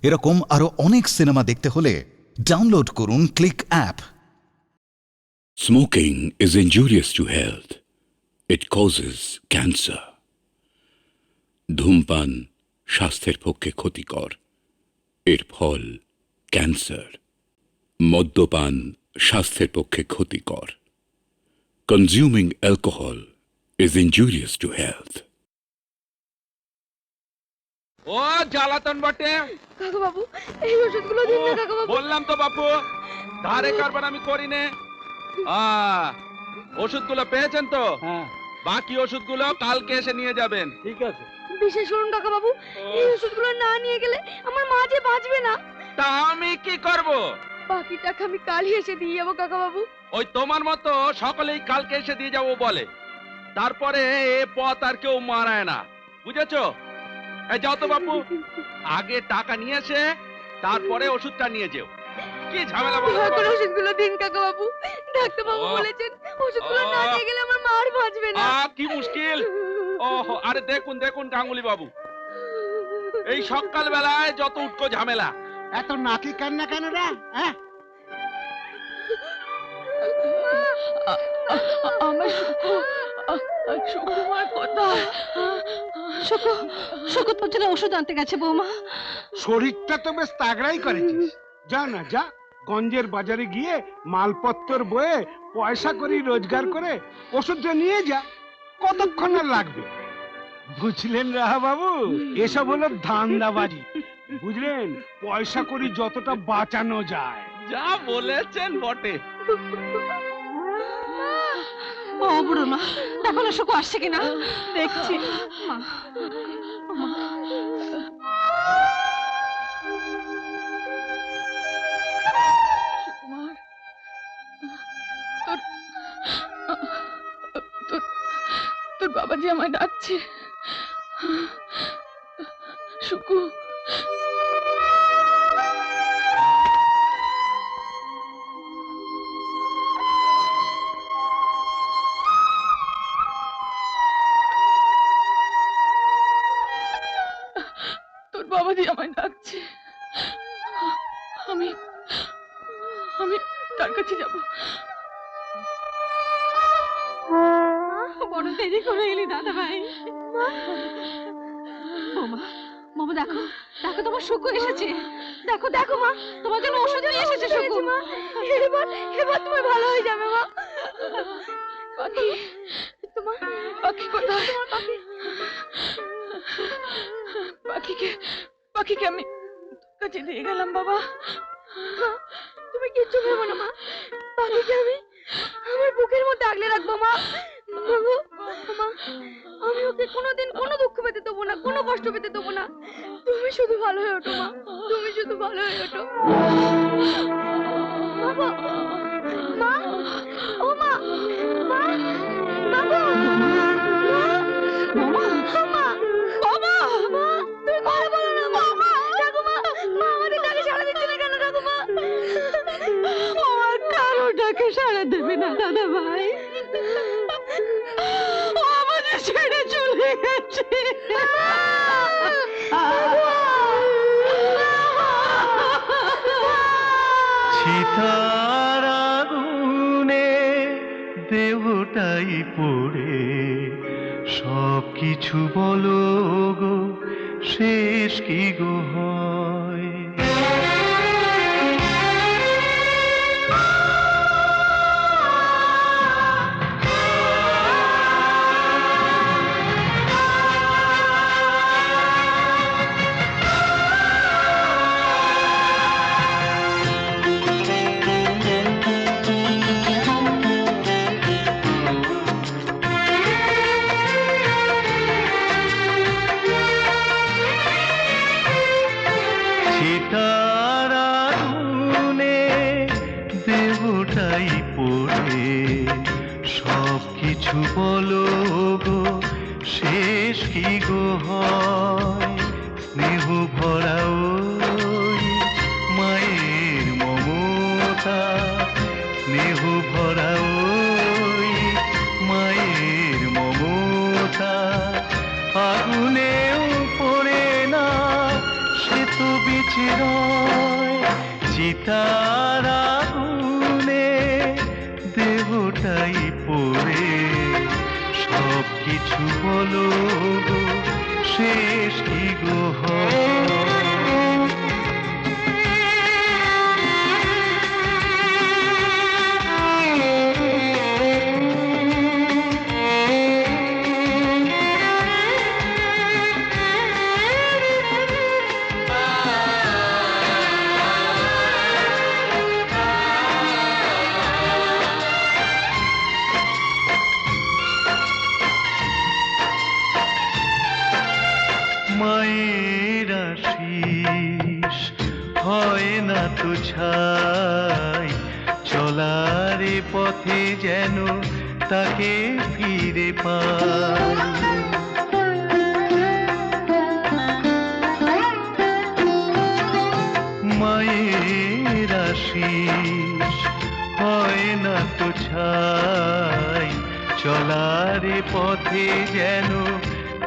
এরকম আরো অনেক সিনেমা দেখতে হলে ডাউনলোড করুন click app. Smoking is injurious to health. It causes cancer. ধূমপান স্বাস্থ্যের পক্ষে ক্ষতিকর, এর ফল ক্যান্সার। মদ্যপান স্বাস্থ্যের পক্ষে ক্ষতিকর। Consuming alcohol is injurious to health. ও জ্বালাতন বটে। কাকা বাবু এই ওষুধগুলো দিন না কাকা বাবু। বললাম তো বাপু, ধারে কারবার আমি করি নে। ওষুধগুলো পেয়েছেন তো? হ্যাঁ বাকি ওষুধগুলো কালকে এসে নিয়ে যাবেন। ঠিক আছে। বিশেষ করুন কাকা বাবু, এই ওষুধগুলো না নিয়ে গেলে আমার মা যে বাঁচবে না। তা আমি কি করব? বাকি টাকা আমি কালই এসে দিয়ে যাবো কাকা বাবু। ওই তোমার মতো সকলেই কালকে এসে দিয়ে যাবো বলে, তারপরে এ পথ আর কেউ মারায় না, বুঝেছো? এই যাও তো বাপু, আগে টাকা নিয়ে এসে তারপরে ওষুধটা নিয়ে যেও। কি ঝামেলা বলো দয়া করে বাবা? ওষুধগুলো দিন কাকা বাবু। ডাক্তার বাবু ও। বলেছেন ওষুধগুলো না নিয়ে গেলে আমার মা আর বাঁচবে না। কি মুশকিল! ওহো, আরে দেখুন দেখুন গাঙ্গুলি বাবু, এই সকাল বেলায় যত উটকো ঝামেলা। এত নাকি কান্না কেন রে? হ্যাঁ আমার সুকুমার কোথায়? সুকু তোর জন্য ওষুধ আনতে গেছে বৌমা। শরীরটা তো বেশ তাগড়াই করেছিস। যা না যা, গঞ্জের বাজারে গিয়ে মালপত্তর বয়ে পয়সা করি রোজগার করে ওষুধটা নিয়ে যা। কতক্ষণ আর লাগবে? বুঝলেন রাহা বাবু, এসব হলো ধান্দাবাজি। বুঝলেন, পয়সা করি যতটা বাঁচানো যায়। যা বলেছেন বটে। ও বুড়ো মা, দেখো না সুকু আসছে কিনা। দেখছি মা। সুকুমার, তোর বাবাজি আমায় ডাকছে। সুকু, তোর বাবাজি আমায় ডাকছে। আমি আমি তার কাছে যাব। বড় দেরি করে এলি দাদা ভাই। মামা, মামা দেখো দেখো তোমার সুকু এসেছে। দেখো দেখো মা, তোমার জন্য ওষুধ নিয়ে এসেছে সুকু। মা এবার এবার তুমি ভালো হয়ে যাবে মা। পাখি, তোমার পাখি কোথায়? তোমার পাখি, পাখিকে আমি কাছে দিয়ে গেলাম বাবা। তুমি কিচ্ছু ভেবো না মা, পাখিকে আমি আমার বুকের মধ্যে আগলে রাখবো মা। বাবু, মা, আমি ওকে কোনোদিন কোনো দুঃখ পেতে দেবো না, কোনো কষ্ট পেতে দেবো না। তুমি শুধু ভালো হয়ে ওঠো মা, তুমি শুধু ভালো হয়ে ওঠো। বাবা, মা, ও মা, মা, বাবা, মা, মা, বাবা, মা, তুমি কথা বলো না মা। ঠাকুমা, মা আমাদের ডাকে সাড়া দিচ্ছে না কেন ঠাকুমা? ও আর কারো ডাকে সাড়া দেবে না দাদা ভাই। ও আমাদের ছেড়ে চলে গেছে। চিতার আগুনে দেহটাই পড়ে সব কিছু বলো গো, শেষ কি গো হয়? চিতার আগুনে দেহটাই পড়ে সব কিছু বলো গো, শেষ কি গো হয়? স্নেহ ভরা ওই মায়ের মমতা, স্নেহ ভরা ওই মায়ের মমতা আগুনেও পড়ে না, সে তো বেঁচে চিতার আগুনে দেহটাই পড়ে, সব কিছু বলো গো শেষ কি গো হয়? মায়ের আশিস হয় না তো ছাই, চলার পথে যেন তাকে ফিরে পাই। মায়ের আশিস হয় না তো ছাই, চলার পথে যেন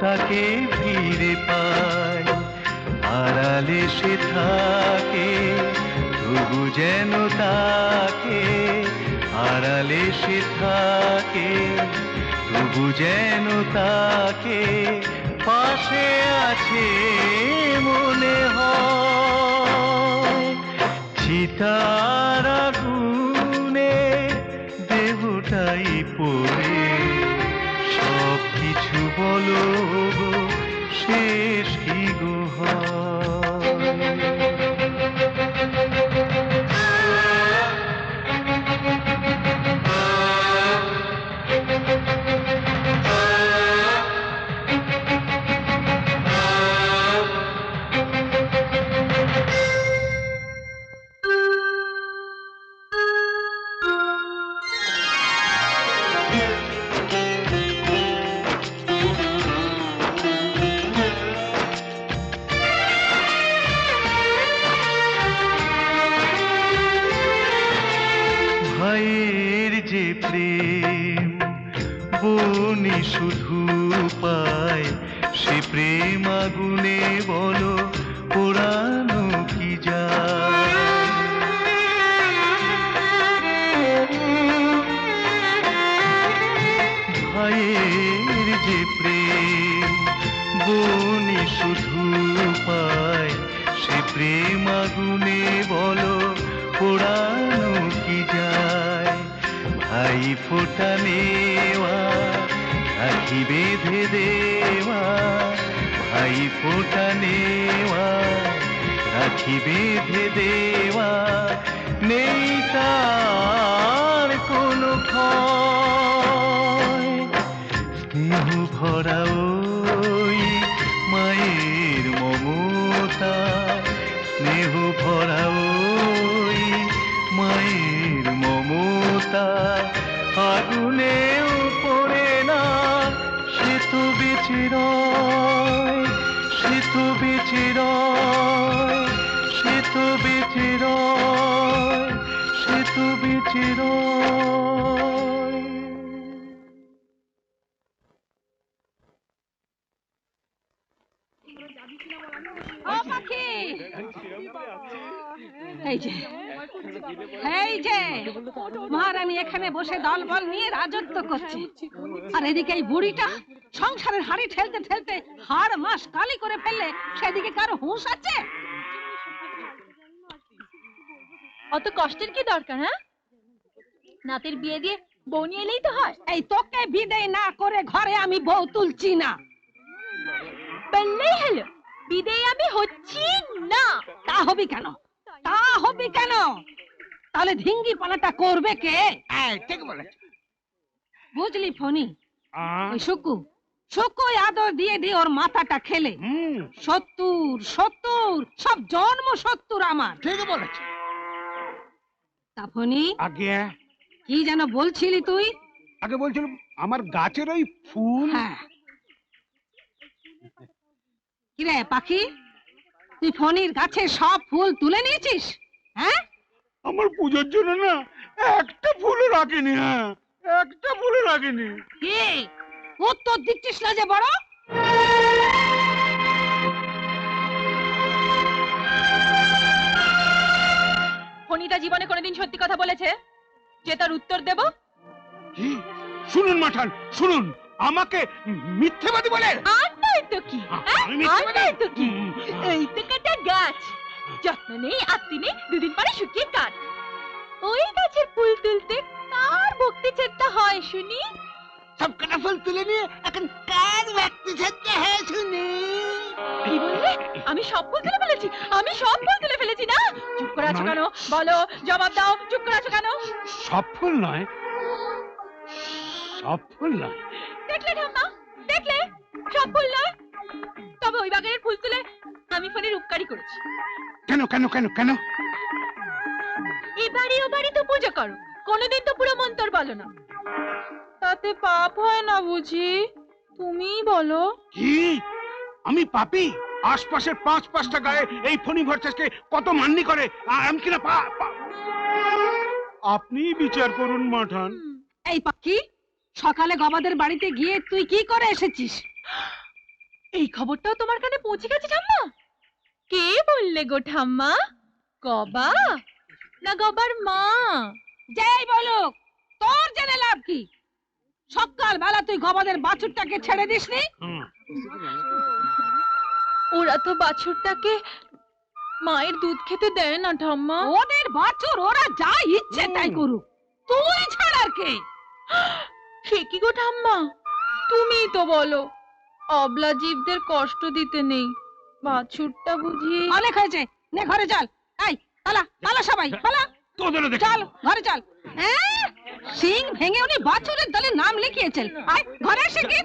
তাকে ফিরে পাই। আড়ালে সে থাকে তবু যেন তাকে, আড়ালে সে থাকে তবু যেন তাকে পাশে আছে মনে হয়। চিতার আগুনে দেহটাই পড়ে, সব কিছু বলো গো শেষ কি গো হয়? ভাইয়ের যে প্রেম বনি শুধু পায়, সে প্রেম আগুনে বলো পোড়ানো কি যায়? ভাইয়ের যে প্রেম বনি শুধু পায়, সে প্রেম আগুনে বলো পোড়ানো কি যায়? ভাই ফোঁটা নেওয়া রাখি বেঁধে দেওয়া, ভাই ফোঁটা নেওয়া রাখি বেঁধে দেওয়া, নেই তার কোনো ক্ষয়। স্নেহ ভরা ওই মায়ের মমতা, স্নেহ ভরা ওই মায়ের মমতা, আগুনেও পড়ে না সে তো বেঁচে রয়, সে তো বেঁচে রয়, সে তো বেঁচে রয়, সে তো বেঁচে রয়। ও পাখি, এই যে এই যে মহারানী এখানে বসে দল বল নিয়ে রাজত্ব করছে, আর এদিকে এই বুড়িটা সংসারের হাড়ি ঠেলতে ঠেলতে হাড় মাস কালি করে ফেললে সেদিকে কারো হুঁশ আছে? অত কষ্টের কি দরকার? হ্যাঁ, নাতের বিয়ে দিয়ে বউ নিয়ে এলেই তো হয়। এই তোকে বিদায় না করে ঘরে আমি বউ তুলছি না। বললেই হলো বিদেয় আমি হচ্ছি না। তা হবি কেন? তা হবি কেন? তাহলে ধিঙ্গি পানাটা করবে কে? ঠিক বলেছ। বুঝলি ফণি, ওই শুকু শুকু আদর দিয়ে দিয়ে ওর মাথাটা খেলে 70 70 সব জন্ম 70 আমার। ঠিক বলেছ। তা ফণি, আগে কি যেন বলছিলি তুই? আগে বলছিলাম আমার গাছের ওই ফুল। হ্যাঁ, কিরে পাখি, তুই ফণির গাছে সব ফুল তুলে নিয়েছিস? হ্যাঁ, আমার পুজোর জন্য না একটা ফুলও রাখিনি। হ্যাঁ, একটা ফুলও রাখিনি। কে উত্তর দিচ্ছিস না যে বড়? ফণিদা জীবনে কোনোদিন সত্যি কথা বলেছে যে তার উত্তর দেব? কি? শুনুন মাঠান, শুনুন, আমাকে মিথ্যেবাদী বলে? আর নয় তো কি, আমি আর মিথ্যেবাদী? নয় তো কি, এই তো কাটা গাছ, যত্ন নেই আত্মি নেই, দুদিন পরে শুকিয়ে কাঠ। ওই গাছের ফুল তুলতে কার ভক্তি চেষ্টা হয় শুনি? সব কটা ফুল তুলে নিয়ে এখন কার ব্যক্তি সত্য হ্যাঁ শুনি? কি বললে? আমি সব ফুল তুলে ফেলেছি, আমি সব ফুল তুলে ফেলেছি না? চুপ করে আছো কেন? বলো, জবাব দাও, চুপ করে আছো কেন? সব ফুল নয়, সব ফুল নয়। দেখলে ঠাম্মা, দেখলে সব ফুল নয়, তবে ওই বাগানের ফুল তুলে আমি ফোনের উপকারী করেছি। কেন কেন কেন কেন? এবারে ও বাড়ি তো পুজো করো, কোনোদিন তো পুরো মন্তর বলো না, তাতে পাপ হয় না বুঝি? তুমিই বলো। কি? আমি পাপী? আশপাশের ৫-৫টা গায়ে এই ফণি ভট্টাচার্যকে কত মান্যি করে, আর আমি কিনা আপনি বিচার করুন মাঠান। এই পাখি, সকালে গবাদের বাড়িতে গিয়ে তুই কি করে এসেছিস? এই খবরটাও তোমার কানে পৌঁছে গেছে ঠাম্মা? কে বললে গো ঠাম্মা? গবা না গবার মা? যাই বলুক, তোর জেনে লাভ কি? সকাল বেলা তুই গবাদের বাছুরটাকে ছেড়ে দিসনি? ওরা তো বাছুরটাকে মায়ের দুধ খেতে দেয় না ঠাম্মা। ওদের বাছুর ওরা যা ইচ্ছে তাই করুক, তুই ছাড়ার কে? সে কি গো ঠাম্মা, তুমিই তো বলো অবলা জীবদের কষ্ট দিতে নেই, বাছুরটা বুঝি। অনেক হয়েছে, নে ঘরে চল। এই পালা পালা সবাই পালা, তোদেরও দেখ। চল ঘরে চল। হ্যাঁ, সিং ভেঙে উনি বাছুরের দলে নাম লিখিয়েছেন। আয় ঘরে এসে কি?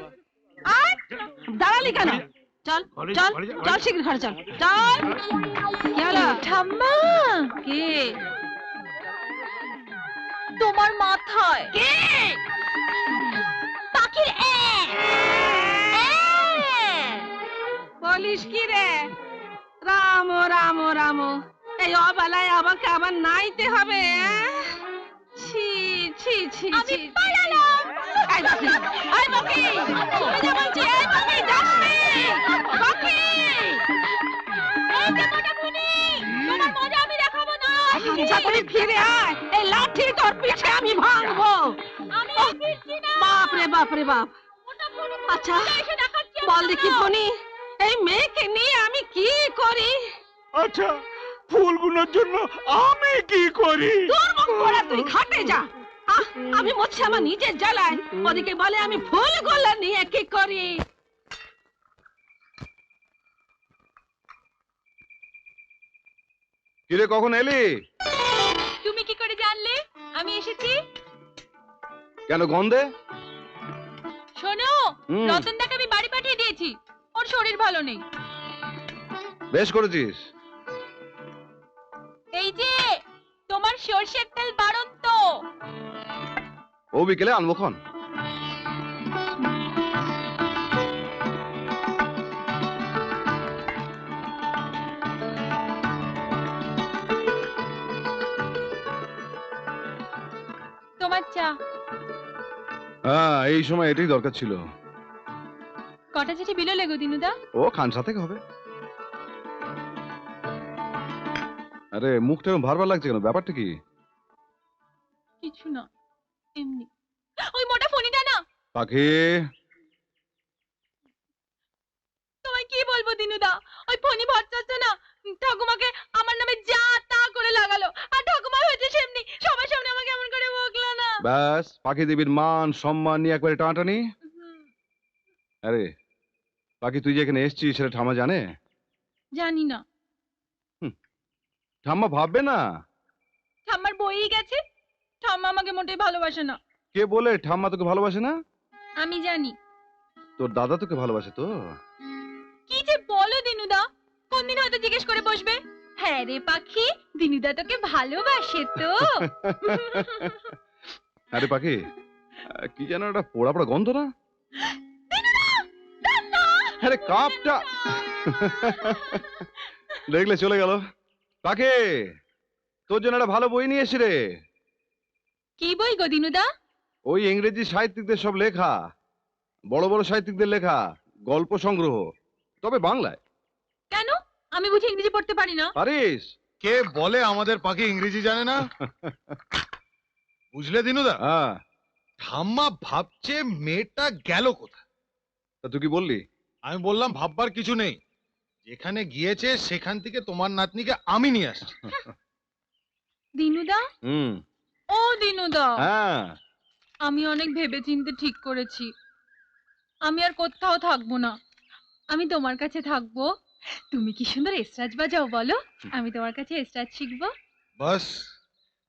আয়, দাঁড়ালি কেন? চল ঘরে চল ঘরে যা, চল, শীঘ্র ঘরে চল, চল। কি হলো? ঠাম্মা, কে? তোমার মাথায় কে? পাখির বলিস কি রে? রাম রাম রাম, এই অবেলায় আমাকে আবার নাইতে হবে? ছি ছি ছি আমি ছি। পালালাম। এই বাকি, এই বাকি, তুমি যা বলছি, এই বাকি যাস নে। বাকি, এই যে মোটা ফণি, তোমার মজা আমি দেখাবো না। ইচ্ছা করে ফিরে আয়, এই লাঠি তোর পিছে আমি ভাঙবো। আমি আর ফিরছি না। বাপ রে বাপ রে বাপ। মোটা ফণি, আচ্ছা এসে দেখাচ্ছি আমি বল দেখি দাঁড়াও। ফণি, এই মেয়েকে নিয়ে আমি কি করি? আচ্ছা, ফুলগুলোর জন্য আমি কি করি? তোর মুখ পড়া, তুই ঘাটে যা। আমি মরছি আমার নিজের জ্বালায়, ওদিকে বলে আমি ফুলগুলো নিয়ে কি করি? কিরে কখন এলি? তুমি কি করে জানলে আমি এসেছি? কেন গন্ধে? শোনো, হুম। রতনদাকে আমি বাড়ি পাঠিয়ে দিয়েছি, ওর শরীর ভালো নেই। বেশ করেছিস। এই যে তোমার সর্ষের তেল বাড়ন্ত। ও বিকেলে আনবো খন। তোমার চা। হ্যাঁ, এই সময় এটাই দরকার ছিল। কটা চিঠি বিলো লেগো দিনুদা? ও খানসা থেকে হবে। আরে মুখটা এরকম ভারবার লাগছে কেন? ব্যাপারটা কি? কিছু না, এমনি। ওই মোটা ফণিটা না। পাখি, তোমায় কি বলবো দিনুদা, ওই ফণি ভট্টাচার্য না ঠাকুমাকে আমার নামে যা তা করে লাগালো, আর ঠাকুমা হয়েছে সেমনি, সবার সামনে আমাকে এমন করে বকলো না। ব্যাস পাখি দেবীর মান সম্মান নিয়ে একবারে টানাটানি। আরে পাখি, তুই যে এখানে এসছিস সেটা ঠাম্মা জানে? জানি না। ঠাম্মা ভাববে না? ঠাম্মার বই গেছে, ঠাম্মা আমাকে মোটেই ভালোবাসে না। কে বলে ঠাম্মা তোকে ভালোবাসে না? আমি জানি। তোর দাদা তোকে ভালোবাসে তো? কি যে বলো দিনুদা, কোনদিন হয়তো জিজ্ঞেস করে বসবে, হ্যাঁ রে পাখি, দিনুদা তোকে ভালোবাসে তো? আরে পাখি, কি যেন একটা পোড়া পোড়া গন্ধ না? আরে কাপটা দেখলে চলে গেল। পাখি, তোর জন্য একটা ভালো বই নিয়ে এসি রে। কি বই গো দিনুদা? ওই ইংরেজি সাহিত্যিকদের সব লেখা, বড় বড় সাহিত্যিকদের লেখা গল্প সংগ্রহ, তবে বাংলায়। কেন, আমি বুঝি ইংরেজি পড়তে পারি না? পারিস? কে বলে আমাদের পাখি ইংরেজি জানে না? বুঝলে দিনুদা, হ্যাঁ, ঠাম্মা ভাবছে মেয়েটা গেল কোথায়। তা তুই কি বললি? আমি বললাম ভাববার কিছু নেই, যেখানে গিয়েছে সেখান থেকে তোমার নাতনিকে আমি নিয়ে আসছি। দিনুদা, হুম, ও দিনুদা, হ্যাঁ, আমি অনেক ভেবেচিন্তে ঠিক করেছি। আমি আর কোথাও থাকবো না, আমি তোমার কাছে থাকবো। তুমি কি সুন্দর এসরাজ বাজাও বলো, আমি তোমার কাছে এসরাজ শিখবো। বাস,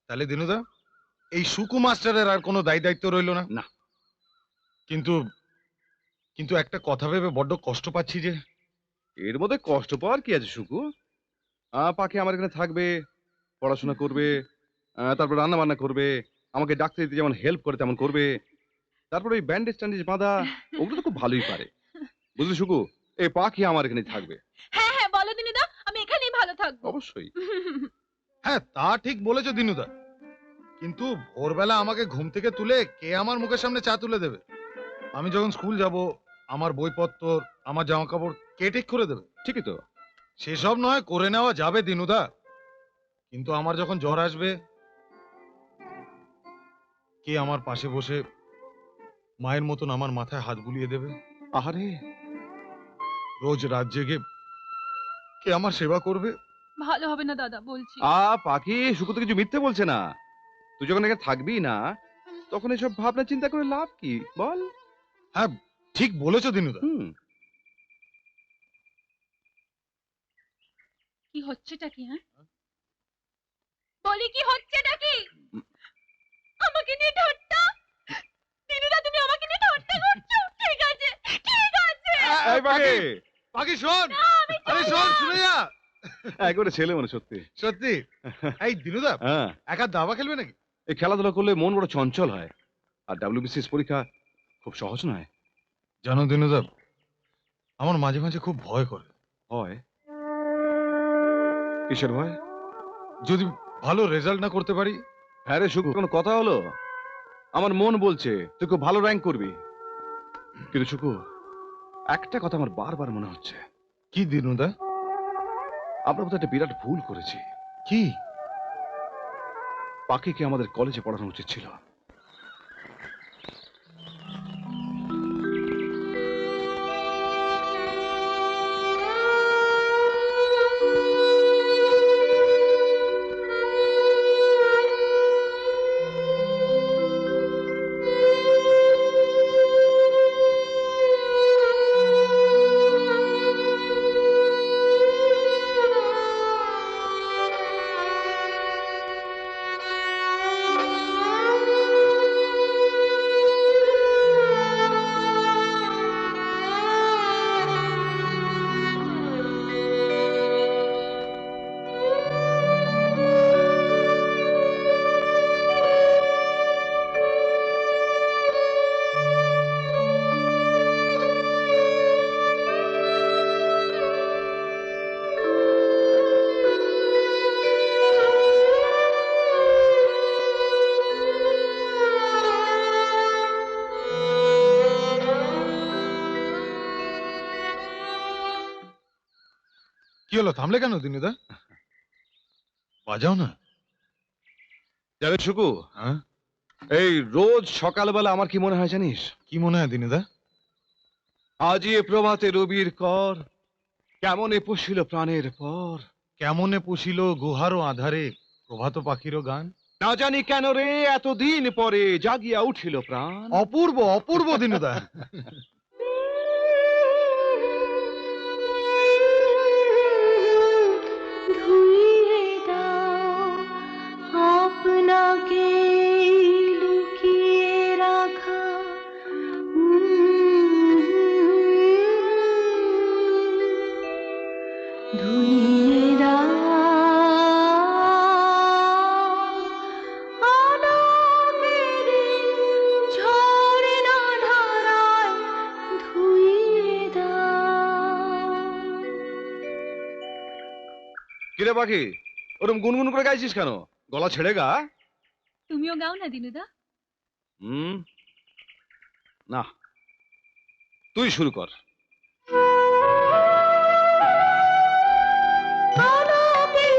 তাহলে দিনুদা এই সুকু মাস্টারের আর কোনো দায় দায়িত্ব রইল না। না। কিন্তু কিন্তু একটা কথা ভেবে বড্ড কষ্ট পাচ্ছি যে। এর মধ্যে কষ্ট পাওয়ার কি আছে সুকু? পাখি আমার এখানে থাকবে, পড়াশোনা করবে, তারপর রান্না বান্না করবে, আমাকে ডাক্তার দিতে যেমন হেল্প করে তেমন করবে, তারপর ওই ব্যান্ডেজ ট্যান্ডেজ বাঁধা ওগুলো তো খুব ভালোই পারে। বুঝলি সুকু, এই পাখি আমার এখানে থাকবে। হ্যাঁ হ্যাঁ বলো দিনুদা, আমি এখানেই ভালো থাকবো। অবশ্যই। হ্যাঁ, তা ঠিক বলেছো দিনুদা, কিন্তু ভোরবেলা আমাকে ঘুম থেকে তুলে কে আমার মুখের সামনে চা তুলে দেবে? আমি যখন স্কুল যাব, আমার বইপত্র, আমার জামা কাপড় কে ঠিক করে দেবে? ঠিকই তো। সেসব নয় করে নেওয়া যাবে দিনুদা, কিন্তু আমার যখন জ্বর আসবে, কে আমার পাশে বসে মায়ের মতন আমার মাথায় হাত বুলিয়ে দেবে? আহারে, রোজ রাত জেগে কে আমার সেবা করবে? ভালো হবে না দাদা, বলছি। পাখি, সুকু তো কিছু মিথ্যে বলছে না। তুই যখন এখানে থাকবি না, তখন এসব ভাবনা চিন্তা করে লাভ কি বল? হ্যাঁ, ঠিক বলেছো দিনুদা। হুম। কি হচ্ছেটা কি? হ্যাঁ বলি, কি হচ্ছেটা কি? আমাকে নিয়ে ঠাট্টা? দিনুদা, তুমি আমাকে নিয়ে ঠাট্টা করছো? ঠিক আছে, ঠিক আছে। এই পাখি, পাখি শোন, না, আমি আরে শোন, শুনে যা। একবারে ছেলে মনে সত্যি। সত্যি? এই দিনুদা, হ্যাঁ, একা দাবা খেলবে নাকি? এই খেলাধুলা করলে মন বড় চঞ্চল হয়, আর ডাব্লিউবিসিএস পরীক্ষা খুব সহজ নয়। জানো দিনুদা, আমার মাঝে মাঝে খুব ভয় করে। হয়? কিসের ভয়? যদি ভালো রেজাল্ট না করতে পারি। হ্যাঁ রে সুকু, কোনো কথা হলো? আমার মন বলছে তুই খুব ভালো র্যাঙ্ক করবি, কিন্তু সুকু, একটা কথা আমার বারবার মনে হচ্ছে। কি দিনুদা? আমরা বোধহয় একটা বিরাট ভুল করেছি। কি? পাখিকে আমাদের কলেজে পড়ানো উচিত ছিল। কি হলো, থামলে কেন দিনুদা? বাজাও না। যাবে সুকু, হ্যাঁ, এই রোজ সকালবেলা আমার কি মনে হয় জানিস? কি মনে হয় দিনুদা? আজি এ প্রভাতে রবির কর, কেমনে পুষিল প্রাণের পর। কেমনে পুষিল গুহারও আধারে প্রভাত পাখিরও গান। না জানি কেন রে এতদিন পরে জাগিয়া উঠিল প্রাণ। অপূর্ব, অপূর্ব দিনুদা। ধুইয়ে দাও আপনাকে লুকিয়ে রাখা ধুইয়ে দাও আলোকের ঝর্ণা ধারায় ধুইয়ে দাও। কিরে পাখি, ওরকম গুনগুন করে গাইছিস কেন? গলা ছেড়ে গা। তুমিও গাও না দিনুদা। না, তুই শুরু কর। আলোকের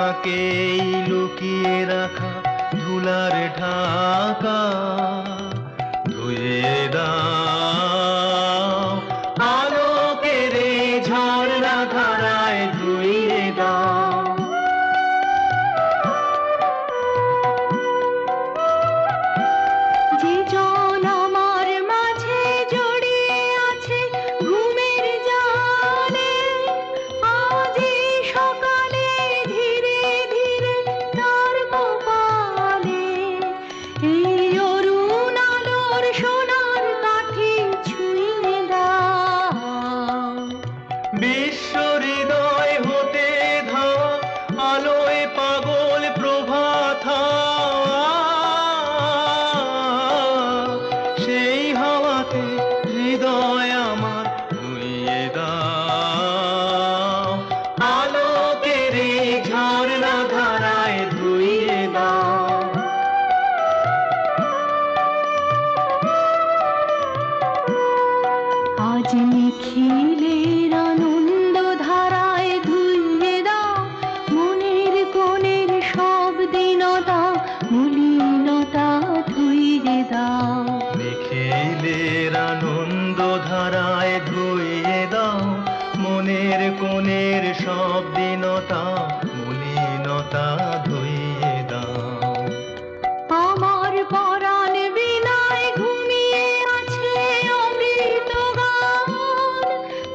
আপনাকেই লুকিয়ে রাখা ধুলার ঢাকা ধুয়ে দাও আলোকের এই ঝর্ণা ধারায় ধুয়ে দাও যে জন আমার মাঝে জড়িয়ে আছে ঘুমের জালে আজ এই সকালে ধীরে ধীরে তার কপালে এই অরুণ আলোর সোনার কাঠি ছুঁয়ে দাও বিশ্ব হৃদয় হতে ধাওয়া আলোয় পাগল প্রভাত সেই হাওয়াতে হৃদয় আমার ধুইয়ে দাও আলোকের এই ঝর্ণা ধারায় ধুইয়ে দাও আজ নিখিলের আনন্দ ধারায় ধুইয়ে দাও মনের কোণের সব দীনতা মলিনতা ধুইয়ে দাও নিখিলের আনন্দ ধারায় ধুইয়ে দাও মনের কোণের সব দীনতা মলিনতা ধুইয়ে দাও আমার পরাণ বিনায় ঘুমিয়ে আছে অমৃত গান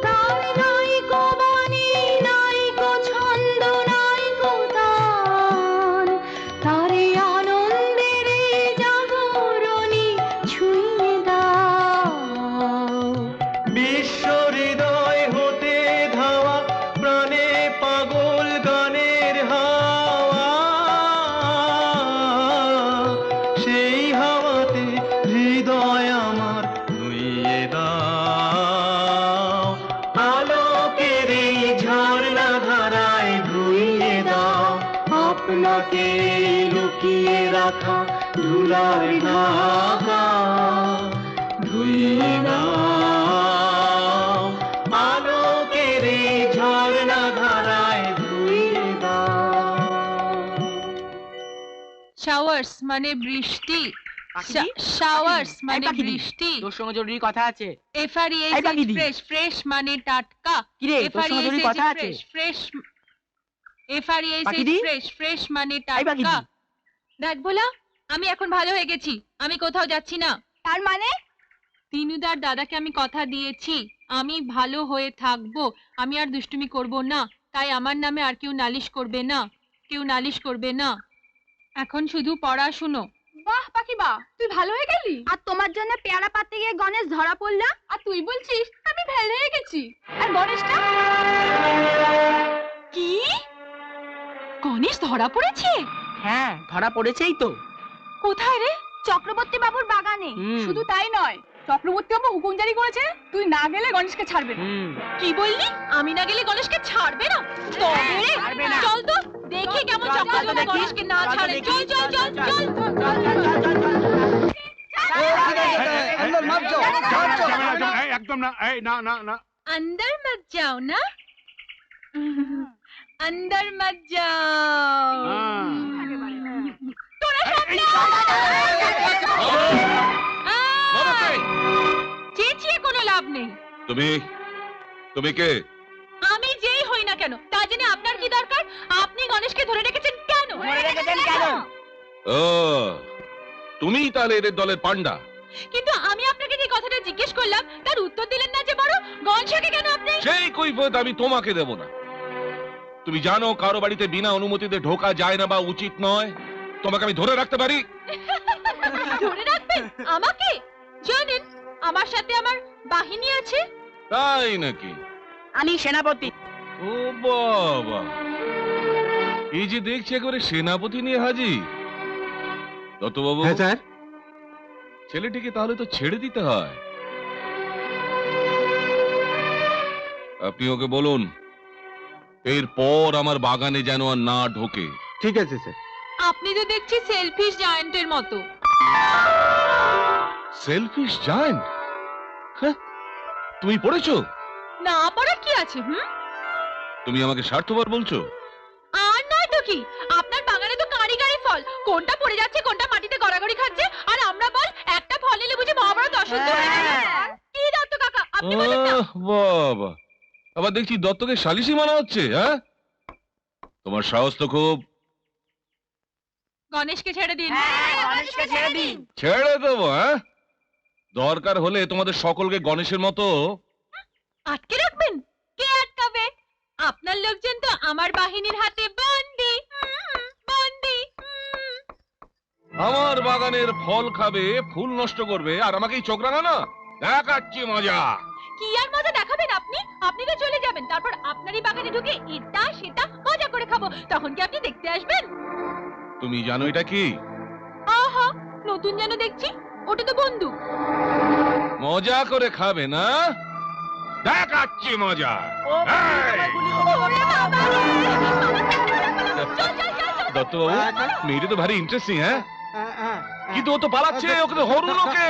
তার নাই কো বাণী নাই কো ছন্দ নাই কো তান তারে আনন্দের এই জাগরণী ছুঁয়ে দাও বিশ্ব হৃদয় হতে ধাওয়া প্রাণে পাগল গানের হাওয়া সেই হাওয়াতে হৃদয় আমার ধুইয়ে দাও আলোকের এই ঝর্ণা ধারায় ধুইয়ে দাও আপনাকে লুকিয়ে রাখা ধুলার ঢাকা ধুইয়ে দাও আলোকের এই ঝর্ণা ধারায় ধুইয়ে দাও শাওয়ার্স মানে বৃষ্টি পাখিদি? শাওয়ার্স মানে পাখিদি? বৃষ্টি তোর সঙ্গে জরুরি কথা আছে এফআরইএস এই পাখিদি? ফ্রেশ ফ্রেশ মানে টাটকা কিরে তোর সঙ্গে জরুরি কথা আছে ফ্রেশ এফআরইএস পাখিদি? ফ্রেশ ফ্রেশ মানে এই পাখিদি? টাটকা দেখ ভোলা আমি এখন ভালো হয়ে গেছি আমি কোথাও যাচ্ছি না তার মানে তিনুদার দাদাকে আমি কথা দিয়েছি আমি ভালো হয়ে থাকবো আমি আর দুষ্টুমি করব না তাই আমার নামে আর কেউ নালিশ করবে না কেউ নালিশ করবে না এখন শুধু পড়াশুনো বাহ পাখি বাহ তুই ভালো হয়ে গেলি আর তোমার জন্য পেয়ারা পাততে গিয়ে গণেশ ধরা পড়লা আর তুই বলছিস আমি ফেল হয়ে গেছি আর গণেশটা কি গণেশ ধরা পড়েছে হ্যাঁ ধরা পড়েছেই তো কোথায় রে চক্রবর্তী বাবুর বাগানে হুম। শুধু তাই নয় চক্রবর্তী বাবু হুকুম জারি করেছে তুই না গেলে গণেশকে ছাড়বে না কি বললি আমি না গেলে গণেশকে ছাড়বে না তবে রে, ছাড়বে না। চল তো দেখি কেমন চল, চল তো চক্রবর্তী দেখি। গণেশকে না চল তো ছাড়ে দেখি। চল চল চল চল একদম না এই না না না अंदर मत जाओ ना अंदर मत जाओ চেঁচিয়ে কোনো লাভ নেই তুমি তুমি কে আমি যেই হই না কেন তা জেনে আপনার কি দরকার আপনি গণেশকে ধরে রেখেছেন কেন ধরে রেখেছেন কেন? ও তুমিই তাহলে এদের দলের পান্ডা কিন্তু আমি আপনাকে যে কথাটা জিজ্ঞেস করলাম তার উত্তর দিলেন না যে বড় গণেশকে কেন আপনি সেই কৈফিয়ত আমি তোমাকে দেব না তুমি জানো কারো বাড়িতে বিনা অনুমতিতে ঢোকা যায় না বা উচিত নয় তোমাকে আমি ধরে রাখতে পারি ধরে রাখবেন আমাকে জানেন আমার সাথে আমার বাহিনী আছে তাই নাকি আমি সেনাপতি ও বাবা এই যে দেখছি একেবারে সেনাপতি নিয়ে হাজির দত্তবাবু হ্যাঁ স্যার ছেলেটিকে তাহলে তো ছেড়ে দিতে হয় আপনি ওকে বলুন এরপর আমার বাগানে যেন আর না ঢোকে ঠিক আছে স্যার আপনি তো দেখছি সেলফিশ জায়ান্টের মতো সেলফিশ জায়ান্ট তুমি পড়েছো না পড়ার কি আছে তুমি আমাকে স্বার্থপর বলছো আর নয় তো কি কোনটা পড়ে যাচ্ছে কোনটা মাটিতে গড়াগড়ি খাচ্ছে আর আমরা বল একটা ফল এলে বুঝি মহাভারত অশুদ্ধ হয়ে গেল। কি দত্ত কাকা আপনি বলেন না। বাবা, আবার দেখছি দত্তকে সালিশি মানা হচ্ছে। হ্যাঁ, তোমার সাহস তো খুব। গণেশকে ছেড়ে দিন। গণেশকে ছেড়ে দিন। ছেড়ে দেবো? হ্যাঁ, দরকার হলে তোমাদের সকলকে গণেশের মতো আটকে রাখবেন? কে আটকাবে? আপনার লোকজন তো আমার বাহিনীর হাতে বন্দি। বন্দি। আমার বাগানের ফল খাবে, ফুল নষ্ট করবে, আর আমাকেই চোখ রাঙানো। দেখাচ্ছি মজা। কি আর মজা দেখাবেন আপনি? আপনি তো চলে যাবেন, তারপর আপনারই বাগানে ঢুকে এটা সেটা মজা করে খাবো। তখন কি আপনি দেখতে আসবেন? তুমি জানো এটা কি? আহা, নতুন যেন দেখছি। ওটা তো বন্দুক। মজা করে খাবে না? দেখাচ্ছি মজা। ওরে বাবা রে! চল, চল, চল, চল। দত্তবাবু, মেয়েটা তো ভারী ইন্টারেস্টিং। হ্যাঁ, কিন্তু ও তো পালাচ্ছে, ওকে তো হরুন ওকে।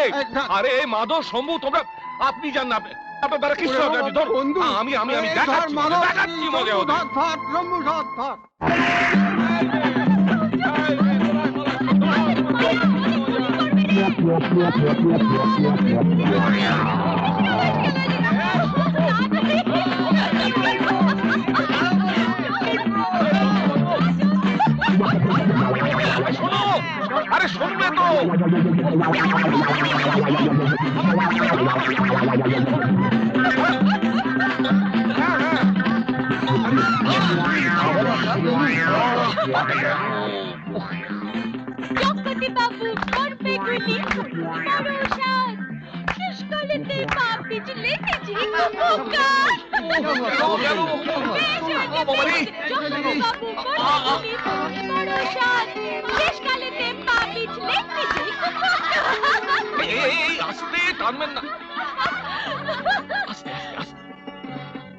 আরে মাধব, শম্ভু, তোমরা আপনি জান না, আপনার দ্বারা কিছু হবে না। ধর, আমি দেখাচ্ছি মজা ওদের। শোনো, আরে শুনবে তো। জগপতি বাবু করবে গুলি পরশাদ শেষকালেতে পাপ বিজলে নিজে কুকুকার। জগপতি বাবু করবে গুলি পরশাদ শেষকালেতে পাপ বিজলে নিজে কুকুকার। এই আস্তে টানবেন না।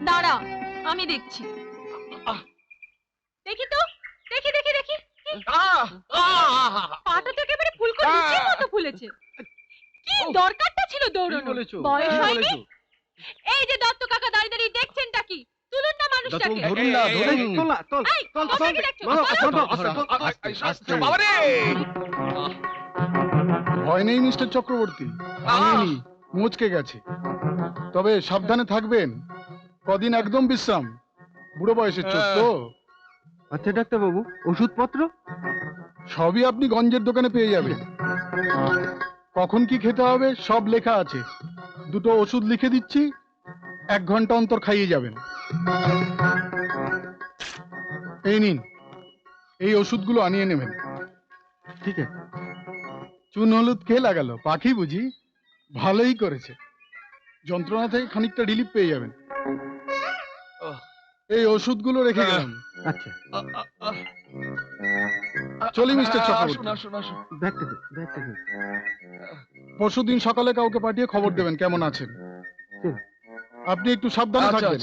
দাঁড়া, আমি দেখছি। দেখি তো, দেখি দেখি দেখি। পাটা তো একেবারে ফুলকো লুচির মতো ফুলেছে। কি দরকারটা ছিল দৌড়ানোর? বয়স হয়নি? এই যে দত্ত কাকা দাঁড়িয়ে দাঁড়িয়ে দেখছেনটা কি? তুলুন না মানুষটাকে। এই, ওকে দেখছো? বাবারে! ভয় নেই মিস্টার চক্রবর্তী, ভাঙেনি, মুচকে গেছে। তবে সাবধানে থাকবেন, কদিন একদম বিশ্রাম। বুড়ো বয়সের চোখ তো। আচ্ছা ডাক্তার বাবু, ওষুধপত্র? সবই আপনি গঞ্জের দোকানে পেয়ে যাবেন। কখন কি খেতে হবে সব লেখা আছে। দুটো ওষুধ লিখে দিচ্ছি, 1 ঘন্টা অন্তর খাইয়ে যাবেন। এই নিন, এই ওষুধগুলো আনিয়ে নেবেন। ঠিক আছে। চুন হলুদ খেয়ে লাগালো, পাখি বুঝি? ভালোই করেছে, যন্ত্রণা থেকে খানিকটা রিলিফ পেয়ে যাবেন। এই ওষুধগুলো রেখে গেলাম। আচ্ছা, চলি মিস্টার চক্রবর্তী। ব্যাগটা দে। পরশুদিন সকালে কাউকে পাঠিয়ে খবর দেবেন কেমন আছেন। আপনি একটু সাবধানে থাকবেন।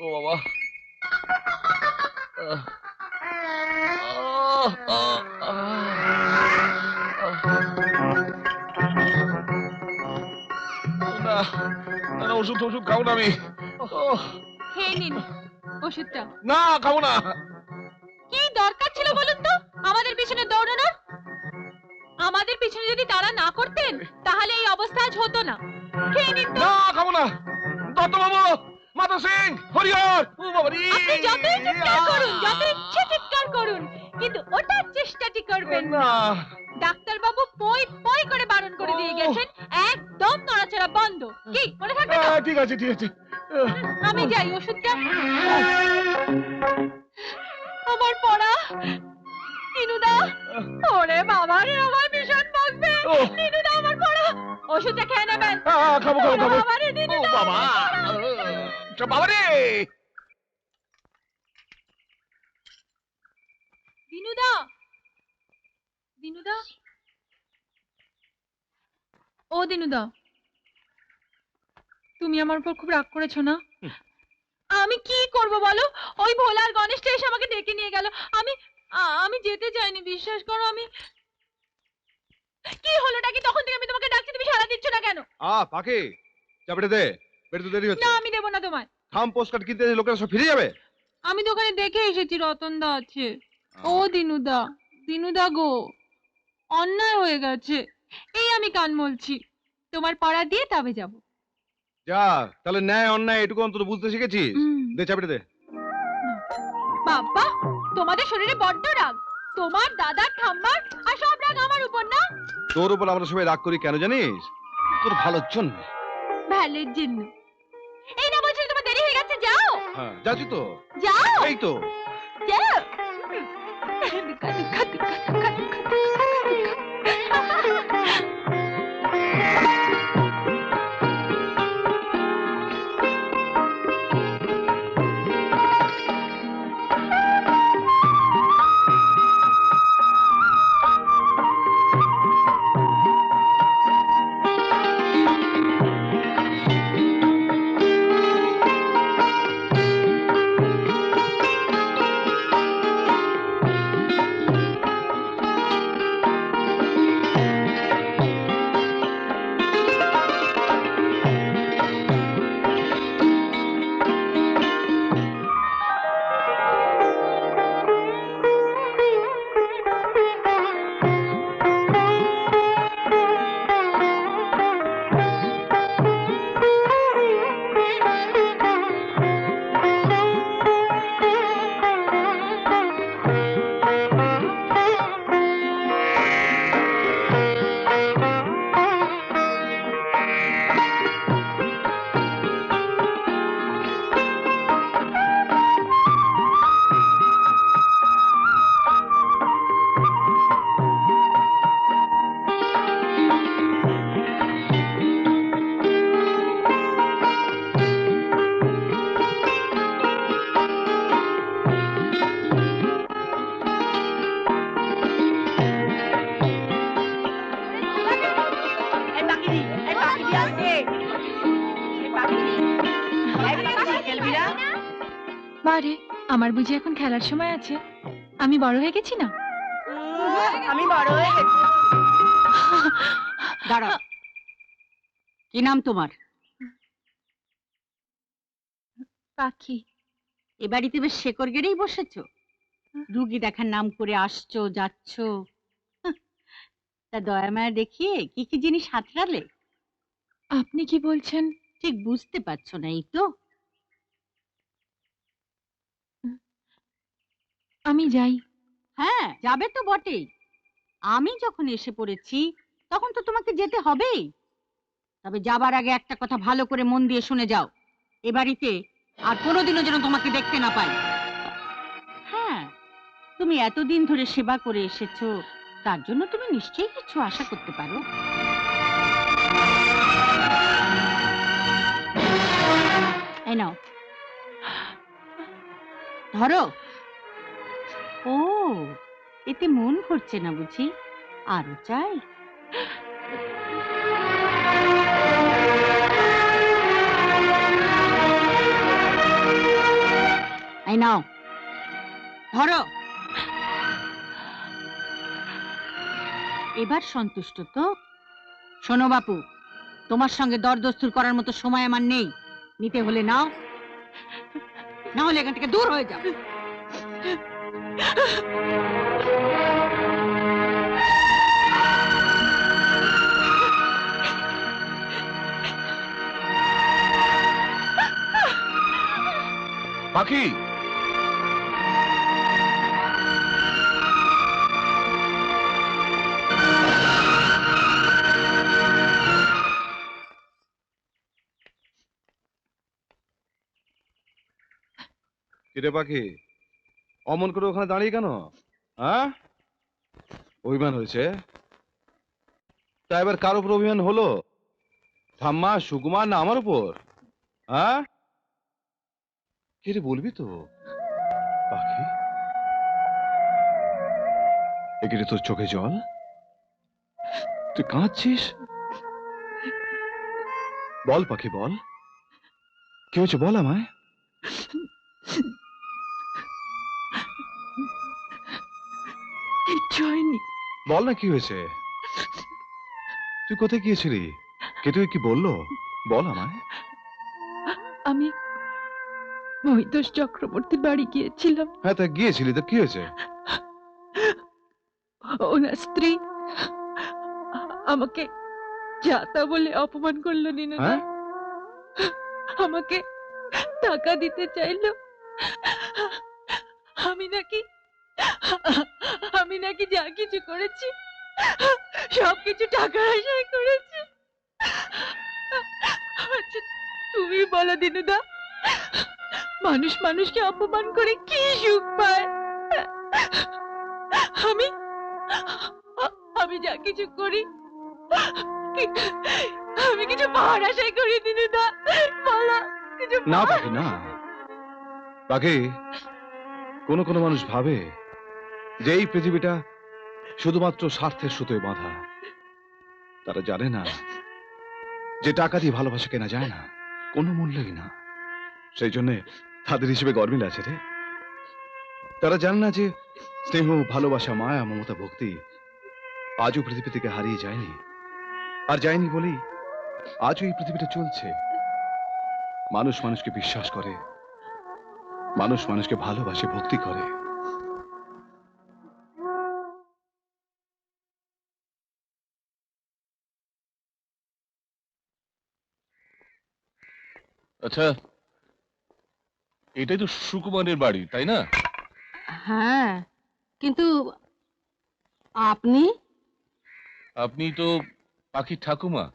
ও বাবা। না, ওষুধ খাবো না আমি। খেয়ে নিন ওষুধটা। না, খাবো না। কি দরকার ছিল বলুন তো আমাদের পিছনে দৌড়ানোর? আমাদের পিছনে যদি তারা না করতেন তাহলে এই অবস্থা আজ হতো না। খেয়ে নিন তো। না, খাবো না। দত্তবাবু, মাধব সিং, হরিহর, ও বাবারি! আপনি যতই চিৎকার করুন, যত ইচ্ছে চিৎকার করুন, কিন্তু ওটার চেষ্টাটি করবেন না। ডাক্তার বাবু পই পই করে বারণ করে দিয়ে গেছেন, একদম নড়াচড়া বন্ধ। কি মনে থাকবে তো? ঠিক আছে। আমি যাই, ওষুধটা। আমার পড়া দিনুদা। ওরে বাবা রে, আমার ভীষণ বকবে। দিনুদা, আমার পড়া। ওষুধটা খেয়ে নেবেন। খাবো। বাবা রে, দিনুদা। বাবারে! দিনুদা। ও দিনুদা, তুমি আমার উপর খুব রাগ করেছো না? আমি কি করব বলো? ওই ভোলার গণেশটা এসে আমাকে ডেকে নিয়ে গেল। আমি যেতে চাইনি, বিশ্বাস করো। আমি কি হলোটা কি? তখন থেকে আমি তোমাকে ডাকছি, তুমি সাড়া দিচ্ছ না কেন? পাখি, চাপড়ে দে, বেরোতে দেরি হচ্ছে। না, আমি দেবো না তোমায়। থাম, পোস্টকার্ড কিনতে লোকেরা সব ফিরে যাবে। আমি দোকানে দেখে এসেছি রতনদা আছে। ও দিনুদা, দিনুদা গো, অন্যায় হয়ে গেছে, এই আমি কান মলছি, তোমার পাড়া দিয়ে তবে যাব। যা, তাহলে ন্যায় অন্যায় এটুকু অন্তত বুঝতে শিখেছিস। দে চাবিটা দে। বাবা, তোমাদের শরীরে বড্ড রাগ, তোমার দাদার ঠাম্মার, আর সব রাগ আমার উপর না? তোর উপর আমরা সবাই রাগ করি কেন জানিস? তোর ভালোর জন্য। ভালোর জন্য। এই না বলছি তোমার দেরি হয়ে গেছে, যাও। হ্যাঁ, যাচ্ছি তো। যাও। এই তো। যাও। বারে, আমার বুঝি এখন খেলার সময় আছে? আমি বড় হয়ে গেছি না? আমি বড় হয়ে গেছি। দাঁড়াও, কি নাম তোমার? পাখি। এ বাড়িতে বেশ শেকড় গেড়েই বসেছো, রুগী দেখার নাম করে আসছো যাচ্ছ। তা দয়া মায়া দেখিয়ে কি কি জিনিস হাতড়ালে? আপনি কি বলছেন? ঠিক বুঝতে পারছো না, এই তো। আমি যাই। হ্যাঁ, যাবে তো বটেই। আমি যখন এসে পড়েছি তখন তো তোমাকে যেতে হবেই। তবে যাবার আগে একটা কথা ভালো করে মন দিয়ে শুনে যাও, এ বাড়িতে আর কোনোদিনও যেন তোমাকে দেখতে না পাই। হ্যাঁ, তুমি এতদিন ধরে সেবা করে এসেছো, তার জন্য তুমি নিশ্চয়ই কিছু আশা করতে পারো। এই নাও, ধরো। ও, এতে মন ভরছে না বুঝি? আরো চাই? এই নাও, ধরো। এবার সন্তুষ্ট তো? শোনো বাপু, তোমার সঙ্গে দরদস্তুর করার মতো সময় আমার নেই। নিতে হলে নাও, না হলে এখান থেকে দূর হয়ে যাও। পাখি, কিরে পাখি, অমন করে ওখানে দাঁড়িয়ে কেন? হ্যাঁ, অভিমান হয়েছে? তা এবার কার উপর অভিমান হলো? ঠাম্মা, সুকুমার, না আমার উপর? হ্যাঁ, কিরে বলবি তো? পাখি, এগিয়ে তোর চোখে জল, তুই কাঁদছিস? বল পাখি, বল, কি হয়েছে বল আমায়। কিচ্ছু হয়নি। বল না কি হয়েছে। তুই কোথায় গিয়েছিলি? কে তুই কি বললো? বল আমায়। আমি মহিতোষ চক্রবর্তীর বাড়ি গিয়েছিলাম। হ্যাঁ, তা গিয়েছিলি, তো কি হয়েছে? ওনার স্ত্রী আমাকে যাতা বলে অপমান করলো দিনুদা। হ্যাঁ? আমাকে টাকা দিতে চাইলো। আমি নাকি যা কিছু করেছি সবকিছু টাকার আশায় করেছি। আচ্ছা তুমি বলো দিনুদা, মানুষ মানুষকে অপমান করে কি সুখ পায়? আমি আমি যা কিছু করি আমি কিছু পাওয়ার আশায় করি দিনুদা, বলো কিছু না পাখি, না পাখি, কোন কোন মানুষ ভাবে যে এই পৃথিবীটা শুধুমাত্র স্বার্থের সুতোয় বাঁধা। তারা জানে না যে টাকা দিয়ে ভালোবাসা কেনা যায় না, কোনো মূল্যই না। সেই জন্য তাদের হিসেবে গরমিল আছে রে। তারা জানে না যে স্নেহ, ভালোবাসা, মায়া, মমতা, ভক্তি আজও পৃথিবী থেকে হারিয়ে যায়নি, আর যায়নি বলেই আজও এই পৃথিবীটা চলছে। মানুষ মানুষকে বিশ্বাস করে, মানুষ মানুষকে ভালোবাসে, ভক্তি করে। আচ্ছা, এটাই তো সুকুমারের বাড়ি, তাই না? হ্যাঁ, কিন্তু আপনি? আপনি তো পাখির ঠাকুমা।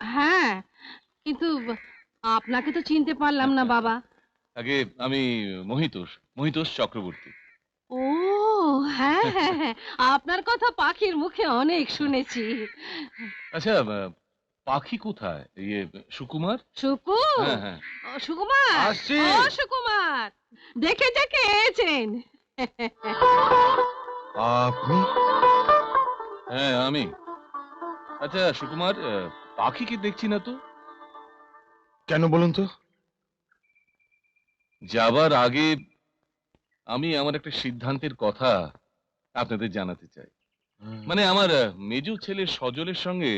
হ্যাঁ, কিন্তু আপনাকে তো চিনতে পারলাম না বাবা। আগে আমি মহিতোষ চক্রবর্তী। ও হ্যাঁ হ্যাঁ হ্যাঁ, আপনার কথা পাখির মুখে অনেক শুনেছি। আচ্ছা, পাখি কোথায়? সুকুমার? সুকু? হ্যাঁ হ্যাঁ। ও, সুকুমার। আসছি। ও সুকুমার, দেখে দেখে এসেছেন। আপনি? হ্যাঁ আমি। আচ্ছা সুকুমার, পাখিকে দেখছি না তো। কেন বলুন তো? যাবার আগে আমি আমার একটা সিদ্ধান্তের কথা আপনাদের জানাতে চাই। মানে আমার মেজো ছেলে সজলের সঙ্গে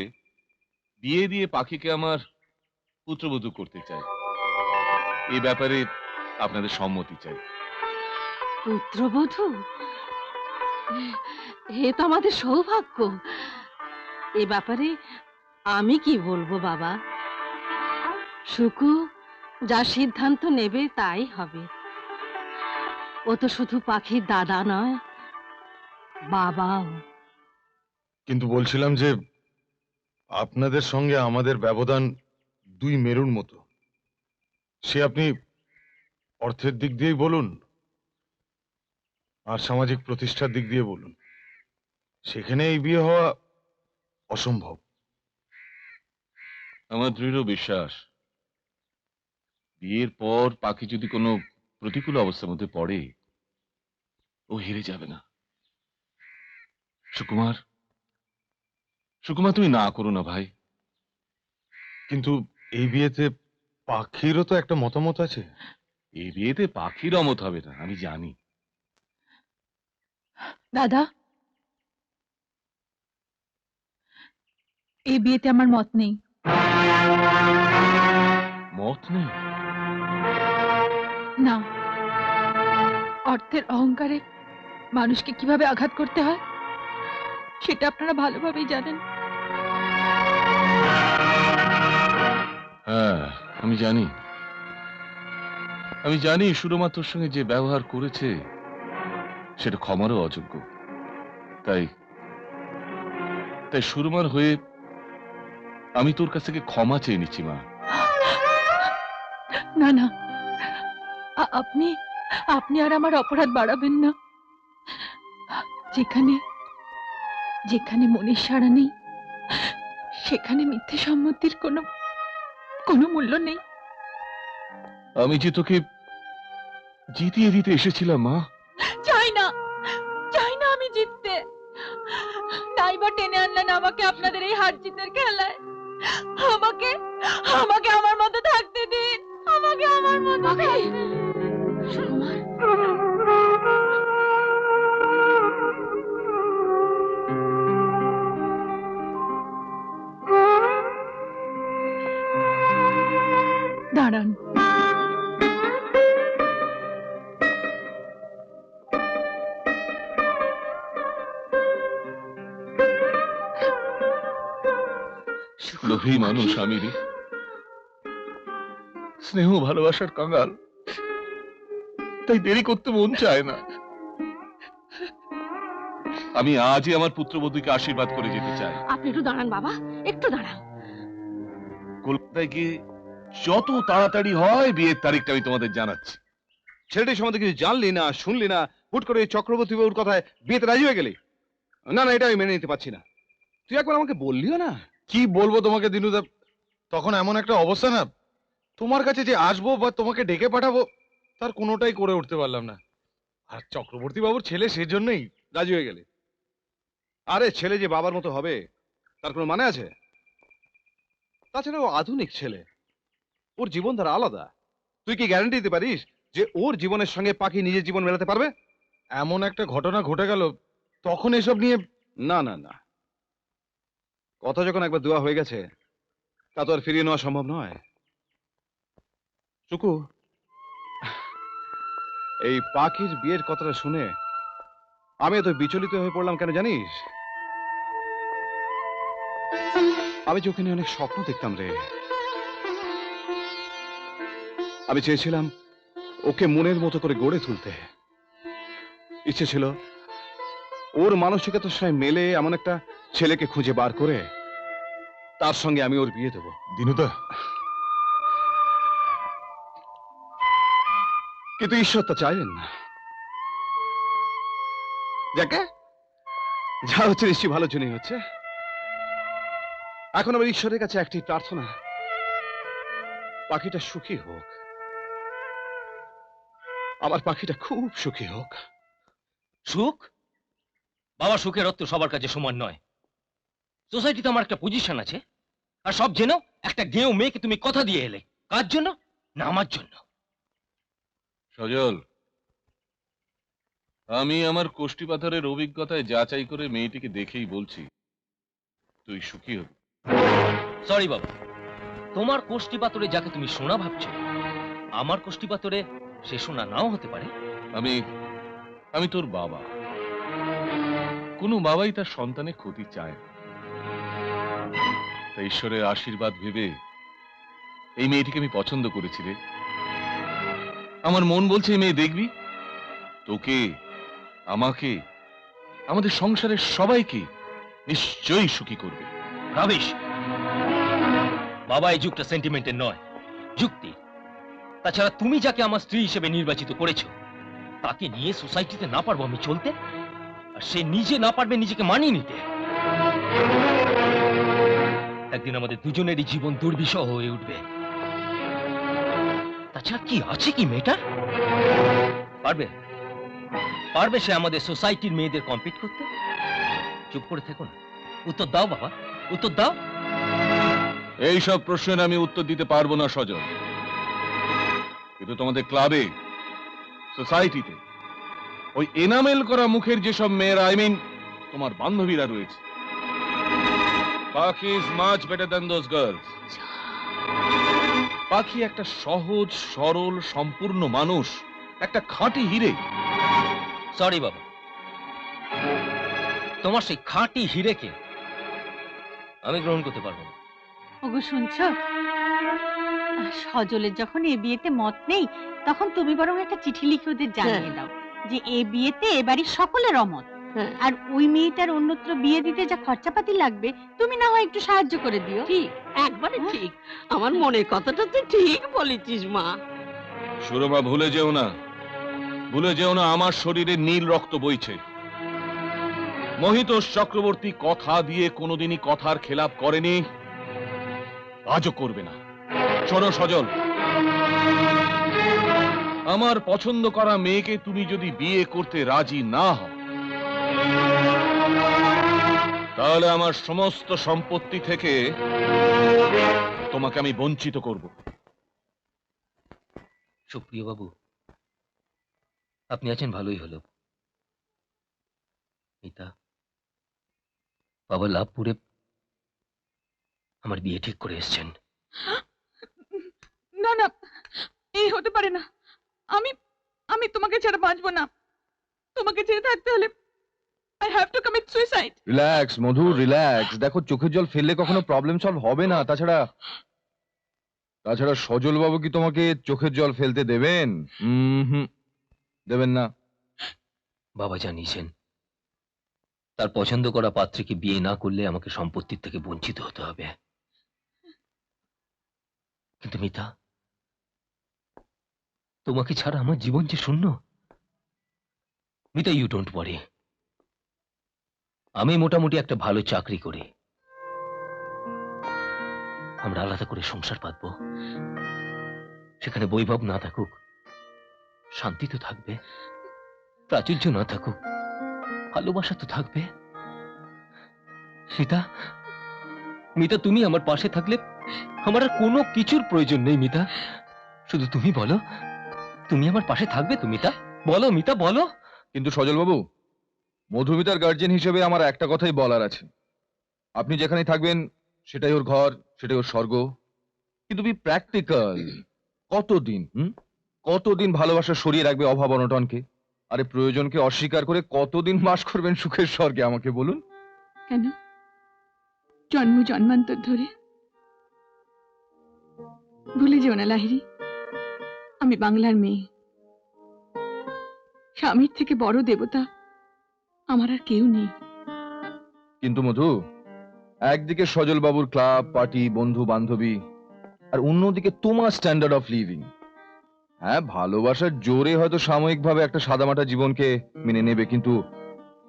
বিয়ে দিয়ে পাখিকে আমার পুত্রবধূ করতে চাই। এই ব্যাপারে আপনাদের সম্মতি চাই। পুত্রবধূ? এ তো আমাদের সৌভাগ্য। এ ব্যাপারে আমি কি বলবো বাবা? সুকু যা সিদ্ধান্ত নেবে তাই হবে। ও তো শুধু পাখির দাদা নয়, বাবাও। কিন্তু বলছিলাম যে আপনাদের সঙ্গে আমাদের ব্যবধান দুই মেরুর মতো। সে আপনি অর্থের দিক দিয়েই বলুন আর সামাজিক প্রতিষ্ঠার দিক দিয়ে বলুন, সেখানে এই বিয়ে হওয়া অসম্ভব। আমার দৃঢ় বিশ্বাস, বিয়ের পর পাখি যদি কোনো প্রতিকূল অবস্থার মধ্যে পড়ে, ও হেরে যাবে না। সুকুমার, তুমি না করো না ভাই। কিন্তু এই বিয়েতে পাখিরও তো একটা মতামত আছে। এই বিয়েতে পাখির অমত হবে না, আমি জানি। দাদা, এই বিয়েতে আমার মত নেই। মত নেই? না, অর্থের অহংকারে মানুষকে কিভাবে আঘাত করতে হয় সেটা আপনারা ভালোভাবেই জানেন। হ্যাঁ আমি জানি। সুরমা তোর সঙ্গে যে ব্যবহার করেছে সেটা ক্ষমারও অযোগ্য। তাই সুরমার হয়ে আমি তোর কাছ থেকে ক্ষমা চেয়ে নিচ্ছি মা। না না, আপনি আপনি আর আমার অপরাধ বাড়াবেন না। যেখানে যেখানে মনের সাড়া নেই সেখানে মিথ্যে সম্মতির কোনো মূল্য নেই। আমি যে তোকে জিতিয়ে দিতে এসেছিলাম মা। চাই না আমি জিততে। তাই বা টেনে আনলেন আমাকে আপনাদের এই হার জিতের খেলায়। আমাকে আমাকে আমার মতো থাকতে দিন। আমাকে আমার মতো থাকতে দিন। সুকুমার, দাঁড়ান। লোভী মানুষ আমি রে, স্নেহ ভালোবাসার কাঙ্গাল, তাই দেরি করতে মন চায় না। আমি আজই আমার পুত্রবধূকে আশীর্বাদ করে যেতে চাই। আপনি একটু দাঁড়ান বাবা, একটু দাঁড়ান। কলকাতায় গিয়ে যত তাড়াতাড়ি হয় বিয়ের তারিখটা আমি তোমাদের জানাচ্ছি। ছেলেটির সম্বন্ধে কিছু জানলি না, শুনলি না, হুট করে চক্রবর্তী বাবুর কথায় বিয়েতে রাজি হয়ে গেলি। না না, এটা আমি মেনে নিতে পারছি না। তুই একবার আমাকে বললিও না। কি বলবো তোমাকে দিনুদা, তখন এমন একটা অবস্থা না, তোমার কাছে যে আসবো বা তোমাকে ডেকে পাঠাবো তার কোনোটাই করে উঠতে পারলাম না। আর চক্রবর্তী বাবুর ছেলে, সেজন্যই রাজি হয়ে গেলি। আরে ছেলে যে বাবার মতো হবে তার কোনো মানে আছে? তাছাড়া ও আধুনিক ছেলে, ওর জীবন ধারা আলাদা। তুই কি গ্যারান্টি দিতে পারিস যে ওর জীবনের সঙ্গে পাখি নিজের জীবন মেলাতে পারবে? এমন একটা ঘটনা ঘটে গেল, তখন এসব নিয়ে না না না, কথা যখন একবার দেওয়া হয়ে গেছে তা তো আর ফিরিয়ে নেওয়া সম্ভব নয়। টুকু, এই পাখির বিয়ের কথাটা শুনে আমি এত বিচলিত হয়ে পড়লাম কেন জানিস? আমি চোখে নিয়ে অনেক স্বপ্ন দেখতাম রে। আমি চেয়েছিলাম ওকে মনের মতো করে গড়ে তুলতে। ইচ্ছে ছিল ওর মানসিকতার সঙ্গে মেলে এমন একটা ছেলেকে খুঁজে বার করে তার সঙ্গে আমি ওর বিয়ে দেবো। দিনুদা, কিন্তু ঈশ্বর তা চাইলেন না। যাকে যা হচ্ছে নিশ্চয়ই ভালোর জন্যই হচ্ছে। এখন আমার ঈশ্বরের কাছে একটি প্রার্থনা, পাখিটা সুখী হোক। আমার পাখিটা খুব সুখী হোক। সুখ? বাবা, সুখের অর্থ সবার কাছে সমান নয়। সোসাইটিতে আমার একটা পজিশন আছে, আর সব জেনেও একটা গেঁয়ো মেয়েকে তুমি কথা দিয়ে এলে। কার জন্য? না আমার জন্য। সজল, আমি আমার কোষ্ঠী পাথরের অভিজ্ঞতায় যাচাই করে মেয়েটিকে দেখেই বলছি তুই সুখী হবি। সরি বাবা, তোমার কোষ্ঠী পাথরে যাকে তুমি সোনা ভাবছো, আমার কোষ্ঠী পাথরে সে সোনা নাও হতে পারে। আমি তোর বাবা। কোনো বাবাই তার সন্তানের ক্ষতি চায় না। তাই ঈশ্বরের আশীর্বাদ ভেবে এই মেয়েটিকে আমি পছন্দ করেছি রে। আমার মন বলছে এই মেয়ে দেখবি তোকে, আমাকে, আমাদের সংসারের সবাইকে নিশ্চয়ই সুখী করবে। রাবিশ! বাবা, এই যুগটা সেন্টিমেন্টের নয়, যুক্তি। তাছাড়া তুমি যাকে আমার স্ত্রী হিসেবে নির্বাচিত করেছো, তাকে নিয়ে সোসাইটিতে না পারবো আমি চলতে, আর সে নিজে না পারবে নিজেকে মানিয়ে নিতে। একদিন আমাদের দুজনেরই জীবন দুর্বিষহ হয়ে উঠবে। তাছাড়া কি আছে কি মেয়েটার? পারবে পারবে সে আমাদের সোসাইটির মেয়েদের কম্পিট করতে? চুপ করে থেকো না, উত্তর দাও বাবা, উত্তর দাও। এই সব প্রশ্নের আমি উত্তর দিতে পারবো না সজল, কিন্তু তোমাদের ক্লাবে, সোসাইটিতে ওই এনামেল করা মুখের যেসব মেয়েরা, আই মিন তোমার বান্ধবীরা রয়েছে, পাখি is much better than those girls. পাখি একটা সহজ সরল সম্পূর্ণ মানুষ, একটা খাঁটি হিরে। সরি বাবা, তোমার সেই খাঁটি হিরেকে আমি গ্রহণ করতে পারবো না। ওগো শুনছো, সজলের যখন এ বিয়েতে মত নেই, তখন তুমি বরং একটা চিঠি লিখে ওদের জানিয়ে দাও যে এ বিয়েতে এবারই সকলের অমত। আর ওই মেয়েটার অন্যত্র বিয়ে দিতে যা খরচাপাতি লাগবে, তুমি না হয় একটু সাহায্য করে দিও। ঠিক, একবারে ঠিক। আমার মনের কথাটা তুই ঠিক বলেছিস মা। সুরমা, ভুলে যেও না, ভুলে যেও না আমার শরীরে নীল রক্ত বইছে। মহিতোষ চক্রবর্তী কথা দিয়ে কোনোদিনই কথার খেলাপ করেনি, আজও করবে না। শোনো সজল, আমার পছন্দ করা মেয়েকে তুমি যদি বিয়ে করতে রাজি না হও, তাহলে আমার সমস্ত সম্পত্তি থেকে তোমাকে আমি বঞ্চিত করব। সুপ্রিয় বাবু, আপনি আছেন ভালোই হলো। মিতা, বাবা লাভপুরে আমার বিয়ে ঠিক করে এসেছেন। না না, এই হতে পারে না। আমি আমি তোমাকে ছাড়া বাঁচবো না। তোমাকে ছেড়ে থাকতে হলে I have to commit suicide. Relax Madhu, relax. দেখো চোখের জল ফেললে কখনো প্রবলেম সলভ হবে না। তাছাড়া সজল বাবু কি তোমাকে চোখের জল ফেলতে দেবেন? হুম, দেবেন না। বাবা জানিয়েছেন তার পছন্দ করা পাত্রীকে বিয়ে না করলে আমাকে সম্পত্তির থেকে বঞ্চিত হতে হবে। কিন্তু মিতা, তোমাকে ছাড়া আমার জীবন যে শূন্য। Mita, you don't worry. আমি মোটামুটি একটা ভালো চাকরি করি, আমরা আলাদা করে সংসার পাতবো। সেখানে বৈভব না থাকুক, শান্তি তো থাকবে। প্রাচুর্য না থাকুক, ভালোবাসা তো থাকবে। মিতা, মিতা, তুমি আমার পাশে থাকলে আমার আর কোনো কিছুর প্রয়োজন নেই। মিতা, শুধু তুমি বলো, তুমি আমার পাশে থাকবে তো? মিতা বলো, মিতা বলো। কিন্তু সজল বাবু, মধুমিতার গার্জিয়ান হিসেবে আমার একটা কথাই বলার আছে। আপনি যেখানেই থাকবেন সেটাই ওর ঘর, সেটাই ওর স্বর্গ। কিন্তু বি প্র্যাকটিক্যাল। কতদিন ভালোবাসা সরিয়ে রাখবে অভাব অনটনকে? আরে প্রয়োজনকে অস্বীকার করে কতদিন বাস করবেন সুখের স্বর্গে আমাকে বলুন? কেন জন্ম জন্মান্তর ধরে? ভুলে যেও না লাহিড়ী, আমি বাংলার মেয়ে। স্বামীর থেকে বড় দেবতা আমার আর কেউ নেই। কিন্তু মধু, একদিকে সজল বাবুর ক্লাব, পার্টি, বন্ধু বান্ধবী, আর অন্যদিকে তোমার স্ট্যান্ডার্ড অফ লিভিং। হ্যাঁ, ভালোবাসার জোরে হয়তো সাময়িকভাবে একটা সাদামাটা জীবনকে মেনে নেবে, কিন্তু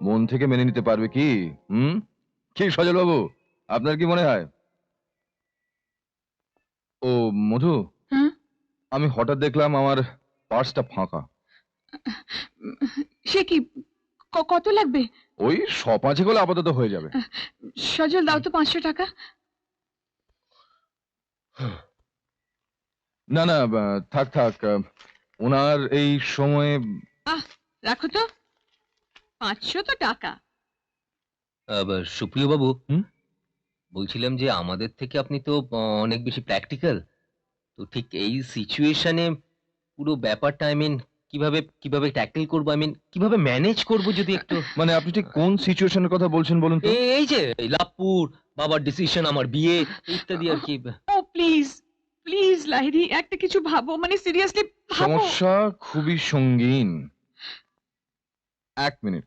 মন থেকে মেনে নিতে পারবে কি? কি সজল বাবু, আপনার কি মনে হয়? ও মধু, আমি হঠাৎ দেখলাম আমার পার্সটা ফাঁকা। সে কি, কত লাগবে? ওই 5 হলে আপাতত হয়ে যাবে। সজল, দাও তো 500 টাকা। না না, থাক থাক, ওনার এই সময়ে। রাখো তো, 500 তো টাকা। সুপ্রিয় বাবু, বলছিলাম যে আমাদের থেকে আপনি তো অনেক বেশি প্র্যাকটিক্যাল। তো ঠিক এই সিচুয়েশনে পুরো ব্যাপারটা কিভাবে ট্যাকল করবো, কিভাবে ম্যানেজ করবো, যদি একটু মানে আপনি ঠিক কোন সিচুয়েশনের কথা বলছেন বলুন তো? এই যে লাভপুর, বাবার ডিসিশন, আমার বিয়ে ইত্যাদি আর কি। ও প্লিজ প্লিজ লাহিড়ী, একটা কিছু ভাবো, মানে সিরিয়াসলি ভাবো। সমস্যা খুবই সঙ্গীন। 1 মিনিট।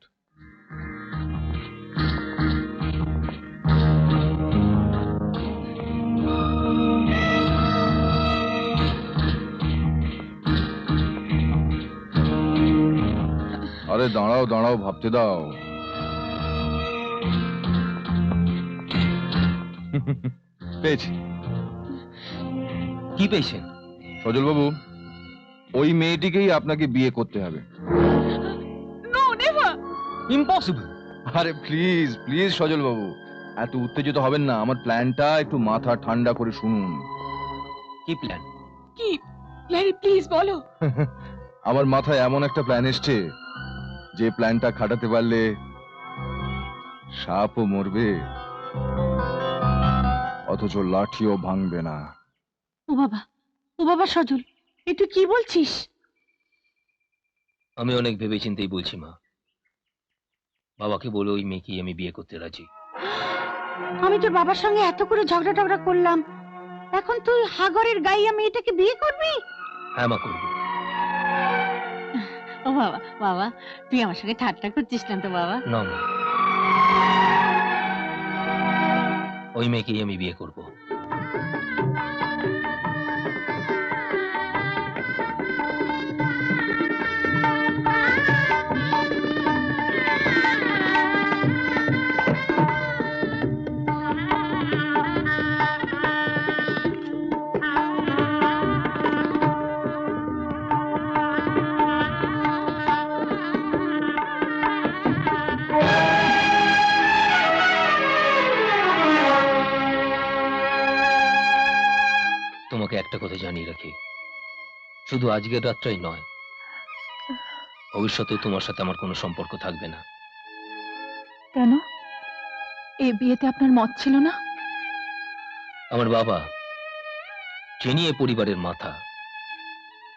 আরে দাঁড়াও দাঁড়াও, ভাবতে দাও। পেয়েছি। কি পেয়েছেন? সজল বাবু, ওই মেয়েটিকেই আপনাকে বিয়ে করতে হবে। No, never. ইম্পসিবল। আরে প্লিজ প্লিজ সজল বাবু, এত উত্তেজিত হবেন না। আমার প্ল্যানটা একটু মাথা ঠান্ডা করে শুনুন। কি প্ল্যান? কি লাহিড়ী, প্লিজ বলো। আমার মাথায় এমন একটা প্ল্যান এসছে, যে প্ল্যানটা খাটাতে পারলে সাপও মরবে, অথচ লাঠিও ভাঙবে না। ও বাবা সজল, এ তুই কি বলছিস? আমি অনেক ভেবেচিন্তেই বলছি মা। বাবাকে বলে ওই মেয়েকেই আমি বিয়ে করতে রাজি। আমি তোর বাবার সঙ্গে এত করে ঝগড়া করলাম, এখন তুই হাগরের গাইয়া মেয়েটাকে বিয়ে করবি? হ্যাঁ মা, করবো। ও বাবা, বাবা তুই আমার সঙ্গে ঠাট্টা করছিস না তো বাবা? না মা, ওই মেয়েকেই আমি বিয়ে করব। তোমাকে একটা কথা জানিয়ে রাখি, শুধু আজকের রাতটাই নয়, ভবিষ্যতে তোমার সাথে আমার কোনো সম্পর্ক থাকবে না। কেন? এই বিয়েতে আপনার মত ছিল না? আমার বাবা, যিনি এ পরিবারের মাথা,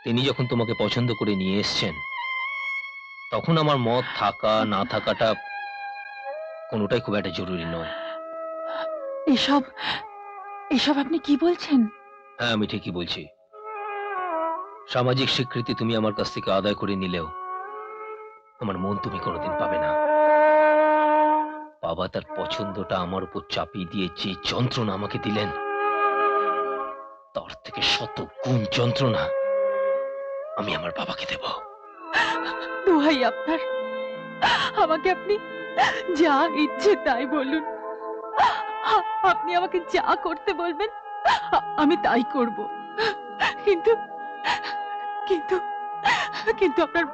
তিনি যখন তোমাকে পছন্দ করে নিয়ে এসছেন, তখন আমার মত থাকা না থাকাটা কোনোটাই খুব একটা জরুরি নয়। এসব এসব আপনি কি বলছেন? হ্যাঁ, আমি ঠিকই বলছি। সামাজিক স্বীকৃতি তুমি আমার কাছ থেকে আদায় করে নিলেও আমার মন তুমি কোনোদিন পাবে না। বাবা তার পছন্দটা আমার উপর চাপিয়ে দিয়ে যে যন্ত্রণা আমাকে দিলেন, তার থেকে শত গুণ যন্ত্রণা আমি আমার বাবাকে দেব। দোহাই আপনার, আমাকে আপনি যা ইচ্ছে তাই বলুন। আপনি আমাকে যা করতে বলবেন আমি তাই করব, কিন্তু কিন্তু কিন্তু আপনার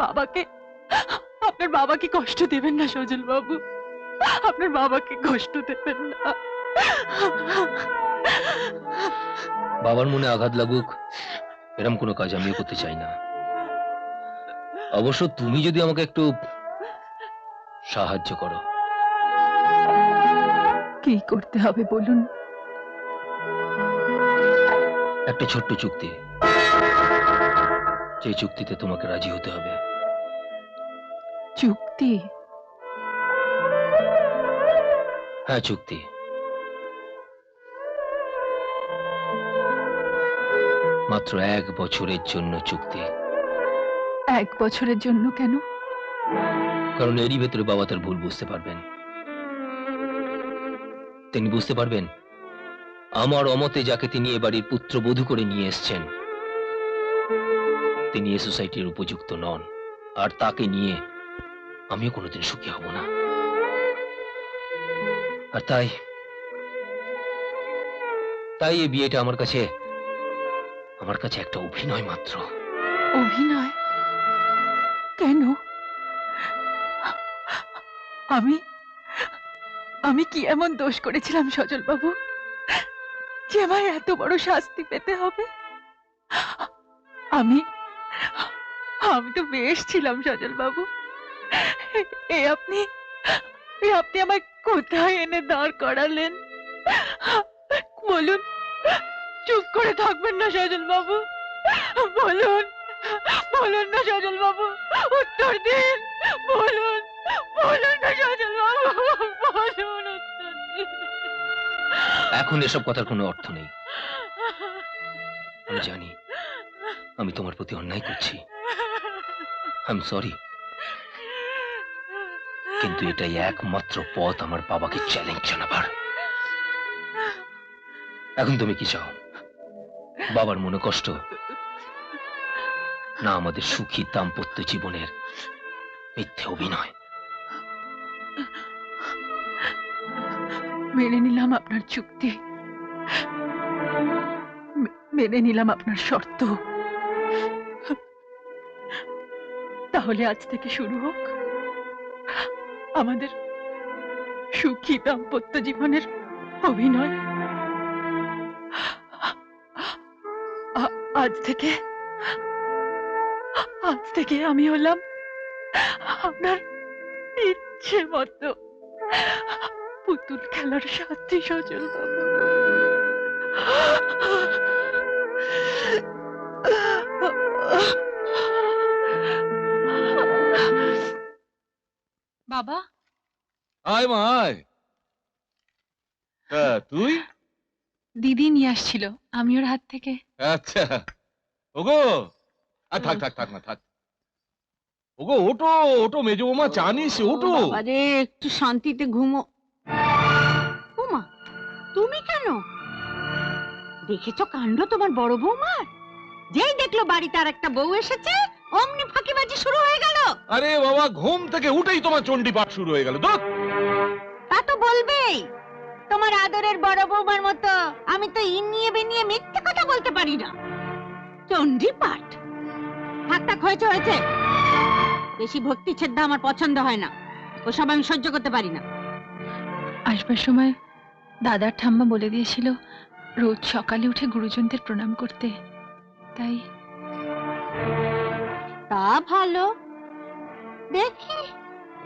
বাবাকে কষ্ট দেবেন না সজল বাবু, আপনার বাবাকে কষ্ট দেবেন না। বাবার মনে আঘাত লাগুক এরম কোনো কাজ আমিও করতে চাই না। অবশ্য তুমি যদি আমাকে একটু সাহায্য করো। কি করতে হবে বলুন? একটা ছোট্ট চুক্তি, যে চুক্তিতে তোমাকে রাজি হতে হবে। চুক্তি? হ্যাঁ, চুক্তি। মাত্র 1 বছরের জন্য চুক্তি। 1 বছরের জন্য কেন? কারণ এরই ভেতরে বাবা তার ভুল বুঝতে পারবেন। তিনি বুঝতে পারবেন আমার অমতে যাকে তিনি এ বাড়ির পুত্রবধূ করে নিয়ে এসেছেন, তিনি এ সোসাইটির উপযুক্ত নন, আর তাকে নিয়ে আমিও কোনোদিন সুখী হব না। আর তাই এই বিয়েটা আমার কাছে একটা অভিনয় মাত্র। অভিনয়? কেন? আমি কি এমন দোষ করেছিলাম সজল বাবু যে আমায় এত বড় শাস্তি পেতে হবে? আমি তো বেশ ছিলাম সজল বাবু। আপনি আমায় কোথায় এনে দাঁড় করালেন? বলুন, চুপ করে থাকবেন না সজল বাবু? বলুন না সজল বাবু, উত্তর দিন। বলুন না সজল বাবু, বলুন উত্তর দিন। এখন এসব কথার কোনো অর্থ নেই। আমি জানি আমি তোমার প্রতি অন্যায় করছি, আই এম সরি, কিন্তু এটাই একমাত্র পথ আমার বাবাকে চ্যালেঞ্জ জানাবার। এখন তুমি কি চাও? বাবার মনে কষ্ট, না আমাদের সুখী দাম্পত্য জীবনের মিথ্যে অভিনয়? মেনে নিলাম আপনার চুক্তি, মেনে নিলাম আপনার শর্ত। তাহলে আজ থেকে শুরু হোক আমাদের সুখী দাম্পত্য জীবনের অভিনয়। আজ থেকে আমি হলাম আপনার ইচ্ছে মতো পুতুল খেলার সাথী সজল বাবু। বাবা, আয় মা আয়। তুই? দিদি নিয়ে আসছিল, আমি ওর হাত থেকে। আচ্ছা, ওগো থাক না থাক। ওগো ওটো মেজো বৌমা, চা নিস, ওটো। আরে একটু শান্তিতে ঘুমো। ওমা, তুমি কেন? দেখেছো কাণ্ড তোমার বড় বৌমার? যেই দেখলো বাড়িতে আর একটা বউ এসেছে, অমনি ফাঁকিবাজি শুরু হয়ে গেল। আরে বাবা, ঘুম থেকে উঠেই তোমার চণ্ডী পাঠ শুরু হয়ে গেল। তা তো বলবেই, তোমার আদরের বড় বৌমার মতো আমি তো ইনিয়ে বেনিয়ে মিথ্যে কথা বলতে পারি না। চণ্ডী পাঠ? থাক হয়েছে। বেশি ভক্তি ছেদ্দা আমার পছন্দ হয় না, ওসব আমি সহ্য করতে পারি না। আসবার সময় দাদার ঠাম্মা বলে দিয়েছিল রোজ সকালে উঠে গুরুজনদের প্রণাম করতে, তাই। তা ভালো, দেখি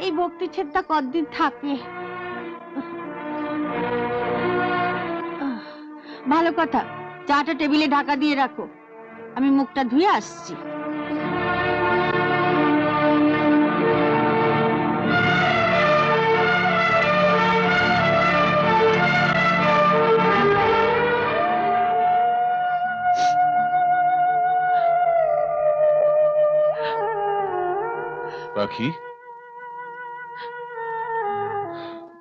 এই ভক্তি ছেদ্দা কতদিন থাকে। ভালো কথা, চাটা টেবিলে ঢাকা দিয়ে রাখো, আমি মুখটা ধুয়ে আসছি। পাখি,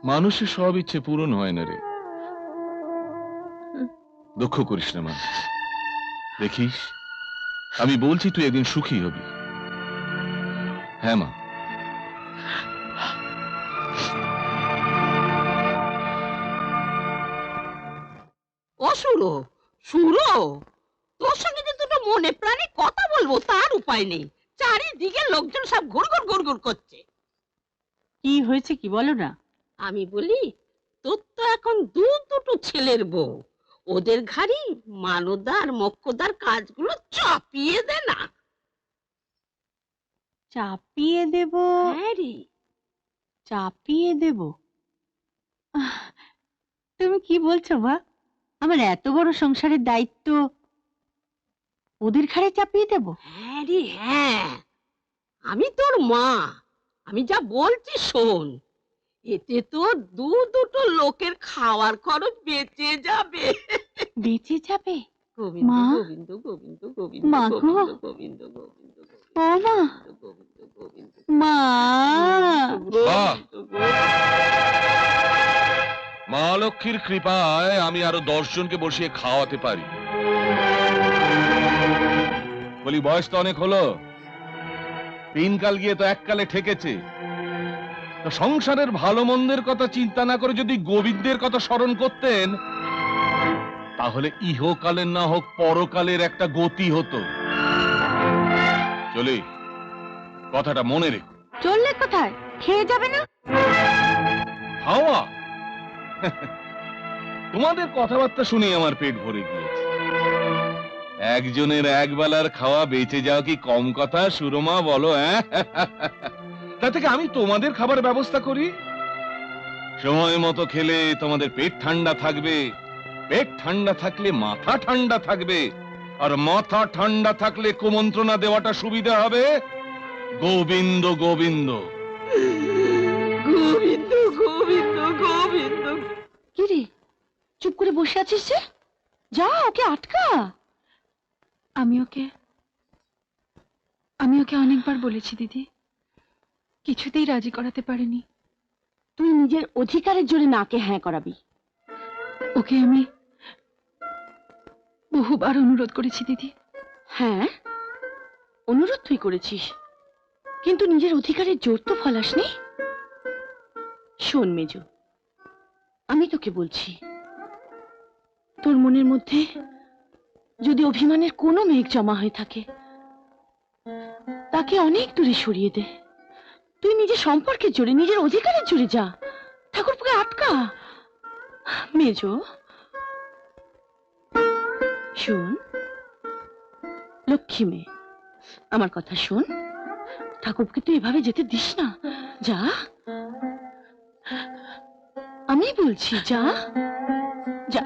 মানুষের সব ইচ্ছে পূরণ হয় না রে। দুঃখ করিস না মা, দেখিস আমি বলছি তুই একদিন সুখী হবি। হ্যাঁ মা। ও সুরো, সুরো, তোর সঙ্গে যে দুটো মনে প্রাণে কথা বলবো তার উপায় নেই। চারিদিকে লোকজন সব ঘুরঘুর ঘুরঘুর করছে। কি হয়েছে কি বলো না? আমি বলি, তোর তো এখন দুটো ছেলের বউ, ওদের ঘাড়ি মানদার মক্কদার কাজগুলো চাপিয়ে দে না। চাপিয়ে দেব? হ্যাঁ রে, চাপিয়ে দেব। তুমি কি বলছো মা? আমার এত বড় সংসারের দায়িত্ব ওদের ঘাড়ে চাপিয়ে দেব? হ্যাঁ রে হ্যাঁ, আমি তোর মা, আমি যা বলছি শোন। এতে তো দুটো লোকের খাওয়ার খরচ বেঁচে যাবে। বেঁচে যাবে? গোবিন্দ গোবিন্দ গোবিন্দ গোবিন্দ মা গো, গোবিন্দ গোবিন্দ ও মা, মা, মা লক্ষ্মীর কৃপায় আমি আরো 10 জনকে বসিয়ে খাওয়াতে পারি। বলি বয়স তো অনেক হলো, 3 কাল গিয়ে তো 1 কালে ঠেকেছে। তো সংসারের ভালো মন্দের কথা চিন্তা না করে যদি গোবিন্দের কথা স্মরণ করতেন, তাহলে ইহকালের না হোক পরকালের একটা গতি হতো। চলে, কথাটা মনে রেখো। চললে কোথায়? খেয়ে যাবে না? খাওয়া? তোমাদের কথাবার্তা শুনে আমার পেট ভরে গিয়েছে। একজনের একবেলার খাওয়া বেঁচে যাওয়া কি কম কথা সুরমা, বলো? হ্যাঁ, তা থেকে আমি তোমাদের খাবার ব্যবস্থা করি। সময় মতো খেলে তোমাদের পেট ঠান্ডা থাকবে, পেট ঠান্ডা থাকলে মাথা ঠান্ডা থাকবে, আর মাথা ঠান্ডা থাকলে কুমন্ত্রণা দেওয়াটা সুবিধা হবে। গোবিন্দ গোবিন্দ গোবিন্দ গোবিন্দ গোবিন্দ। কি রে, চুপ করে বসে আছিস যে? যা, ওকে আটকা। আমি ওকে অনেকবার বলেছি দিদি, কিছুতেই রাজি করাতে পারিনি। তুই নিজের অধিকারের জোরে নাকে হ্যাঁ করাবি? ওকে আমি বহুবার অনুরোধ করেছি দিদি। হ্যাঁ, অনুরোধ তুই করেছিস, কিন্তু নিজের অধিকারের জোর তো ফলাসনি। শোন মেজো, আমি তোকে বলছি, তোর মনের মধ্যে যদি অভিমানের কোনো মেঘ জমা হয়ে থাকে, তাকে অনেক দূরে সরিয়ে দে। তুই নিজের সম্পর্কের জোরে, নিজের অধিকারের জোরে যা, ঠাকুরপুকে আটকা। মেজো শোন, লক্ষ্মী মেয়ে, আমার কথা শোন। ঠাকুরকে তুই এভাবে যেতে দিস না, যা, আমি বলছি যা যা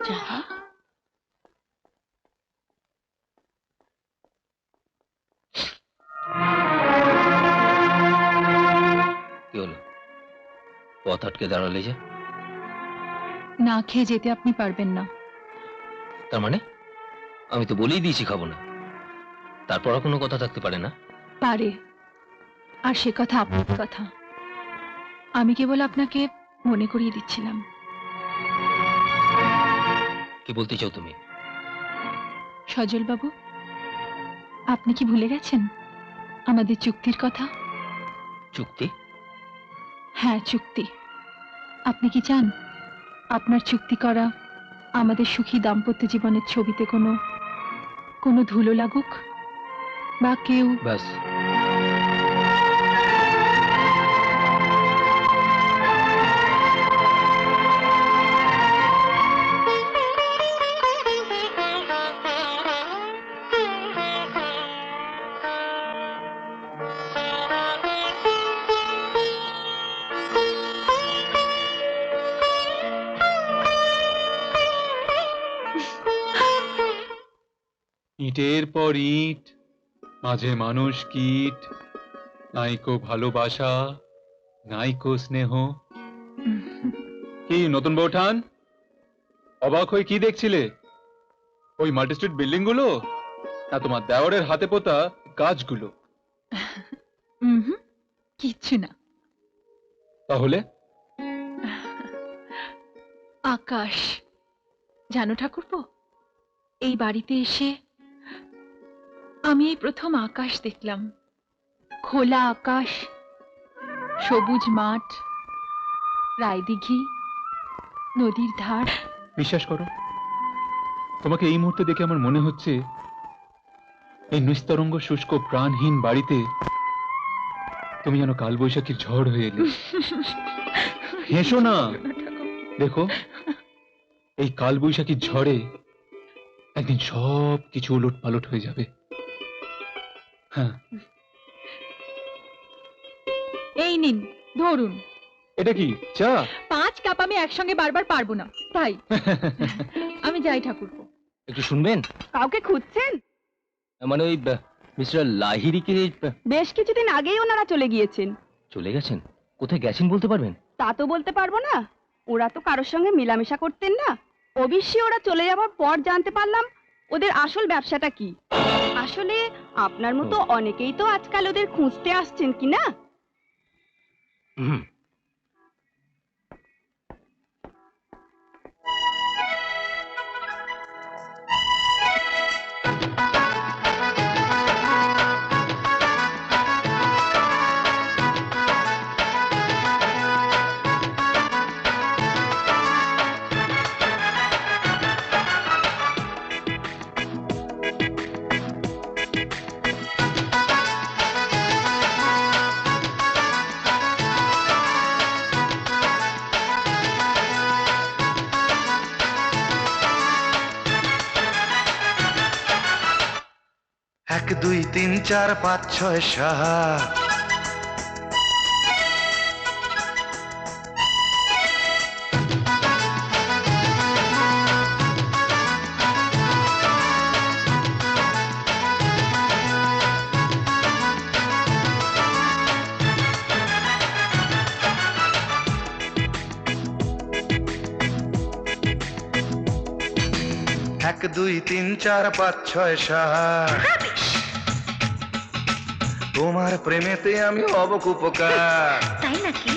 যা। কি হলো? পথ আটকে দাঁড়ালে যে? না খেয়ে যেতে আপনি পারবেন না। তার মানে আমি তো বলেই দিয়েছি খাবো না, তারপরও কোনো কথা থাকতে পারে না? পারে, আর সে কথা আপনার কথা। আমি কেবল আপনাকে মনে করিয়ে দিচ্ছিলাম। কি বলতে চাও তুমি? সজল বাবু, আপনি কি ভুলে গেছেন আমাদের চুক্তির কথা? চুক্তি? হ্যাঁ, চুক্তি। আপনি কি চান আপনার চুক্তি করা আমাদের সুখী দাম্পত্য জীবনের ছবিতে কোনো ধুলো লাগুক, বা কেউ? ব্যাস, ইটের পর ইট, মাঝে মানুষ কীট, নাইকো ভালোবাসা, নাইকো স্নেহ। কি নতুন বউঠান, অবাক হয়ে কি দেখছিলে? ওই মাল্টি স্ট্রিট বিল্ডিং গুলো? না তোমার দেওরের হাতে পোতা গাছগুলো? কিচ্ছু না। তাহলে আকাশ। জানো ঠাকুরপো, এই বাড়িতে এসে আমি এই প্রথম আকাশ দেখলাম। খোলা আকাশ, সবুজ মাঠ, রায়দিঘি, নদীর ধার। বিশ্বাস করো, তোমাকে এই মুহূর্তে দেখে আমার মনে হচ্ছে এই নিস্তরঙ্গ শুষ্ক প্রাণহীন বাড়িতে তুমি যেন কালবৈশাখীর ঝড় হয়ে এলে। হেসো না, দেখো এই কালবৈশাখীর ঝড়ে একদিন সব কিছু উলট পালট হয়ে যাবে। হ্যাঁ, এই নিন ধরুন। এটা কি চা? 5 কাপ আমি একসঙ্গে বারবার পারবো না, তাই আমি যাই ঠাকুরপো। একটু শুনবেন? কাউকে খুঁজছেন? মানে ওই মিস্টার লাহিড়িকে। বেশ কিছুদিন আগেই ওনারা চলে গিয়েছেন। চলে গেছেন? কোথায় গেছেন বলতে পারবেন? তা তো বলতে পারবো না, ওরা তো কারোর সঙ্গে মেলামেশা করতেন না। অবশ্যই ওরা চলে যাওয়ার পর জানতে পারলাম ওদের আসল ব্যবসাটা কি। আসলে আপনার মতো অনেকেই তো আজকাল ওদের খুঁজতে আসছেন কি না? হুম। এক দুই তিন চার পাঁচ ছয় সাত, এক দুই তিন চার পাঁচ ছয় সাত, তোমার প্রেমেতে আমি হব কুপকার। তাই নাকি?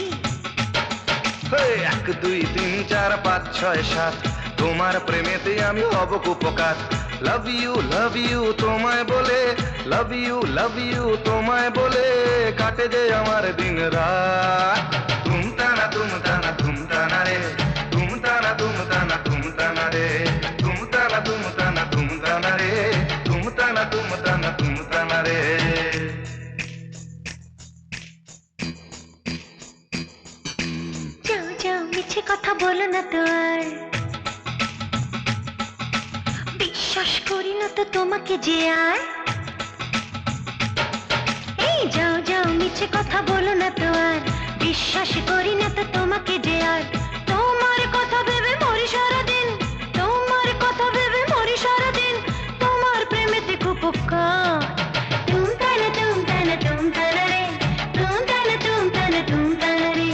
এক দুই তিন চার পাঁচ ছয় সাত, তোমার প্রেমেতে আমি হব কুপকার। লাভ ইউ তোমায় বলে, লাভ ইউ তোমায় বলে কাটে যে আমার দিন রাত। তুম তানা রে, তুম তানা রে, তুম তানা রে, তুম তানা রে। যাও যাও, মিছে কথা বলো না তো আর। বিশ্বাস করি না তো তোমাকে যে আর। এই যাও যাও, মিছে কথা বলো না তো আর। বিশ্বাস করি না তো তোমাকে যে আর। তোমার কথা ভেবে মরি সারাদিন, তোমার কথা ভেবে মরি সারাদিন। তোমার প্রেমেতে কুপকার। তুম তানা রে, তুম তানা রে, তুম তানা রে, তুম তানা রে।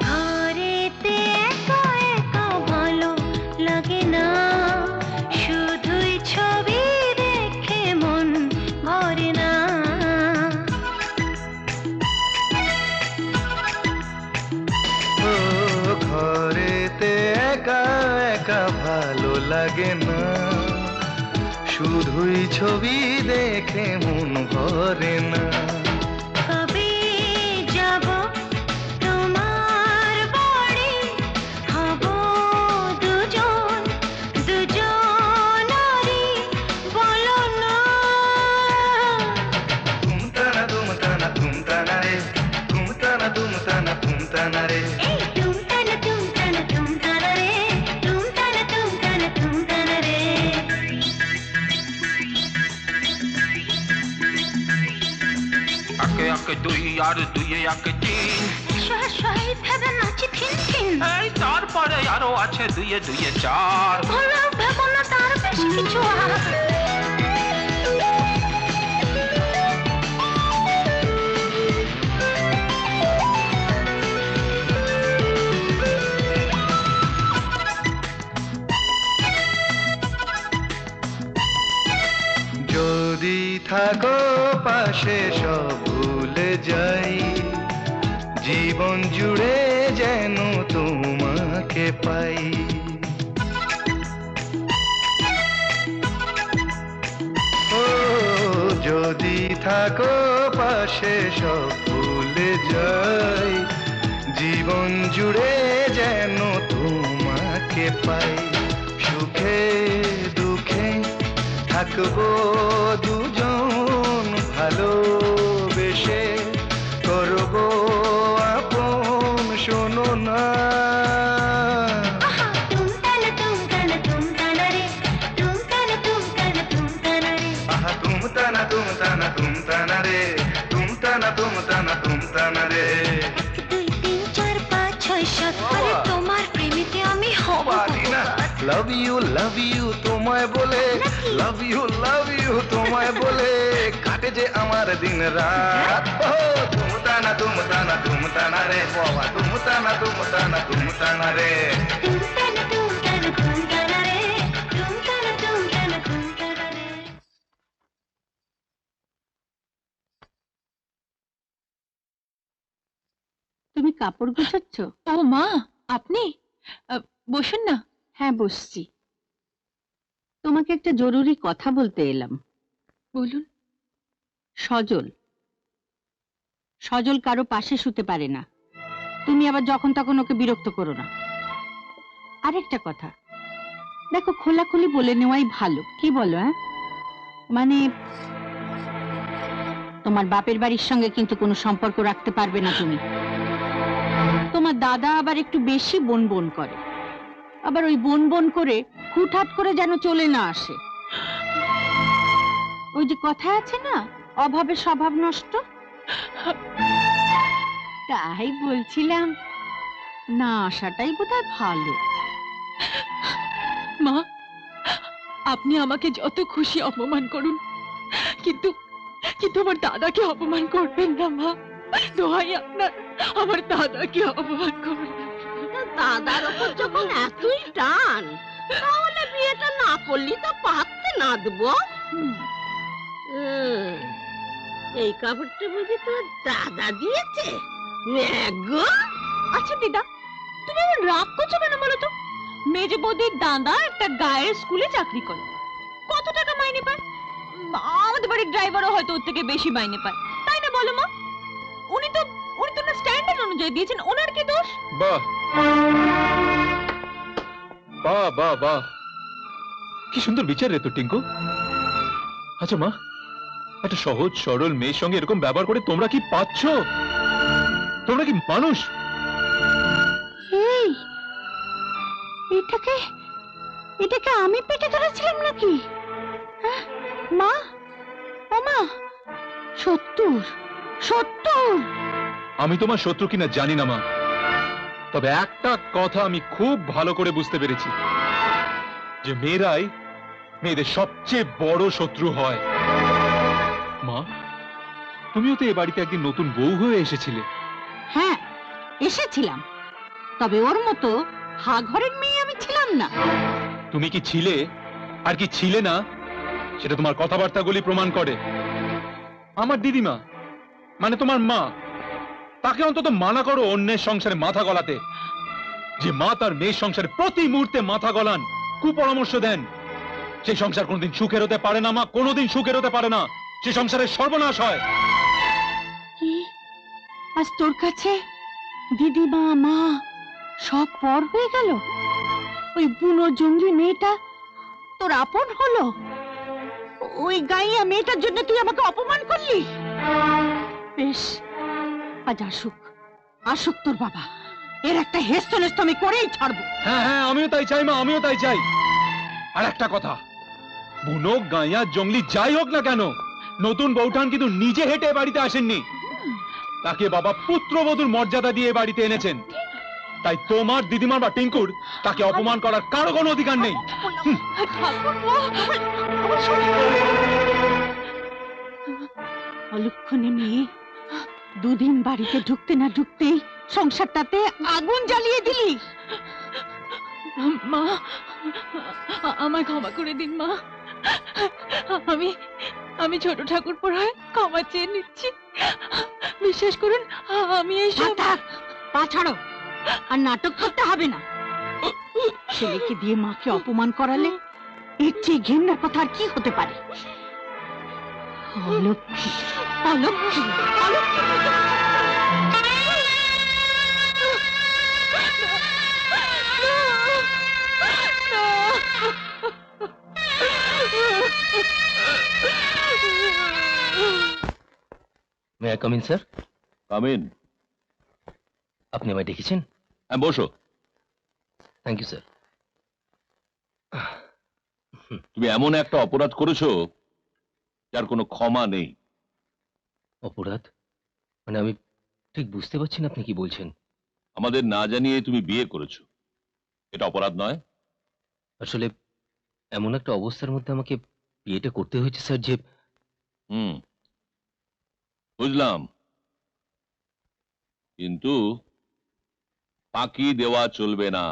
ঘরেতে একা একা ভালো লাগে না, শুধুই ছবি দেখে মন ভরে না। ঘরেতে একা একা ভালো লাগে না, শুধুই ছবি দেখে মন ভরে না। কবে যাব তোমার বাড়ি, হব দুজন দুজনারি, বলো না। তুম তানা আর দুইয়ে এক তিন, সহায় ভেবে নাচি থিন থিন, এই তারপরে আরো আছে দুইয়ে দুইয়ে চার। ভুলে ভেবো না তার বেশ কিছু আর। যদি থাকো পাশে সব ভুলে যাই, জীবন জুড়ে যেন তোমাকে পাই। ও যদি থাকো পাশে সব ভুলে যাই, জীবন জুড়ে যেন তোমাকে পাই। সুখে দুঃখে থাকবো দুজন ভালোবেসে, করবো আপন শোনো না। তুম তানা তুম তানা তুম তানা রে, তুম তানা তুম তানা তুম তানা রে। আহা তুম তানা তুম তানা তুম তানা রে, তুম তানা তুম তানা তুম তানা রে। 1 2 3 4 5 6 7, আরে তোমার প্রেমেতে আমি হব লাভ ইউ তোমায় বলে, লাভ ইউ তোমায় বলে কাটে যে আমার দিন রাত। ও তুম তানা তুম তানা তুম তানা রে বাবা, তুম তানা তুম তানা তুম তানা রে। তুম তানা তুম তানা তুম তানা রে, তুম তানা তুম তানা তুম তানা রে। তুমি কাপড় গোছাচ্ছ? ও মা, আপনি বসুন না। হ্যাঁ বসছি। তোমাকে একটা জরুরি কথা বলতে এলাম। বলুন। সজল সজল কারো পাশে শুতে পারে না। তুমি আবার যখন তখন ওকে বিরক্ত করো না। আরেকটা কথা, দেখো খোলাখুলি বলে নেওয়াই ভালো, কি বলো? হ্যাঁ, মানে তোমার বাপের বাড়ির সঙ্গে কিন্তু কোনো সম্পর্ক রাখতে পারবে না তুমি। তোমার দাদা আবার একটু বেশি বোন বোন করে, আবার ওই বোন বোন করে হুটহাট করে যেন চলে না আসে। ওই যে কথা আছে না, অভাবে স্বভাব নষ্ট। তাই বলছিলাম, না আসাটাই বোধহয় ভালো। মা, আপনি আমাকে যত খুশি অপমান করুন, কিন্তু কিন্তু আমার দাদাকে অপমান করবেন না মা। দোহাই আপনার, আমার দাদাকে অপমান করবেন না। দাদার ওপর যখন এতই টান, তাহলে বিয়েটা না করলি তো পারতে না দেবো। এই কাপড়টা বুঝি তোর দাদা দিয়েছে? আচ্ছা দিদা, তুমি আমার রাগ করছো কেন বলো তো? মেজে বৌদির দাদা একটা গায়ের স্কুলে চাকরি করে, কত টাকা মাইনে পায়? আমাদের বাড়ির ড্রাইভারও হয়তো ওর থেকে বেশি মাইনে পায়, তাই না বলো মা? উনি তো না স্ট্যান্ডার্ড অনুযায়ী দিয়েছেন, ওনার কি দোষ? বাহ বাহ বাহ বাহ, কি সুন্দর বিচার রে তো টিঙ্কু। আচ্ছা মা, একটা সহজ সরল মেয়ের সঙ্গে এরকম ব্যবহার করে তোমরা কি পাচ্ছ? তোমরা কি মানুষ? এই এটাকে আমি পেটে ধরেছিলাম নাকি? হ্যাঁ মা, ও মা, 70 আমি তোমার শত্রু কিনা জানি না মা, তবে একটা কথা আমি খুব ভালো করে বুঝতে পেরেছি, যে মেয়েরাই মেয়েদের সবচেয়ে বড় শত্রু হয়। মা, তুমিও তো এ বাড়িতে একদিন নতুন বউ হয়ে এসেছিলে। হ্যাঁ এসেছিলাম, তবে ওর মতো হা ঘরের মেয়ে আমি ছিলাম না। তুমি কি ছিলে আর কি ছিলে না সেটা তোমার কথাবার্তাগুলি প্রমাণ করে। আমার দিদিমা মানে তোমার মা, তাকে অন্তত মানা করো অন্যের সংসারে মাথা গলাতে। যে মা তার মেয়ের সংসারে প্রতি মুহূর্তে মাথা গলান, কুপরামর্শ দেন, সেই সংসার কোনোদিন সুখের হতে পারে না মা, কোনোদিন সুখের হতে পারে না। সে সংসারের সর্বনাশ হয়। কি আজ তোর কাছে দিদিমা মা সব পর হয়ে গেল? ওই বুনো জঙ্গি মেয়েটা তোর আপন হলো? ওই গাইয়া মেয়েটার জন্য তুই আমাকে অপমান করলি? বেশ, আজ আসুক তোর বাবা, এর একটা হেস্তনেস্ত আমি করেই ছাড়বো। হ্যাঁ হ্যাঁ, আমিও তাই চাই মা, আমিও তাই চাই। আর একটা কথা, বুনো গাইয়া জঙ্গলি যাই হোক না কেন, নতুন বউঠান কিন্তু নিজে হেঁটে বাড়িতে আসেননি। তাকে বাবা পুত্রবধূর মর্যাদা দিয়ে এ বাড়িতে এনেছেন, তাই তোমার দিদিমার বা টিঙ্কুর তাকে অপমান করার কারো কোনো অধিকার নেই। অলক্ষণে মেয়ে, দুদিন বাড়িতে ঢুকতে না ঢুকতেই সংসারটাতে আগুন জ্বালিয়ে দিলি। মা, আমায় ক্ষমা করে দিন মা। আমি ছোট ঠাকুর পড়ায় ক্ষমা চেয়ে নিচ্ছি। বিশ্বাস করুন, আমি এইসব। থাক, পা ছাড়ো, আর নাটক করতে হবে না। ছেলেকে দিয়ে মাকে অপমান করালে এর চেয়ে ঘৃণার কথা আর কি হতে পারে? অলক্ষী, অলক্ষী, অলক্ষী। May I come in sir? Come in. আপনি আমায় ডেকেছেন? হ্যাঁ, বসো। Thank you sir. তুমি এমন একটা অপরাধ করেছো যার কোনো ক্ষমা নেই। অপরাধ? মানে আমি ঠিক বুঝতে পারছি না আপনি কি বলছেন। আমাদের না জানিয়ে তুমি বিয়ে করেছো, এটা অপরাধ নয়? আসলে এমন একটা অবস্থার মধ্যে আমাকে বিয়েটা করতে হয়েছে স্যার যে। বুঝলাম, কিন্তু ফাঁকি দেওয়া চলবে না।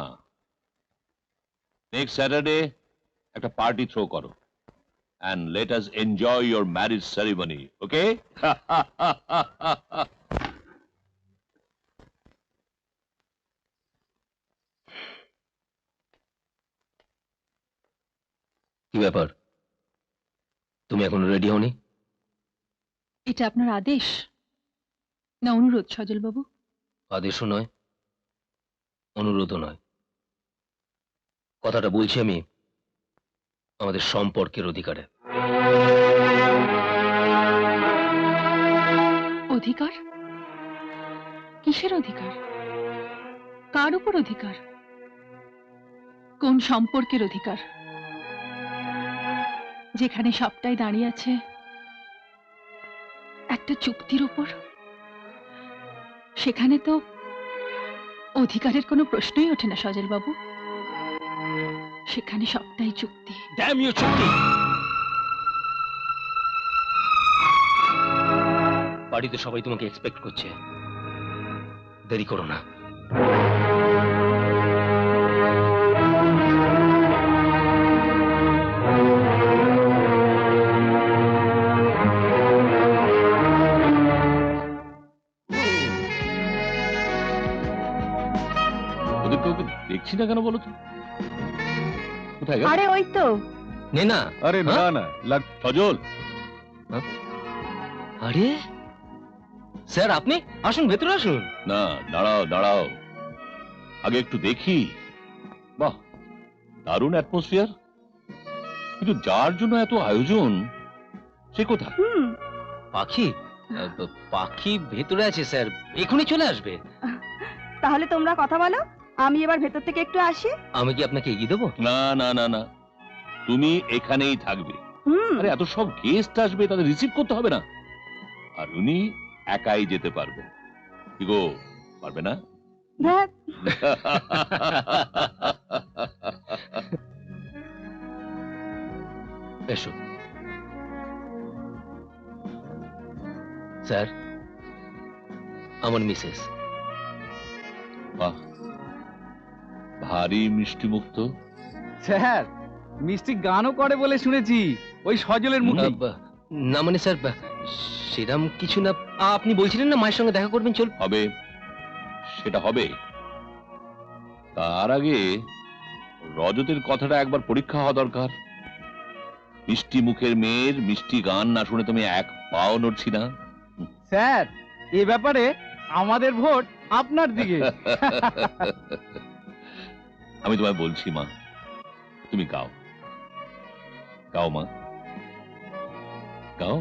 নেক্সট স্যাটারডে একটা পার্টি থ্রো করো and let us enjoy your marriage ceremony, okay? কি ব্যাপার, তুমি এখনো রেডি হওনি? এটা আপনার আদেশ না অনুরোধ সজল বাবু? আদেশও নয়, অনুরোধও নয়। কথাটা বলছি আমি আমাদের সম্পর্কের অধিকারে। অধিকার? কিসের অধিকার? কার উপর অধিকার? কোন সম্পর্কের অধিকার? যেখানে সবটাই দাঁড়িয়ে আছে একটা চুক্তির উপর, সেখানে তো অধিকারের কোনো প্রশ্নই ওঠে না সজল বাবু। সেখানে সবটাই চুক্তি। ড্যাম ইউ চুক্তি! বাড়িতে সবাই তোমাকে এক্সপেক্ট করছে, দেরি করো না। ওদের কাউকে দেখছি না কেন বলো তো? কোথায় গেল? আরে ওই তো। নে না। আরে না না, সজল, আরে স্যার, আপনি আসুন, ভেতরে আসুন। না, দাঁড়াও দাঁড়াও, আগে একটু দেখি। বাহ, দারুণ অ্যাটমসফিয়ার, কিন্তু যার জন্য এত আয়োজন সে কোথায়? পাখি? পাখি ভেতরে আছে স্যার, এখনই চলে আসবে। তাহলে তোমরা কথা বলো, আমি এবার ভেতর থেকে একটু আসি। আমি কি আপনাকে এগিয়ে দেবো? না না না না, তুমি এখানেই থাকবে। আরে এত সব গেস্ট আসবে, তাদের রিসিভ করতে হবে না? আর উনি একাই যেতে পারবেন। কি গো, পারবে না? এসো স্যার, আমার মিসেস। বাহ, ভারী মিষ্টি মুক্ত। স্যার, মিষ্টি গানও করে বলে শুনেছি ওই সজলের মুখে। না মানে স্যার, সেরকম কিছু না। আপনি বলছিলেন না মায়ের সঙ্গে দেখা করবেন, চল। হবে, সেটা হবে। তার আগে রজতের কথাটা একবার পরীক্ষা হওয়া দরকার। মিষ্টি মুখের মেয়ের মিষ্টি গান না শুনে তুমি এক পাও নড়ছি না। স্যার, এ ব্যাপারে আমাদের ভোট আপনার দিকে। আমি তোমায় বলছি মা, তুমি গাও, গাও মা, গাও।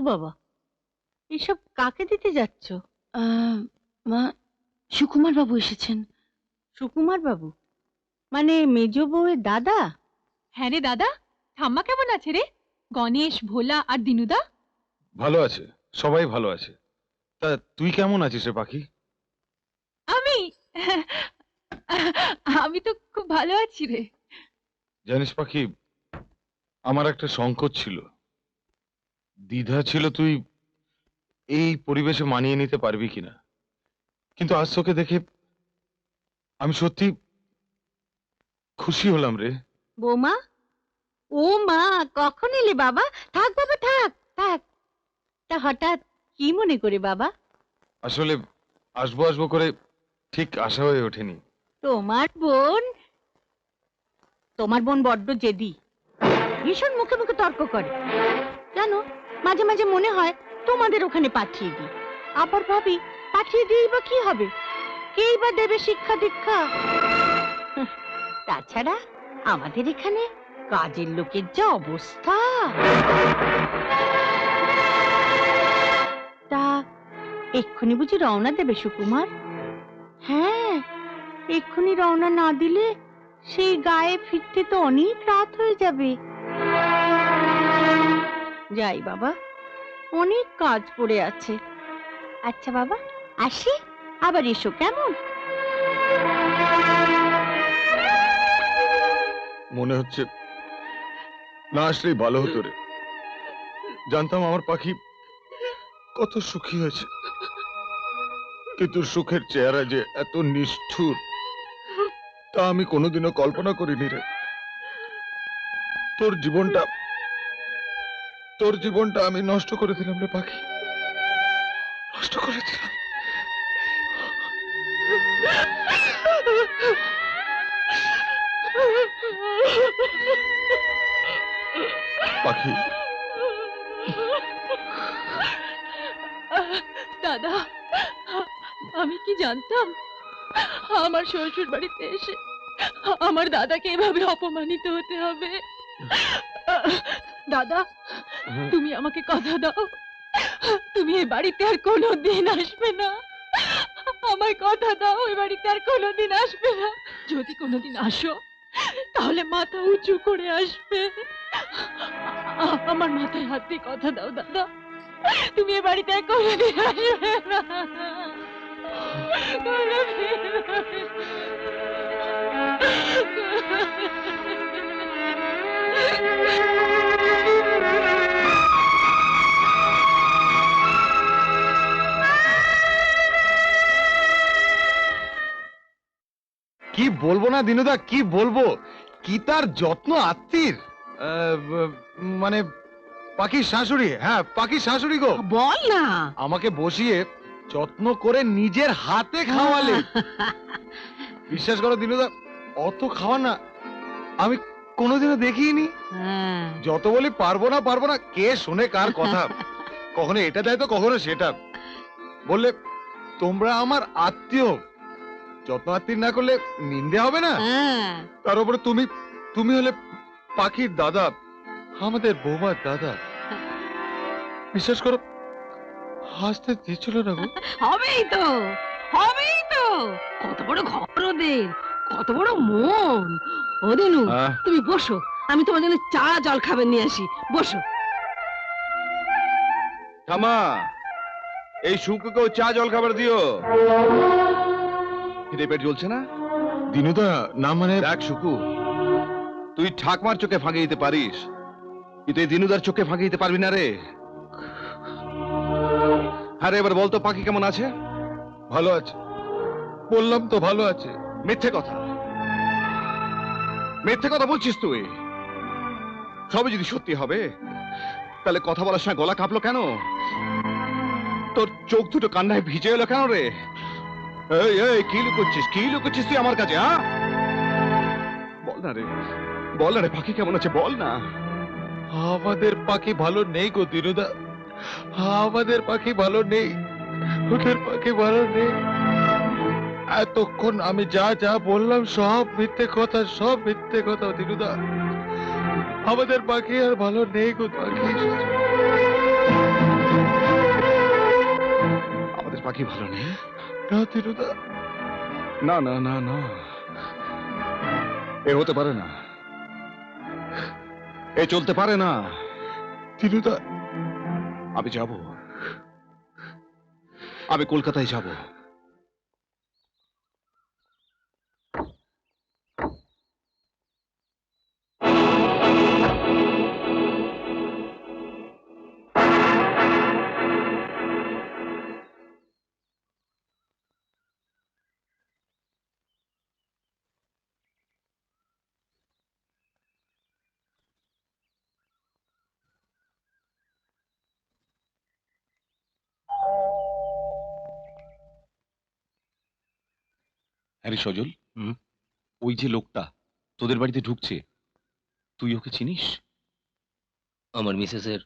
বাবা, এসব কাকে দিতে যাচ্ছ? মা, সুকুমার বাবু এসেছেন। সুকুমার বাবু মানে মেজ বউয়ের দাদা? হ্যাঁ রে দাদা, ঠাম্মা কেমন আছে রে? গণেশ, ভোলা আর দিনুদা? ভালো আছে, সবাই ভালো আছে। তা তুই কেমন আছিস রে পাখি? আমি আমি তো খুব ভালো আছি রে। জানিস পাখি, আমার একটা সংকোচ ছিল, দ্বিধা ছিল তুই এই পরিবেশে মানিয়ে নিতে পারবি কিনা। কিন্তু আজ তোকে দেখে আমি সত্যি খুশি হলাম রে। বৌমা, ও মা, কখন এলে বাবা? থাক বাবা, থাক থাক। তা হঠাৎ কি মনে করে বাবা? আসলে আসবো আসবো করে ঠিক আশা হয়ে ওঠেনি। তোমার বোন বড্ড জেদি, ভীষণ মুখে মুখে তর্ক করে জানো। মাঝে মাঝে মনে হয় তোমাদের ওখানে পাঠিয়ে দিই, আবার ভাবি পাঠিয়ে দিই বা কি হবে, কেই বা দেবে শিক্ষা দীক্ষা। তাছাড়া আমাদের এখানে কাজের লোকের যা অবস্থা। তা এক্ষুনি বুঝি রওনা দেবে সুকুমার? হ্যাঁ, এক্ষুনি রওনা না দিলে সেই গায়ে ফিরতে তো অনেক রাত হয়ে যাবে। যাই বাবা, অনেক কাজ পড়ে আছে। আচ্ছা বাবা, আসি, আবার এসো কেমন? মনে হচ্ছে না আসলেই ভালো হতো রে। জানতাম আমার পাখি কত সুখী হয়েছে, কিন্তু সুখের চেহারা যে এত নিষ্ঠুর তা আমি কোনোদিনও কল্পনা করিনি রে। তোর জীবনটা আমি নষ্ট করে দিলাম রে পাখি, নষ্ট করে দিলাম। পাখি, দাদা, আমি কি জানতাম আমার শ্বশুর বাড়িতে এসে আমার দাদাকে এভাবে অপমানিত হতে হবে। দাদা, তুমি আমাকে কথা দাও, তুমি এই বাড়িতে আর কোনোদিন আসবে না। আমায় কথা দাও, এই বাড়িতে আর কোনোদিন আসবে না। যদি কোনোদিন আসো তাহলে মাথা উঁচু করে আসবে। আমার মাথায় হাত দিয়ে কথা দাও দাদা, তুমি এ বাড়িতে আর কোনোদিন আসবে না। কি বলবো না দিনুদা, কি বলবো, কি তার যত্ন আত্মীর। মানে পাখির শাশুড়ি, হ্যাঁ পাখির শাশুড়ি গো। বল না। আমাকে বসিয়ে যত্ন করে নিজের হাতে খাওয়ালে। বিশ্বাস করো দিনুদা, অত খাওয়া না আমি কোনোদিনও দেখিনি। যত বলি পারবো না, কে শোনে কার কথা। কখনো এটা দেয় তো কখনো সেটা। বললে তোমরা আমার আত্মীয়, যত্ন আত্মীয় না করলে নিন্দে হবে না। তার উপরে তুমি হলে পাখির দাদা, আমাদের বৌমার দাদা। বিশ্বাস করো, হাসতে দিচ্ছিল না গো। হবেই তো, কত বড় ঘর ওদের, কত বড় মন। ও দিনু, তুমি বসো, আমি তোমার জন্য চা জল খাবার নিয়ে আসি, বসো। ঠামা, এই শুকুকেও চা জল খাবার দিও। খিদে পেট জ্বলছে না? দিনুদা, না মানে দেখ শুকু, তুই ঠাকমার চোখে ফাঁকি দিতে পারিস, কিন্তু এই দিনুদার চোখে ফাঁকি দিতে পারবি না রে। আরে এবার বলতো পাখি কেমন আছে? ভালো আছে, বললাম তো ভালো আছে। মিথ্যে কথা বলছিস তুই। সবই যদি সত্যি হবে তাহলে কথা বলার সময় গলা কাঁপলো কেন? তোর চোখ দুটো কান্নায় ভিজে এলো কেন রে? এই এই, কি লুকোচ্ছিস তুই আমার কাছে? হ্যাঁ, বল না রে পাখি কেমন আছে, বল না। আমাদের পাখি ভালো নেই গো দিনুদা, আমাদের পাখি ভালো নেই, ওদের পাখি ভালো নেই। এতক্ষণ আমি যা যা বললাম সব মিথ্যে কথা দিনুদা। আমাদের পাখি আর ভালো নেই গো পাখি। পাখি ভালো নেই? না তিনুদা, না না না না, এ হতে পারে না, এ চলতে পারে না তিনুদা। আমি যাব, আমি কলকাতায় যাব। আরে সজল, ওই যে লোকটা তোদের বাড়িতে ঢুকছে, তুই ওকে চিনিস? আমার মিসেসের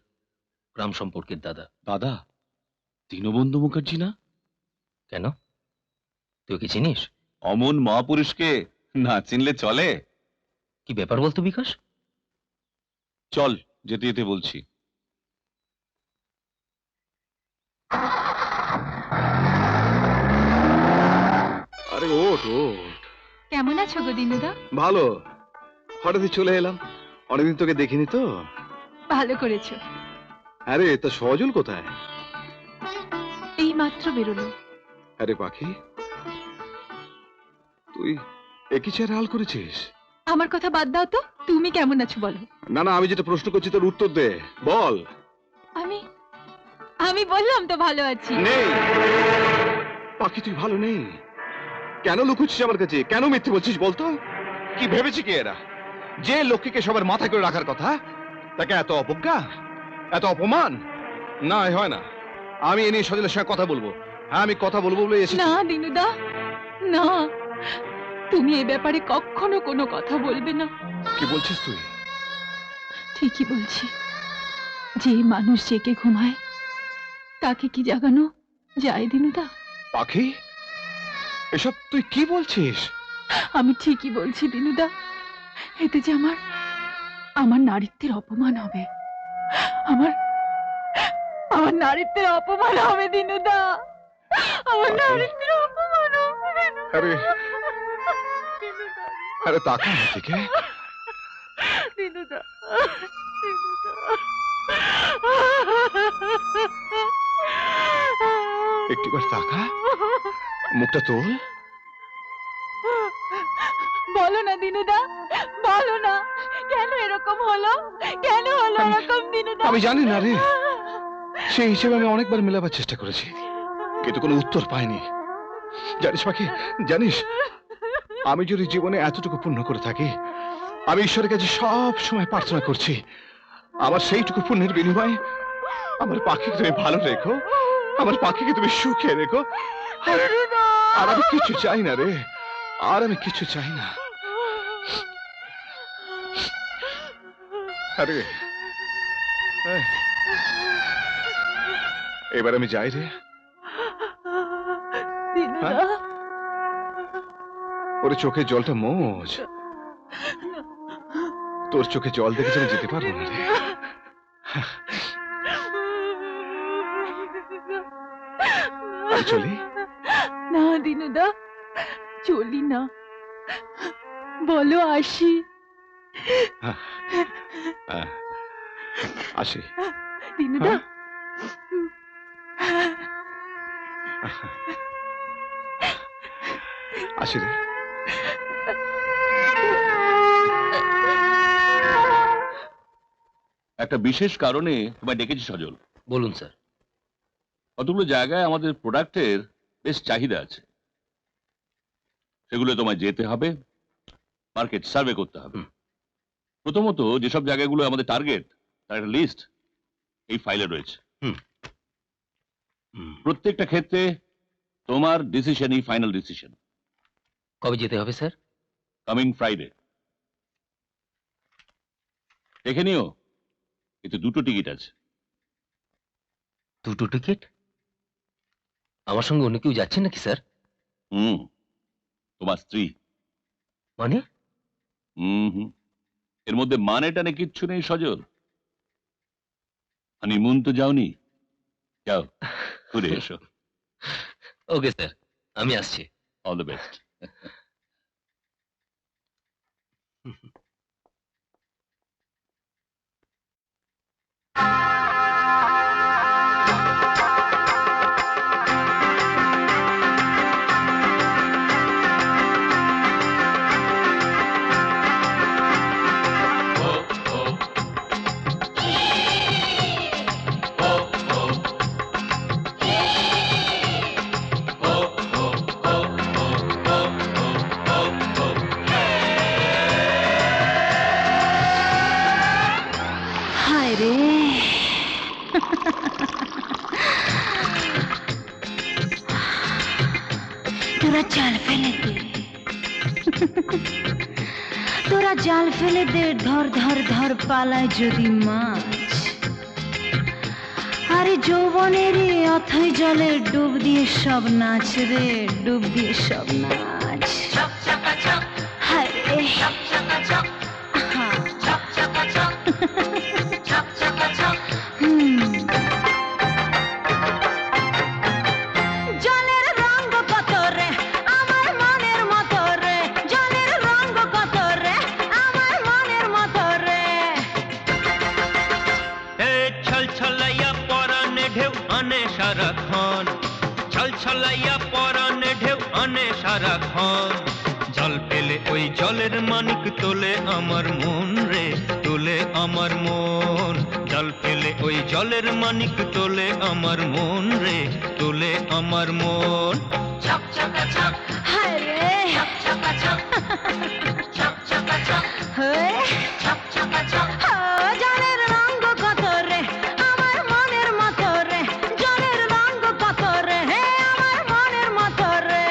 গ্রাম সম্পর্কের দাদা। দাদা? দীনবন্ধু মুখার্জি না? কেন, তুই কি চিনিস? অমন মহাপুরুষকে না চিনলে চলে? কি ব্যাপার বলতো বিকাশ? চল, যেতে যেতে বলছি। আরে ওঠ ওঠ। কেমন আছো গো দিনুদা? ভালো, হঠাৎই চলে এলাম, অনেকদিন তোকে দেখিনি তো। ভালো করেছো। আরে তা সজল কোথায়? এই মাত্র বেরোলো। আরে পাখি, তুই একই চেহারা হাল করেছিস। আমার কথা বাদ দাও তো, তুমি কেমন আছো বলো। না না, আমি যেটা প্রশ্ন করছি তার উত্তর দে, বল। আমি আমি বললাম তো ভালো আছি। নেই পাখি, তুই ভালো নেই। কেন লুকুচ্ছিস আমার কাছে? কেন মিথ্যে বলছিস বলতো? কি ভেবেছি কি এরা, যে লক্ষ্মীকে সবার মাথায় করে রাখার কথা, তাকে এত অবজ্ঞা, এত অপমান? না, এ হয় না। আমি এ নিয়ে সজলের সঙ্গে কথা বলবো। হ্যাঁ, আমি কথা বলবো বলে এসেছি। না দিনুদা, না, তুমি এ ব্যাপারে কখনো কোনো কথা বলবে না। কি বলছিস তুই? ঠিকই বলছি। যে মানুষ জেগে ঘুমায় তাকে কি জাগানো যায় দিনুদা? পাখি, এসব তুই কি বলছিস? আমি ঠিকই বলছি দিনুদা। এতে যে আমার নারীত্বের অপমান হবে। আমার নারীত্বের অপমান হবে দিনুদা। আমার নারীত্বের অপমান হবে। আরে আরে তাকা আমার দিকে। দিনুদা, একটিবার তাকা, মুখটা তোল। বলো না দিনুদা, বলো না, কেন এরকম হলো? কেন হলো এরকম দিনুদা? আমি জানি না রে, সেই হিসেবে আমি অনেকবার মেলাবার চেষ্টা করেছি, কিন্তু কোনো উত্তর পাইনি। জানিস পাখি, জানিস, আমি যদি জীবনে এতটুকু পুণ্য করে থাকি, আমি ঈশ্বরের কাছে সব সময় প্রার্থনা করছি আমার সেইটুকু পুণ্যের বিনিময়ে আমার পাখিকে তুমি ভালো রেখো, আমার পাখিকে তুমি সুখে রেখো। আর আমি কিছু চাই না রে, আর আমি কিছু চাই না। আরে এবার আমি যাই রে। ওরে চোখের জলটা মোজ, তোর চোখে জল দেখে আমি যেতে পারবো না রে। আমি চলি? না দিনুদা, চলি না, বলো আসি। আসি দিনুদা। আসি রে। একটা বিশেষ কারণে তোমায় ডেকেছি সজল। বলুন স্যার। কতগুলো জায়গায় আমাদের প্রোডাক্টের বেশ চাহিদা আছে, সেগুলো তোমায় যেতে হবে, মার্কেট সার্ভে করতে হবে। প্রথমত যেসব জায়গাগুলো আমাদের টার্গেট তার একটা লিস্ট এই ফাইলে রয়েছে। প্রত্যেকটা ক্ষেত্রে তোমার ডিসিশনই ফাইনাল ডিসিশন। কবে যেতে হবে স্যার? Coming Friday. দেখে নিও, এতে 2টো টিকিট আছে। 2টো টিকিট? আমার সঙ্গে অন্য কেউ যাচ্ছে নাকি স্যার? তোমার স্ত্রী। মানে? এর মধ্যে মানে টানে কিচ্ছু নেই সজল। হানিমুন তো যাওনি, যাও ঘুরে এসো। ওকে স্যার, আমি আসছি। All the best. হায় রে তোরা জাল ফেলে দে, তোরা জাল ফেলে দে, ধর ধর ধর পালায় যদি মাছ। আরে যৌবনেরই অথই জলে ডুব দিয়ে সব নাচ রে, ডুব দিয়ে সব নাচ। হায় রে জলের রঙ কত রে আমার মনের মতো রে, জলের রঙ কত রে আমার মনের মতো রে। ছল ছলাইয়া পরানে ঢেউ আনে সারাক্ষণ, ছল ছলাইয়া পরানে ঢেউ আনে সারাক্ষণ। জল পেলে ওই জলের মানিক তোলে আমার মন রে, তোলে আমার মন। জল পেলে ওই জলের মানিক তোলে আমার মন রে, তোলে আমার মন। হায় রে জলের রঙ কত রে আমার মনের মতো রে, জলের রঙ কত রে আমার মনের মতো রে।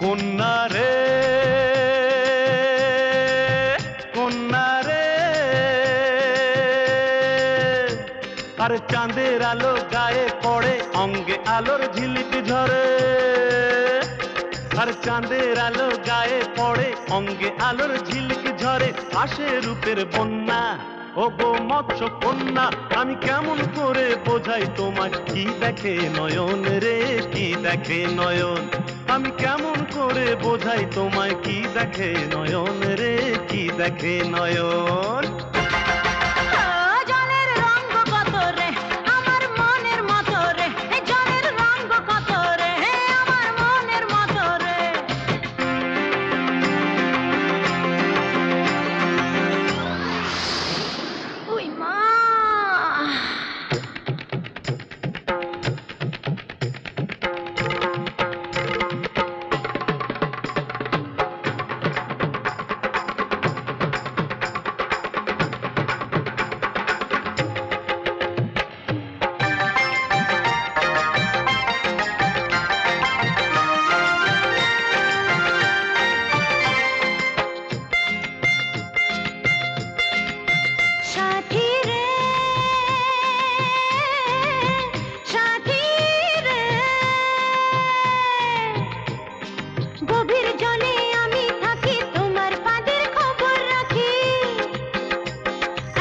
কন্যা রে কন্যা রে, আর চাঁদের আলো গায়ে পড়ে, অঙ্গে আলোর ঝিলিক ঝরে। আর চাঁদের আলো গায়ে পড়ে, অঙ্গে আলোর ঝিলিক ঝরে। আসে রূপের বন্যা, ও গো মৎস্য কন্যা, আমি কেমন করে বোঝাই তোমায়, কি দেখে নয়ন রে, কি দেখে নয়ন। আমি কেমন করে বোঝাই তোমায়, কি দেখে নয়ন রে, কি দেখে নয়ন। জলের রঙ কত রে আমার মনের মতো রে, জলের রঙ কত রে আমার মনের মতো রে। ওই মা সাথী রে সাথী রে, গভীর জলে আমি থাকি, তোমার পাদের খবর রাখি।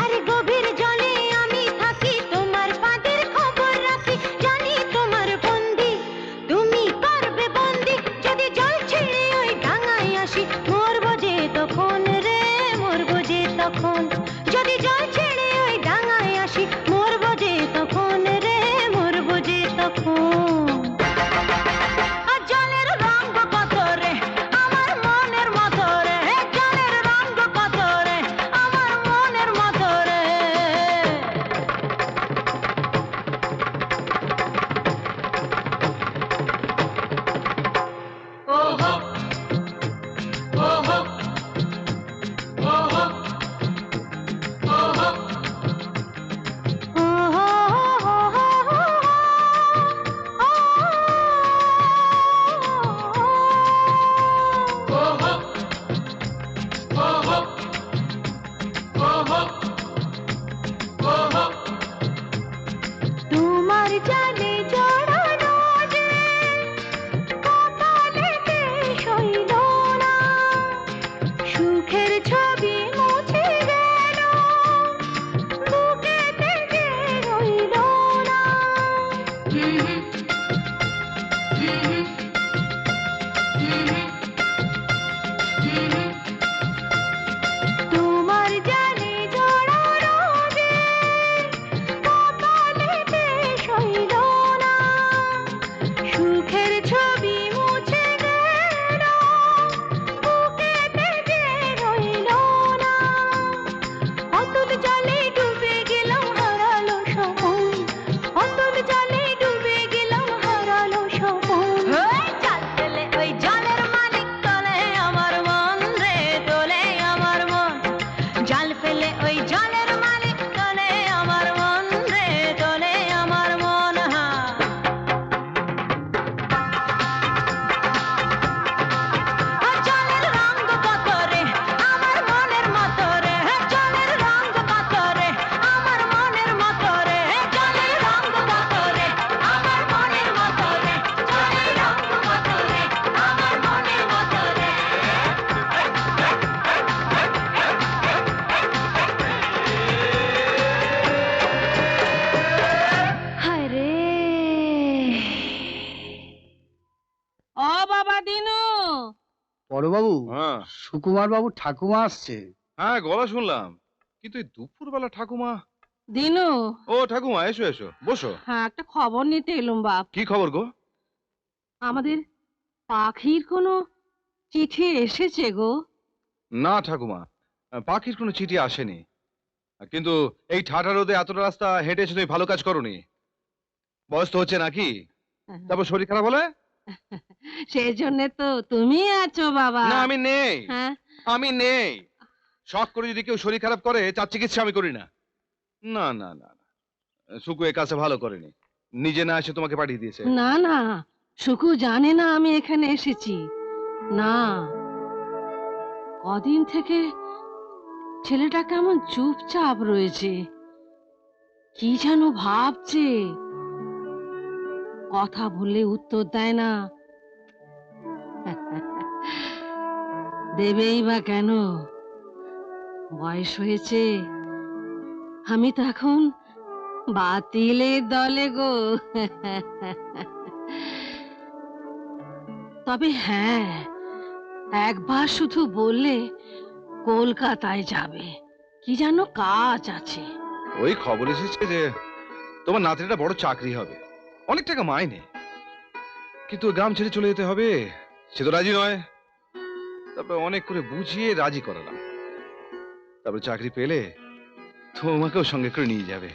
আরে গভীর জলে আমি থাকি, তোমার পাদের খবর রাখি। জানি তোমার বন্দি, তুমি করবে বন্দি, যদি জল ছেড়ে ওই ডাঙায় আসি। মরবো যে তখন রে, মরবো যে তখন, যদি জল ছেড়ে ওই ডাঙায় আসি। মরবো যে তখন রে, মরবো যে তখন। আর জলের রঙ কত রে আমার বাবু, হ্যাঁ সুকুমার বাবু ঠাকুমা আসছে। হ্যাঁ, গলা শুনলাম, কিন্তু এই দুপুরবেলা ঠাকুমা? দিনু, ও ঠাকুমা, এসো এসো, বসো। হ্যাঁ একটা খবর নিতে এলুম বাপ। কি খবর গো? আমাদের পাখির কোনো চিঠি এসেছে গো? না ঠাকুমা, পাখির কোনো চিঠি আসেনি, কিন্তু এই ঠাটা রোদে এতটা রাস্তা হেঁটে এসে তুমি ভালো কাজ করোনি। বয়স তো হচ্ছে নাকি, তারপর শরীর খারাপ হলে? সেই জন্য তো তুমি আছো বাবা। না আমি নেই, হ্যাঁ আমি নেই। শখ করে যদি কেউ শরীর খারাপ করে তার চিকিৎসা আমি করি না। না না না না, সুকু এ কাজটা ভালো করেনি, নিজে না এসে তোমাকে পাঠিয়ে দিয়েছে। না না, সুকু জানে না আমি এখানে এসেছি। না, কদিন থেকে ছেলেটা কেমন চুপচাপ রয়েছে, কি যেন ভাবছে, কথা বললে উত্তর দেয় না। দেবেই বা কেন, বয়স হয়েছে। আমি তো এখন বাতিলের দলে গো। তবে হ্যাঁ, একবার শুধু বললে কলকাতায় যাবে, কি যেন কাজ আছে। ওই খবর এসেছে যে তোমার নাতিটা বড় চাকরি হবে, অনেক টাকা মাইনে, কিন্তু গ্রাম ছেড়ে চলে যেতে হবে। সে তো রাজি নয়। তারপর অনেক করে বুঝিয়ে রাজি করালাম, তারপর চাকরি পেলে তোমাকেও সঙ্গে করে নিয়ে যাবে।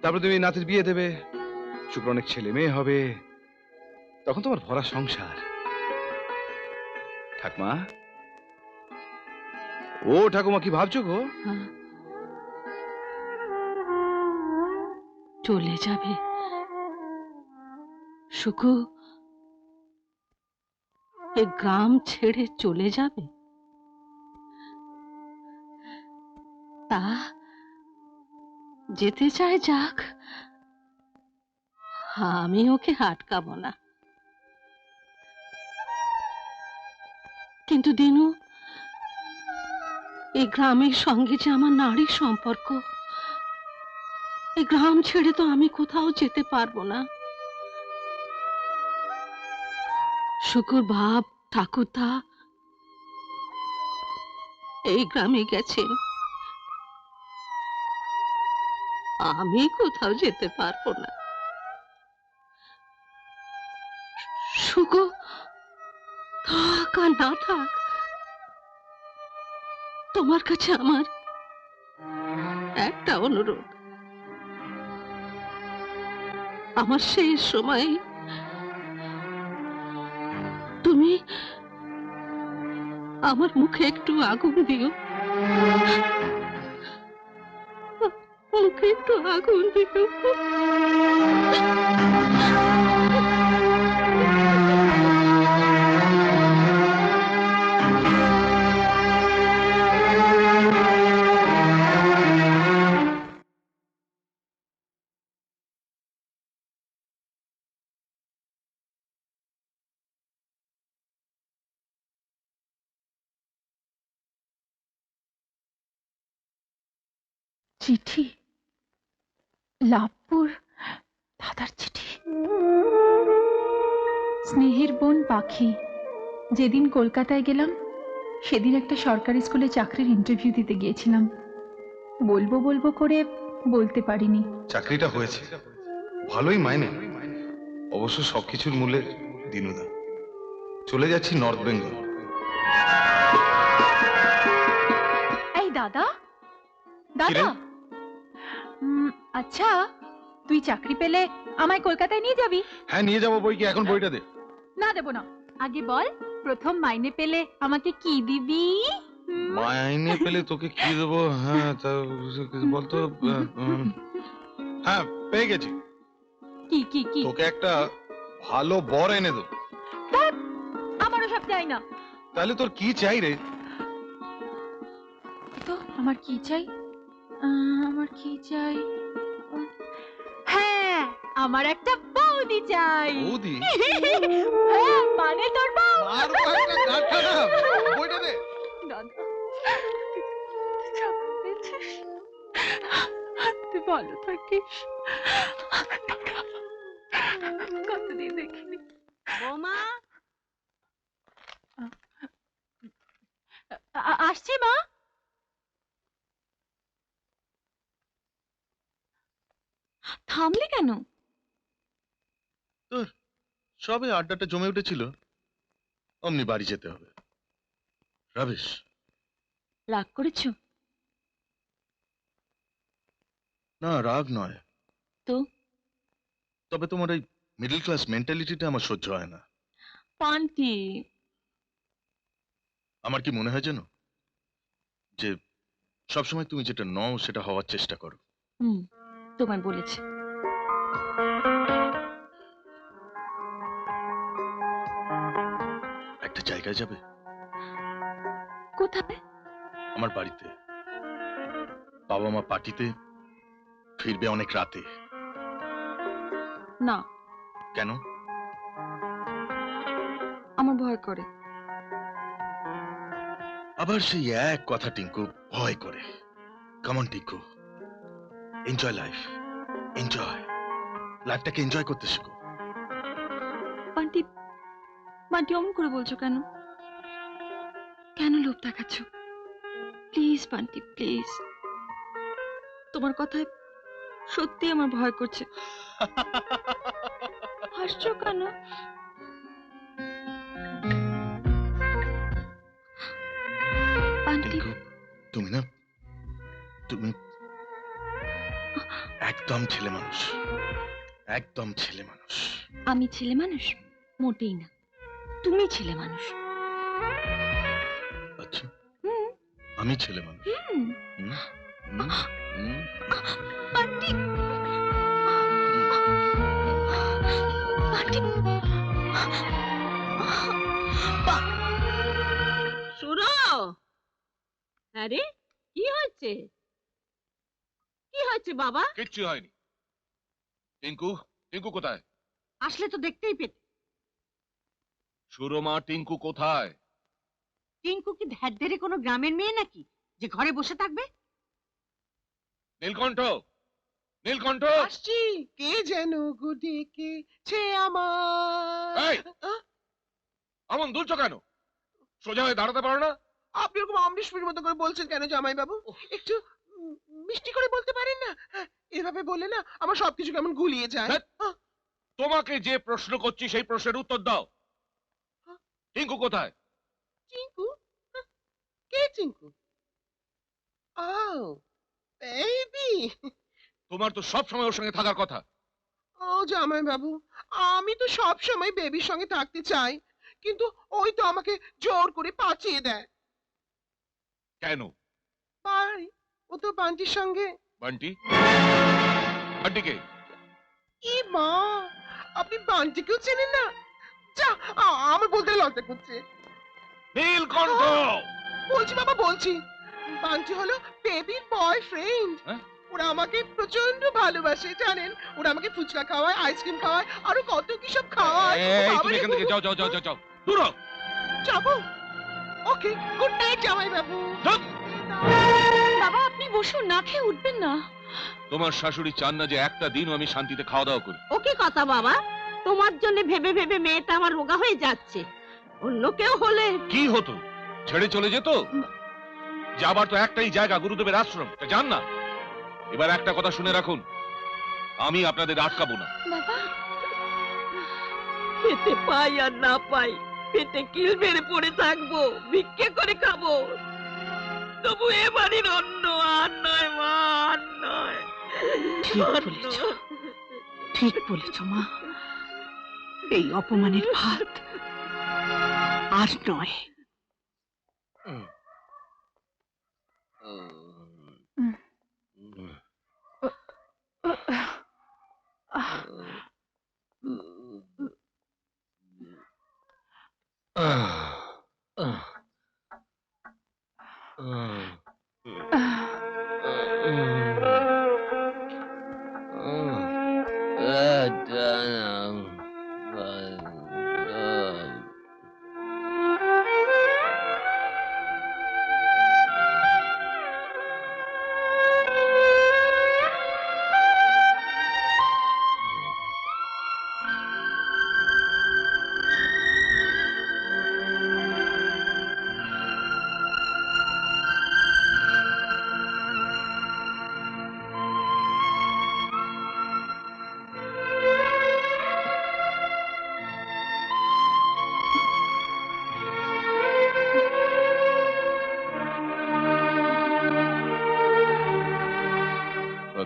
তারপর তুমি নাতির বিয়ে দেবে, শুক্র অনেক ছেলে মেয়ে হবে, তখন তোমার ভরা সংসার। ঠাকুমা, ও ঠাকুমা, কি ভাবছো গো? চলে যাবে সুখু, এ গ্রাম ছেড়ে চলে যাবে। তা যেতে চায় যাক, আমি ওকে আটকাবো না। কিন্তু দিনু, এই গ্রামের সঙ্গে যে আমার নারীর সম্পর্ক, এই গ্রাম ছেড়ে তো আমি কোথাও যেতে পারবো না। শুকুর বাপ ঠাকুরদা এই গ্রামে গেছেন, আমি কোথাও যেতে পারবো না। শুকু থাক আর না থাক, তোমার কাছে আমার একটা অনুরোধ, আমার শেষ সময় তুমি আমার মুখে একটু আগুন দিও, মুখে একটু আগুন দিও। চিঠি, লাভপুর দাদার চিঠি। স্নেহের বোন পাখি, যেদিন কলকাতায় গেলাম সেদিন একটা সরকারি স্কুলে চাকরির ইন্টারভিউ দিতে গিয়েছিলাম। বলবো বলবো করে বলতে পারিনি। চাকরিটা হয়েছে, ভালোই মাইনে, অবশ্য সবকিছুর মূলে দিনুদা। চলে যাচ্ছি নর্থ বেঙ্গল। এই দাদা, দাদা, আচ্ছা তুই চাকরি পেলে আমায় কলকাতায় নিয়ে যাবি? হ্যাঁ নিয়ে যাবো, বই কি এখন বইটা দে। না দেবো না, আগে বল প্রথম মাইনে পেলে আমাকে কি দিবি? মাইনে পেলে তোকে কি দেবো? হ্যাঁ তা বলতো। হ্যাঁ পেয়ে গেছি, কি কি কি? তোকে একটা ভালো বর এনে দেবো। আমারও সব চাই না। তাহলে তোর কি চাই রে? তো আমার কি চাই? আমার কি চাই? হ্যাঁ, আমার একটা বৌদি চাই। বৌদি? হ্যাঁ, মানে তোর বউ। মারবো একটা গাঁটটা না, বইটা দে। দাদা, তুই ভালো থাকিস। কতদিন দেখিনি। বৌমা, আসছি মা। থামলে কেন? তোর সবে আড্ডাটা জমে উঠেছিল, অমনি বাড়ি যেতে হবে। রাবেশ, রাগ করেছো? না রাগ নয়, তো তবে তোমার এই মিডল ক্লাস মেন্টালিটিটা আমার সহ্য হয় না। পান্টি, আমার কি মনে হয় জানো, যে সবসময় তুমি যেটা নও সেটা হওয়ার চেষ্টা করো। তোমায় বলেছে। একটা জায়গায় যাবে? কোথায়? আমার বাড়িতে। বাবা মা পার্টিতে, ফিরবে অনেক রাতে। না। কেন? আমার ভয় করে। আবার সেই এক কথা টিঙ্কু, ভয় করে। Come on Tinku, enjoy life, enjoy লাইফটাকে এনজয় করতে শিখো। বান্টি, বান্টি অমন করে বলছো কেন? কেন লোভ দেখাচ্ছ? Please Bunty, please. তোমার কথায় সত্যি আমার ভয় করছে। হাসছো কেন? বান্টি, তুমি না, তুমি একদম ছেলে মানুষ, একদম ছেলে মানুষ। আমি ছেলে মানুষ? মোটেই না, তুমি ছেলে মানুষ। আচ্ছা, আমি ছেলে মানুষ? বান্টি, বান্টি, শুনো। আরে কি হচ্ছে? কি হচ্ছে বাবা? কিচ্ছু হয়নি। টিঙ্কু, টিঙ্কু কোথায়? আসলে তো দেখতেই পেতে। সুরমা, টিঙ্কু কোথায়? টিঙ্কু কি ধ্যার কোনো গ্রামের মেয়ে নাকি যে ঘরে বসে থাকবে? নীলকণ্ঠ, নীলকণ্ঠ, আসছি। কে যেন ডেকেছে আমার। এই, এমন দুলছো কেন? সোজা হয়ে দাঁড়াতে পারো না? আপনি ওরকম অমৃষ্পুরের মতো করে বলছেন কেন জামাই বাবু? একটু মিষ্টি করে বলতে পারেন না? এভাবে বললে না আমার সবকিছু কেমন গুলিয়ে যায়। তোমাকে যে প্রশ্ন করছি সেই প্রশ্নের উত্তর দাও। টিঙ্কু কোথায়? চিঙ্কু? কে চিঙ্কু? ও বেবি। তোমার তো সব সময় ওর সঙ্গে থাকার কথা। ও জামাই বাবু, আমি তো সব সময় বেবির সঙ্গে থাকতে চাই, কিন্তু ওই তো আমাকে জোর করে পাঠিয়ে দেয়। কেন? ভাই, ও তো বান্টির সঙ্গে। বান্টি? বান্টিকে? ই মা, আপনি বান্টিকেও চেনেন না? যা, আমার বলতে লজ্জা করছে। নীলকণ্ঠ! বলছি বাবা, বলছি। বান্টি হলো বেবির বয়ফ্রেন্ড। ওরা আমাকে প্রচন্ড ভালোবাসে জানেন। ওরা আমাকে ফুচকা খাওয়ায়, আইসক্রিম খাওয়ায়, আরো কত কি সব খাওয়ায়। এই, তুমি এখান থেকে যাও, যাও, যাও, যাও, যাও। দূর হও। যাবো? ওকে, গুড নাইট জামাই বাবু। বাবা আপনি বসুন, না খেয়ে উঠবেন না। তোমার শাশুড়ি চান না যে একটা দিনও আমি শান্তিতে খাওয়া দাওয়া করি। ও কি কথা বাবা? তোমার জন্য ভেবে ভেবে মেয়েটা আমার রোগা হয়ে যাচ্ছে। অন্য কেউ হলে কি হতো? ছেড়ে চলে যেত? যাবার তো একটাই জায়গা, গুরুদেবের আশ্রম। যান না। এবার একটা কথা শুনে রাখুন, আমি আপনাদের আটকাবো না। খেতে পাই আর না পাই, পেটে কিল মেরে পড়ে থাকবো, ভিক্ষে করে খাবো, তবু এ বাড়ির অন্য আর নয় মা, আর নয়। ঠিক বলেছ, ঠিক বলেছ মা। এই অপমানের ভাত আর নয়।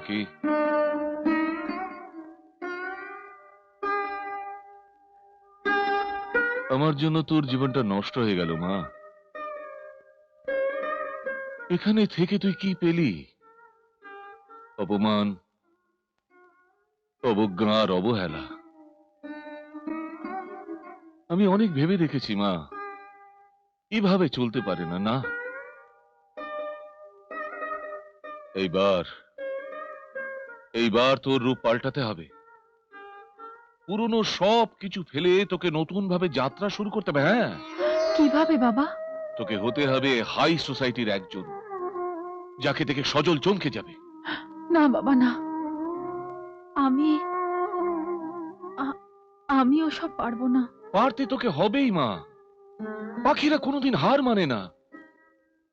পাখি। আমার জন্য তোর জীবনটা নষ্ট হয়ে গেল মা। এখানে থেকে তুই কি পেলি? অপমান, অবজ্ঞা আর অবহেলা। আমি অনেক ভেবে দেখেছি মা, এভাবে চলতে পারে না। না, এইবার তোর রূপ পাল্টাতে হবে। পুরনো সব কিছু ফেলে তোকে নতুন ভাবে যাত্রা শুরু করতে হবে। হ্যাঁ, কিভাবে বাবা? তোকে হতে হবে হাই সোসাইটির একজন, যাকে দেখে সজল চমকে যাবে। না বাবা না, আমি ওসব পারবো না। পারতে তোকে হবেই মা। পাখিরা কোনোদিন হার মানে না,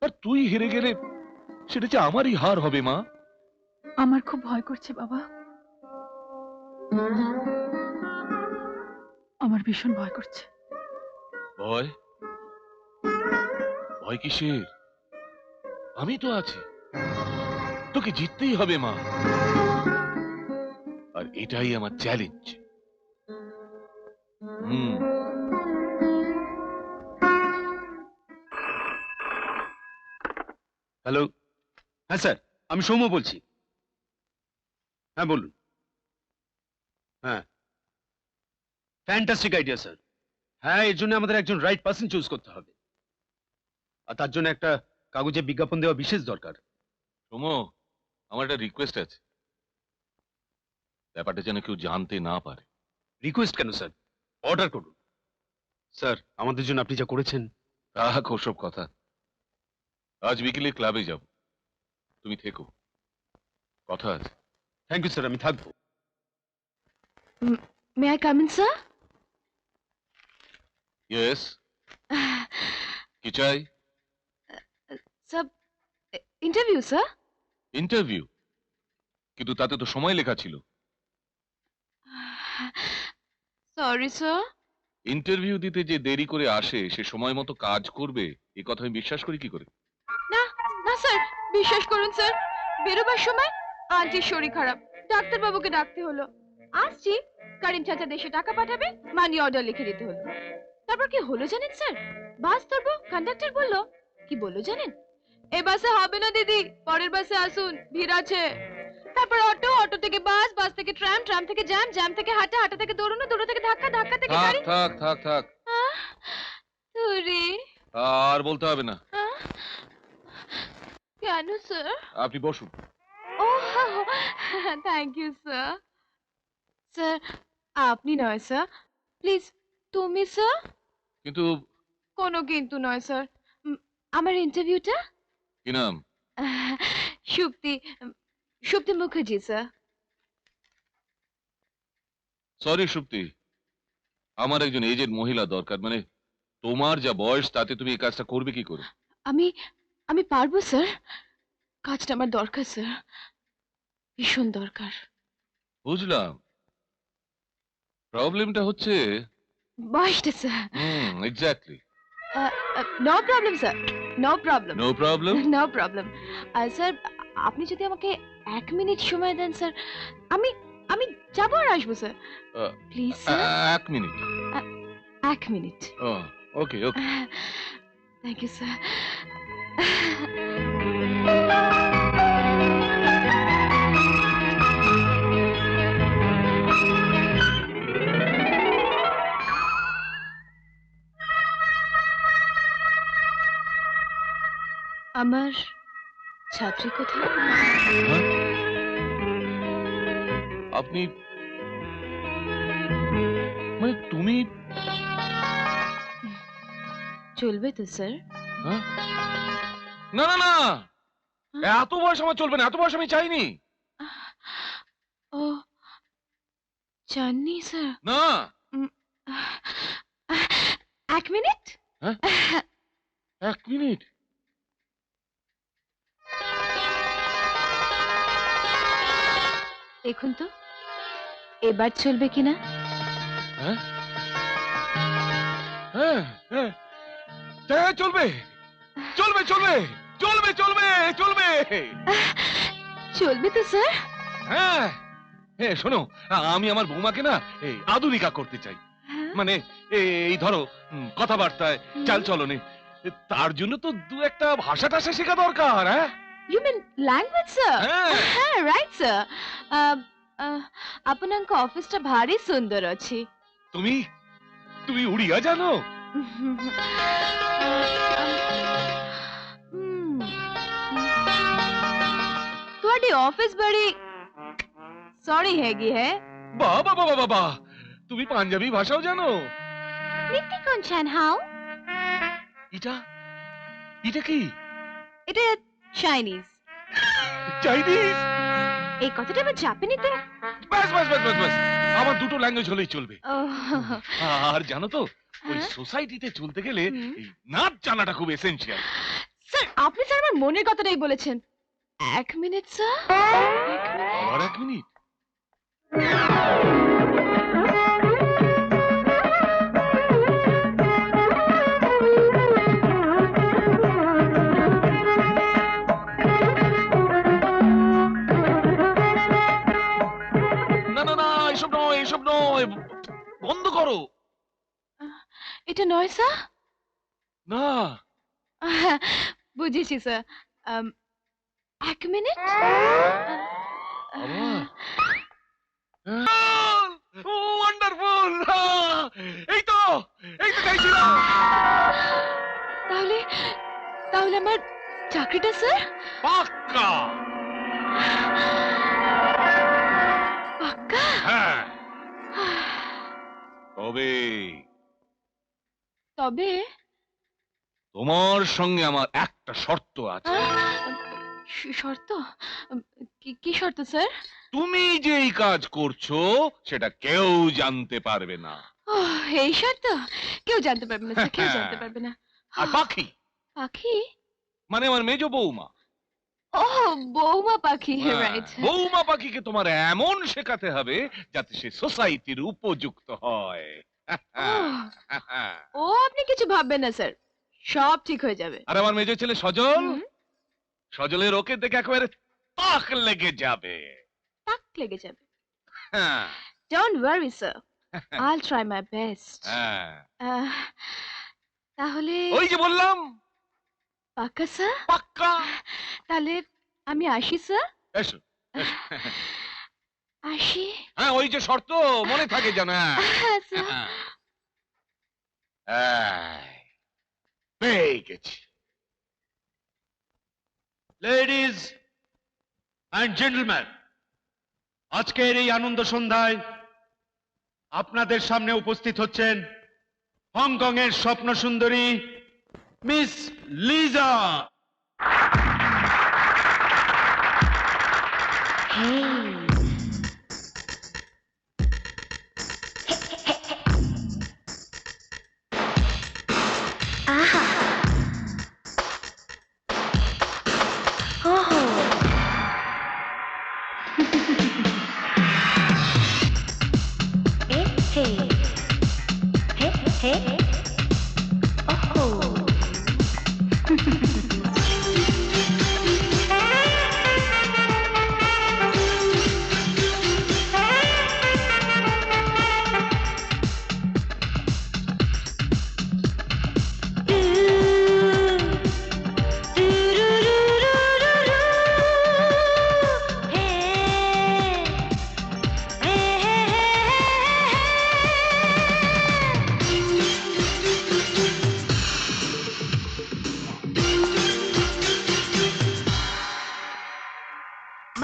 আর তুই হেরে গেলে সেটা যে আমারই হার হবে মা। আমার খুব ভয় করছে বাবা, আমার ভীষণ ভয় করছে। ভয়? ভয় কিসের? আমি তো আছি, তোকে জিততেই হবে মা। আর এটাই আমার চ্যালেঞ্জ। হ্যালো, হ্যাঁ স্যার, আমি সৌম্য বলছি। হ্যাঁ বলুন। হ্যাঁ, ফ্যান্টাস্টিক আইডিয়া স্যার। হ্যাঁ, এর জন্য আমাদের একজন রাইট পার্সন চুজ করতে হবে, আর তার জন্য একটা কাগজে বিজ্ঞাপন দেওয়া বিশেষ দরকার। সোমো, আমার একটা রিকোয়েস্ট আছে। ব্যাপারটা যেন কেউ জানতে না পারে। রিকোয়েস্ট কেন স্যার, অর্ডার করুন। স্যার, আমাদের জন্য আপনি যা করেছেন। রাখ ওসব কথা। আজ বিকেলে ক্লাবে যাব, তুমি থেকো, কথা আছে। থ্যাংক ইউ স্যার, আমি থাকবো। May I come in sir? Yes, কি চাই? সব ইন্টারভিউ স্যার। ইন্টারভিউ? কিন্তু তাতে তো সময় লেখা ছিল। Sorry sir. ইন্টারভিউ দিতে যে দেরি করে আসে সে সময় মতো কাজ করবে, এই কথা আমি বিশ্বাস করি কি করে? না না স্যার, বিশ্বাস করুন স্যার, বেরোবার সময় আন্টির শরীর খারাপ, ডাক্তার বাবুকে ডাকতে হলো। আসছি, কারিম চাচা দেশে টাকা পাঠাবে, মানি অর্ডার লিখে দিতে হলো। তারপর কি হলো জানেন স্যার? বাস ধরবো, কন্ডাক্টর বললো, কি বললো জানেন? এই বাসে হবে না দিদি, পরের বাসে আসুন, ভিড় আছে। তারপর অটো, অটো থেকে বাস, বাস থেকে ট্রাম, ট্রাম থেকে জ্যাম, জ্যাম থেকে হাঁটা, হাঁটা থেকে দৌড়ানো, দৌড়ো থেকে ধাক্কা, ধাক্কা থেকে থাক গাড়ি। থাক থাক থাক, তুরি আর বলতে হবে না। কেন স্যার? আপনি বসুন। ও থ্যাংক ইউ স্যার। স্যার আপনি নয় স্যার, প্লিজ তুমি স্যার। কিন্তু কোনো কিন্তু নয় স্যার। আমার ইন্টারভিউটা? কি নাম? সুপ্তি, সুপ্তি মুখার্জি স্যার। সরি সুপ্তি, আমার একজন এজেড মহিলা দরকার। মানে তোমার যা বয়স তাতে তুমি এই কাজটা করবে কি করে? আমি পারবো স্যার, কাজটা আমার দরকার স্যার, ভীষণ দরকার। বুঝলাম, প্রবলেমটা হচ্ছে বয়সটা sir. Exactly. No problem sir, no problem. No problem? No problem. Sir আপনি যদি আমাকে 1 মিনিট সময় দেন স্যার, আমি যাবো আর আসবো sir, please sir. 1 minute? 1 minute. Okay okay. Thank you sir. আমার ছাত্রী কোথায়? আপনি মানে তুমি? চলবে তো স্যার? না না না, এত বয়স আমার চলবে না, এত বয়স আমি চাইনি। ও চাননি স্যার? না। 1 মিনিট? 1 মিনিট? দেখুন তো এবার চলবে কিনা। হ্যাঁ হ্যাঁ হ্যাঁ, চলবে চলবে চলবে চলবে চলবে চলবে। চলবে তো স্যার? হ্যাঁ হ্যাঁ, শোনো, আমি আমার বৌমাকে না এই আধুনিকা করতে চাই। মানে এই ধরো কথাবার্তায়, চাল চলনে। তার জন্য তো দু একটা ভাষা টাষা শেখা দরকার। হ্যাঁ, You mean language, sir? Right, sir. ଆପଣଙ୍କ ଅଫିସଟା ଭାରି ସୁନ୍ଦର ଅଛି। তুমি তুমি উড়িয়া জানো? ਤੁਹਾਡੀ অফিস বড়ি সরি হেগি হে। বাহ বাহ বাহ বাহ বাহ, তুমি পাঞ্জাবি ভাষাও জানো? নিতি কোনছান হাও? এটা এটা কি? এটা চাইনিজ। চাইনিজ? এই কথাটা আমি জাপানিতে। বাস বাস বাস বাস বাস, আমার দুটো ল্যাঙ্গুয়েজ হলেই চলবে। আর জানো তো, ওই সোসাইটিতে চলতে গেলে এই নাচ জানাটা খুব এসেনশিয়াল। স্যার, আপনি স্যার আমার মনের কথাটাই বলেছেন। এক মিনিট স্যার। আর এক মিনিট? না না না, এসব নয়, এসব নয়, বন্ধ করো। এটা নয় স্যার? না, বুঝেছি স্যার। এক মিনিট। ওয়ান্ডারফুল! এই তো চাইছিলাম। তাহলে তাহলে আমার চাকরিটা স্যার? পাক্কা পাক্কা? হ্যাঁ। তবে তবে তোমার সঙ্গে আমার একটা শর্ত আছে। শর্ত? কি শর্ত স্যার? তুমি যে এই কাজ করছো সেটা কেউ জানতে পারবে না। এই শর্ত? কেউ জানতে পারবে না স্যার, কেউ জানতে পারবে না। আর পাখি? পাখি মানে আমার মেজ বৌমা। ও, বৌমা পাখি, রাইট। বৌমা পাখিকে তোমার এমন শেখাতে হবে যাতে সে সোসাইটির উপযুক্ত হয়। ও, আপনি কিছু ভাববেন না স্যার, সব ঠিক হয়ে যাবে। আর আমার মেজ ছেলে সজল, সজলের ওকে দেখে একেবারে তাক লেগে যাবে। তাক লেগে যাবে? Don't worry sir, I'll try my best. তাহলে ওই যে বললাম পাক্কা স্যার? পাক্কা। তাহলে আমি আসি স্যার? এসো। আসি? হ্যাঁ, ওই যে শর্ত মনে থাকে জানো? পেয়ে গেছি। লেডিজ অ্যান্ড জেন্টলম্যান, আজকের এই আনন্দ সন্ধ্যায় আপনাদের সামনে উপস্থিত হচ্ছেন হংকং এর স্বপ্ন সুন্দরী মিস লিজা।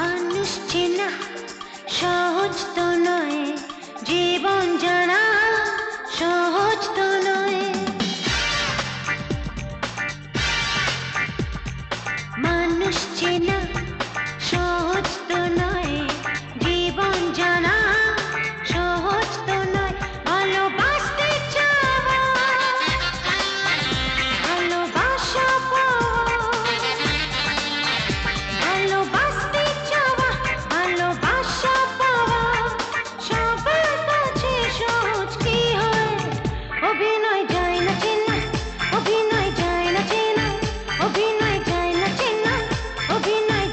মানুষ চেনা সহজ তো নয়, জীবন জানা সহজ তো নয়। মানুষ চেনা সহজ তো নয়, জীবন জানা সহজ তো নয়। ভালোবাসতে চাওয়া, ভালোবাসা পাওয়া, ভালোবাসতে চাওয়া, ভালোবাসা পাওয়া সবার কাছে সহজ কি হয়? অভিনয় যায় না চেনা, অভিনয় যায় না চেনা, অভিনয় যায় না চেনা, অভিনয়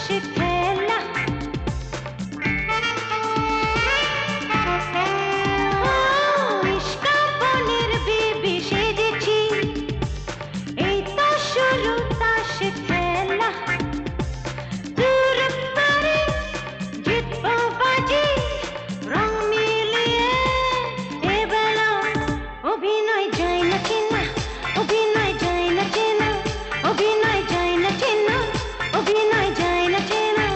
খেলা ইস্কাপনের বিবি সেজেছি এই তো শুরু তাস খেলা দূর পারে জিতবো বাজি রং মিলিয়ে এবেলা অভিনয় যায় না চেনা অভিনয় যায় না চেনা অভিনয় যায় না চেনা অভিনয় যায় না চেনা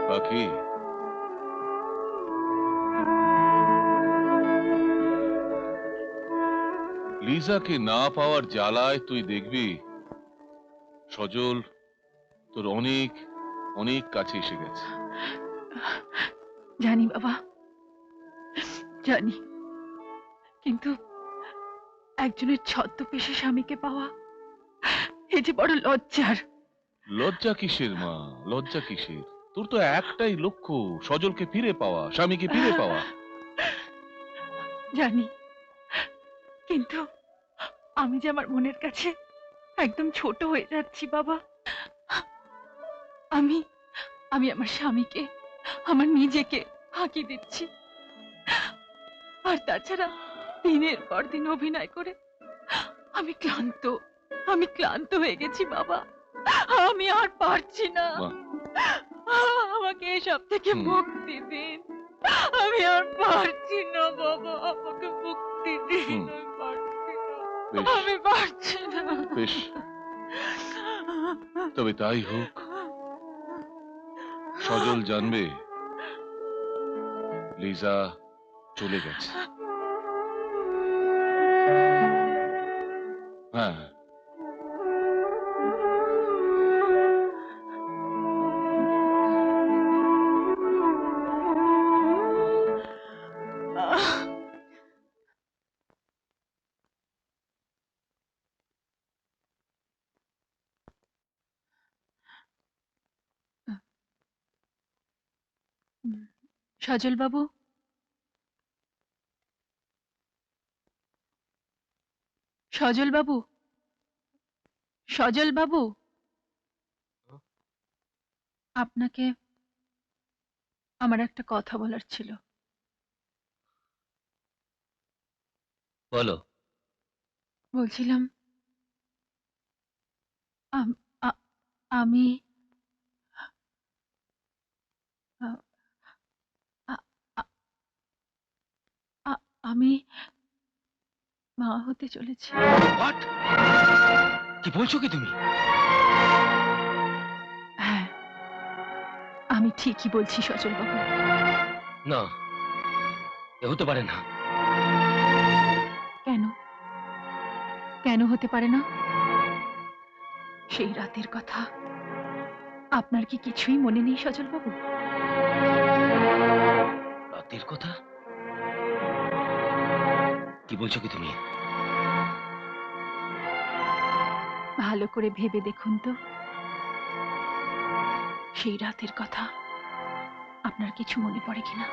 পাখি, লিজাকে না পাওয়ার জ্বালায় তুই দেখবি সজল তোর অনেক অনেক কাছে এসে গেছে। জানি বাবা, জানি, কিন্তু একজনের ছদ্মবেশী স্বামীকে পাওয়া এই যে বড় লজ্জার। লজ্জা কিসের মা, লজ্জা কিসের? তোর তো একটাই লক্ষ্য, সজলকে ফিরে পাওয়া, স্বামীকে ফিরে পাওয়া। জানি, কিন্তু আমি যে আমার মনের কাছে একদম ছোট হয়ে যাচ্ছি বাবা। আমি আমি আমার স্বামীকে, আমার নিজেকে ফাঁকি দিচ্ছি। আর তাছাড়া দিনের পর দিন অভিনয় করে আমি ক্লান্ত হয়ে গেছি বাবা। আমি আর পারছি না, আমাকে এসব থেকে মুক্তি দিন। আমি আর পারছি না বাবা, আমাকে মুক্তি দিন। আমি পারছি না। বেশ, তবে তাই হোক। সজল জানবে লিজা চলে গেছে। হ্যাঁ, সজল বাবু, সজল বাবু, সজল বাবু, আপনাকে আমার একটা কথা বলার ছিল। বলো। বলছিলাম আমি আমি মা হতে চলেছি। কি বলছো কি তুমি? হ্যাঁ, আমি ঠিকই বলছি সজল বাবু। না, এ হতে পারে না। কেন? কেন হতে পারে না? সেই রাতের কথা আপনার কি কিছুই মনে নেই সজল বাবু? রাতের কথা? কি বলছো কি তুমি? ভালো করে ভেবে দেখুন তো, সেই রাতের কথা আপনার কিছু মনে পড়ে কিনা?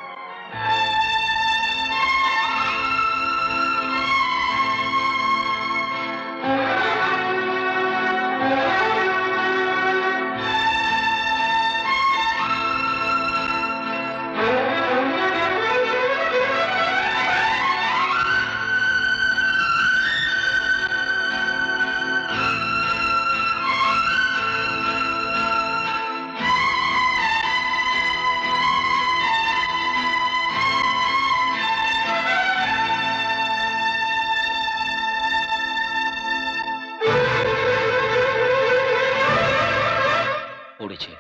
পড়েছে,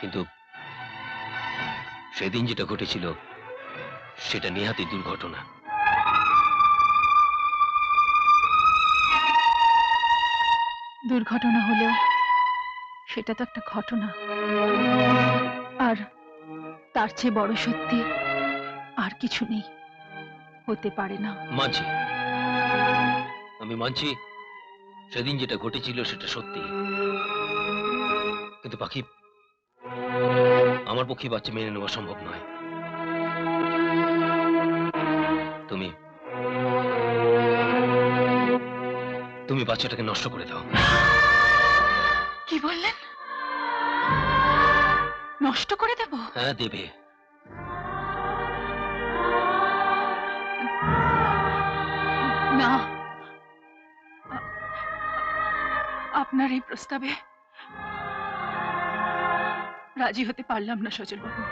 কিন্তু সেদিন যেটা ঘটেছিল সেটা নেহাতি দুর্ঘটনা। দুর্ঘটনা হলেও সেটা তো একটা ঘটনা, আর তার চেয়ে বড় সত্যি আর কিছু নেই, হতে পারে না। মানছি, আমি মানছি সেদিন যেটা ঘটেছিল সেটা সত্যি, কিন্তু পাখি আমার পক্ষে বাচ্চা মেনে নেওয়া সম্ভব নয়। তুমি তুমি বাচ্চাটাকে নষ্ট করে দাও। কি বললেন? নষ্ট করে দেব? হ্যাঁ, দেবে। না, আপনার এই প্রস্তাবে রাজি হতে পারলাম না সজল বাবু।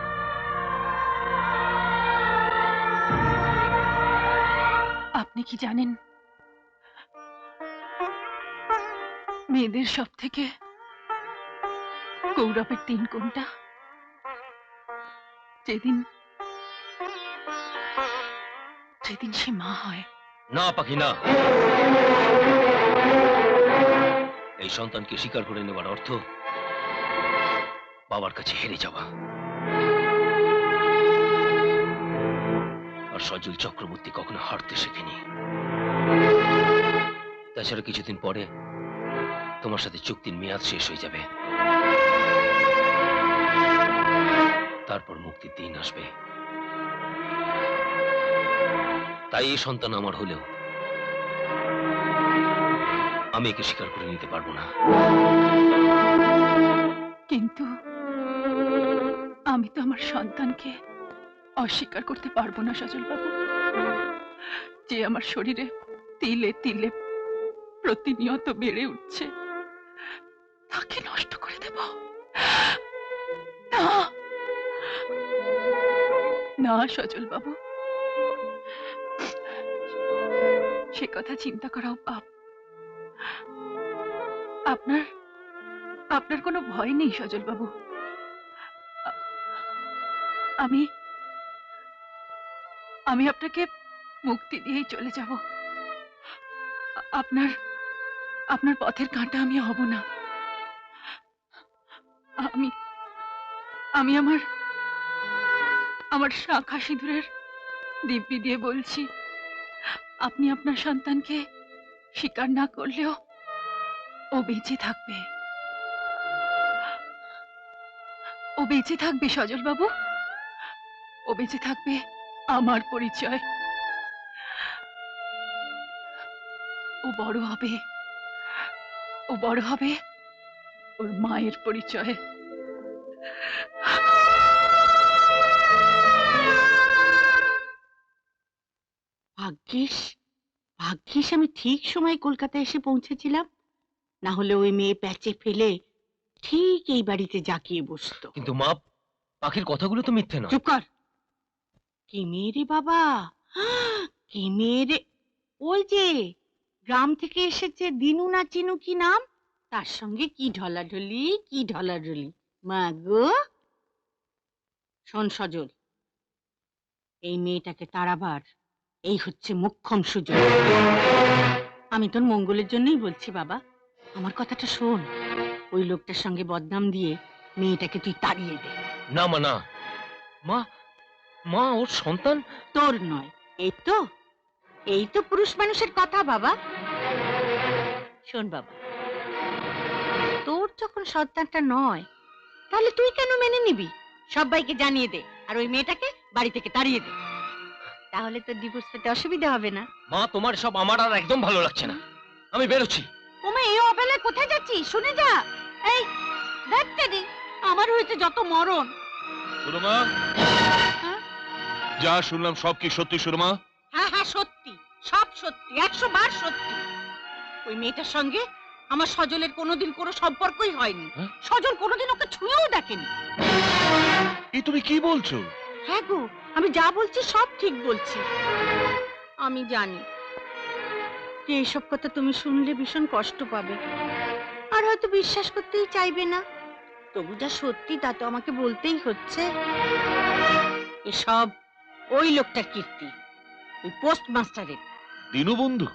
আপনি কি জানেন, মেয়েদের সব থেকে গৌরবের দিন কোনটা? যেদিন যেদিন সে মা হয়। না পাখি, না। এই সন্তানকে স্বীকার করে নেওয়ার অর্থ বাবার কাছে হেরে যাওয়া। আর সজল চক্রবর্তী কখনো হারতে শেখেনি। তাছাড়া কিছুদিন পরে তোমার সাথে চুক্তির মেয়াদ শেষ হয়ে যাবে, তারপর মুক্তির দিন আসবে। তাই এই সন্তান আমার হলেও আমি একে স্বীকার করে নিতে পারবো না। কিন্তু আমি তো আমার সন্তানকে অস্বীকার করতে পারবো না সজল বাবু, যে আমার শরীরে তিলে তিলে প্রতিনিয়ত বেড়ে উঠছে, তাকে নষ্ট করে দেব না। না সজল বাবু, সে কথা চিন্তা করাও পাপ। আপনার আপনার কোনো ভয় নেই সজল বাবু। আমি আমি আপনাকে মুক্তি দিয়েই চলে যাব। আপনার আপনার পথের কাঁটা আমি হব না। আমি আমি আমার আমার শাখা সিঁদুরের দিব্যি দিয়ে বলছি, আপনি আপনার সন্তানকে স্বীকার না করলেও ও বেঁচে থাকবে। ও বেঁচে থাকবে সজল বাবু, ও বেঁচে থাকবে আমার পরিচয়। ও বড় হবে, ও বড় হবে ওর মায়ের পরিচয়। ভাগ্যিস ভাগ্যিস আমি ঠিক সময় কলকাতায় এসে পৌঁছেছিলাম, না হলে ওই মেয়ে প্যাচে ফেলে ঠিক এই বাড়িতে জাকিয়ে বসতো। কিন্তু মা, পাখির কথাগুলো তো মিথ্যে নয়। চুপ কর। কি মেয়ে রে বাবা, কি মেয়ে রে! ওই যে গ্রাম থেকে এসেছে দিনু না চিনু কি নাম, তার সঙ্গে কি ঢলাঢলি কি ঢলাঢলি। মা গো, শোন সজল, এই মেয়েটাকে তাড়াবার এই হচ্ছে মোক্ষম সুযোগ। আমি তোর মঙ্গলের জন্যই বলছি বাবা, আমার কথাটা শোন। ওই লোকটার সঙ্গে বদনাম দিয়ে মেয়েটাকে তুই তাড়িয়ে দে। না মা, না। মা, মা ওর সন্তান তোর নয়। এই তো পুরুষ মানুষের কথা বাবা। শোন বাবা, তোর যখন সন্তানটা নয়, তাহলে তুই কেন মেনে নিবি? সবাইকে জানিয়ে দে, আর ওই মেয়েটাকে বাড়ি থেকে তাড়িয়ে দে। তাহলে তোর ডিভোর্স পেতে অসুবিধা হবে না। মা, তোমার সব আমার আর একদম ভালো লাগছে না। আমি বেরোচ্ছি। ওমা, এই অবেলায় কোথায় যাচ্ছিস? শুনে যা। এই দেখতে দি, আমার হয়েছে যত মরণ। সুরমা, যা শুনলাম সব কি সত্যি সুরমা? হ্যাঁ হ্যাঁ, সত্যি, সব সত্যি, 100 বার সত্যি। ওই মেয়েটার সঙ্গে আমার সজলের কোনোদিন কোনো সম্পর্কই হয়নি। সজল কোনোদিন ওকে ছুঁয়েও দেখেনি। এই তুমি কি বলছো? হ্যাঁ গো, আমি যা বলছি সব ঠিক বলছি। আমি জানি যে এইসব কথা তুমি শুনলে ভীষণ কষ্ট পাবে, আর হয়তো বিশ্বাস করতেই চাইবে না। তবু যা সত্যি তা তো আমাকে বলতেই হচ্ছে। এসব ওই লোকটার কীর্তি, ওই পোস্টমাস্টারের। দীনবন্ধু?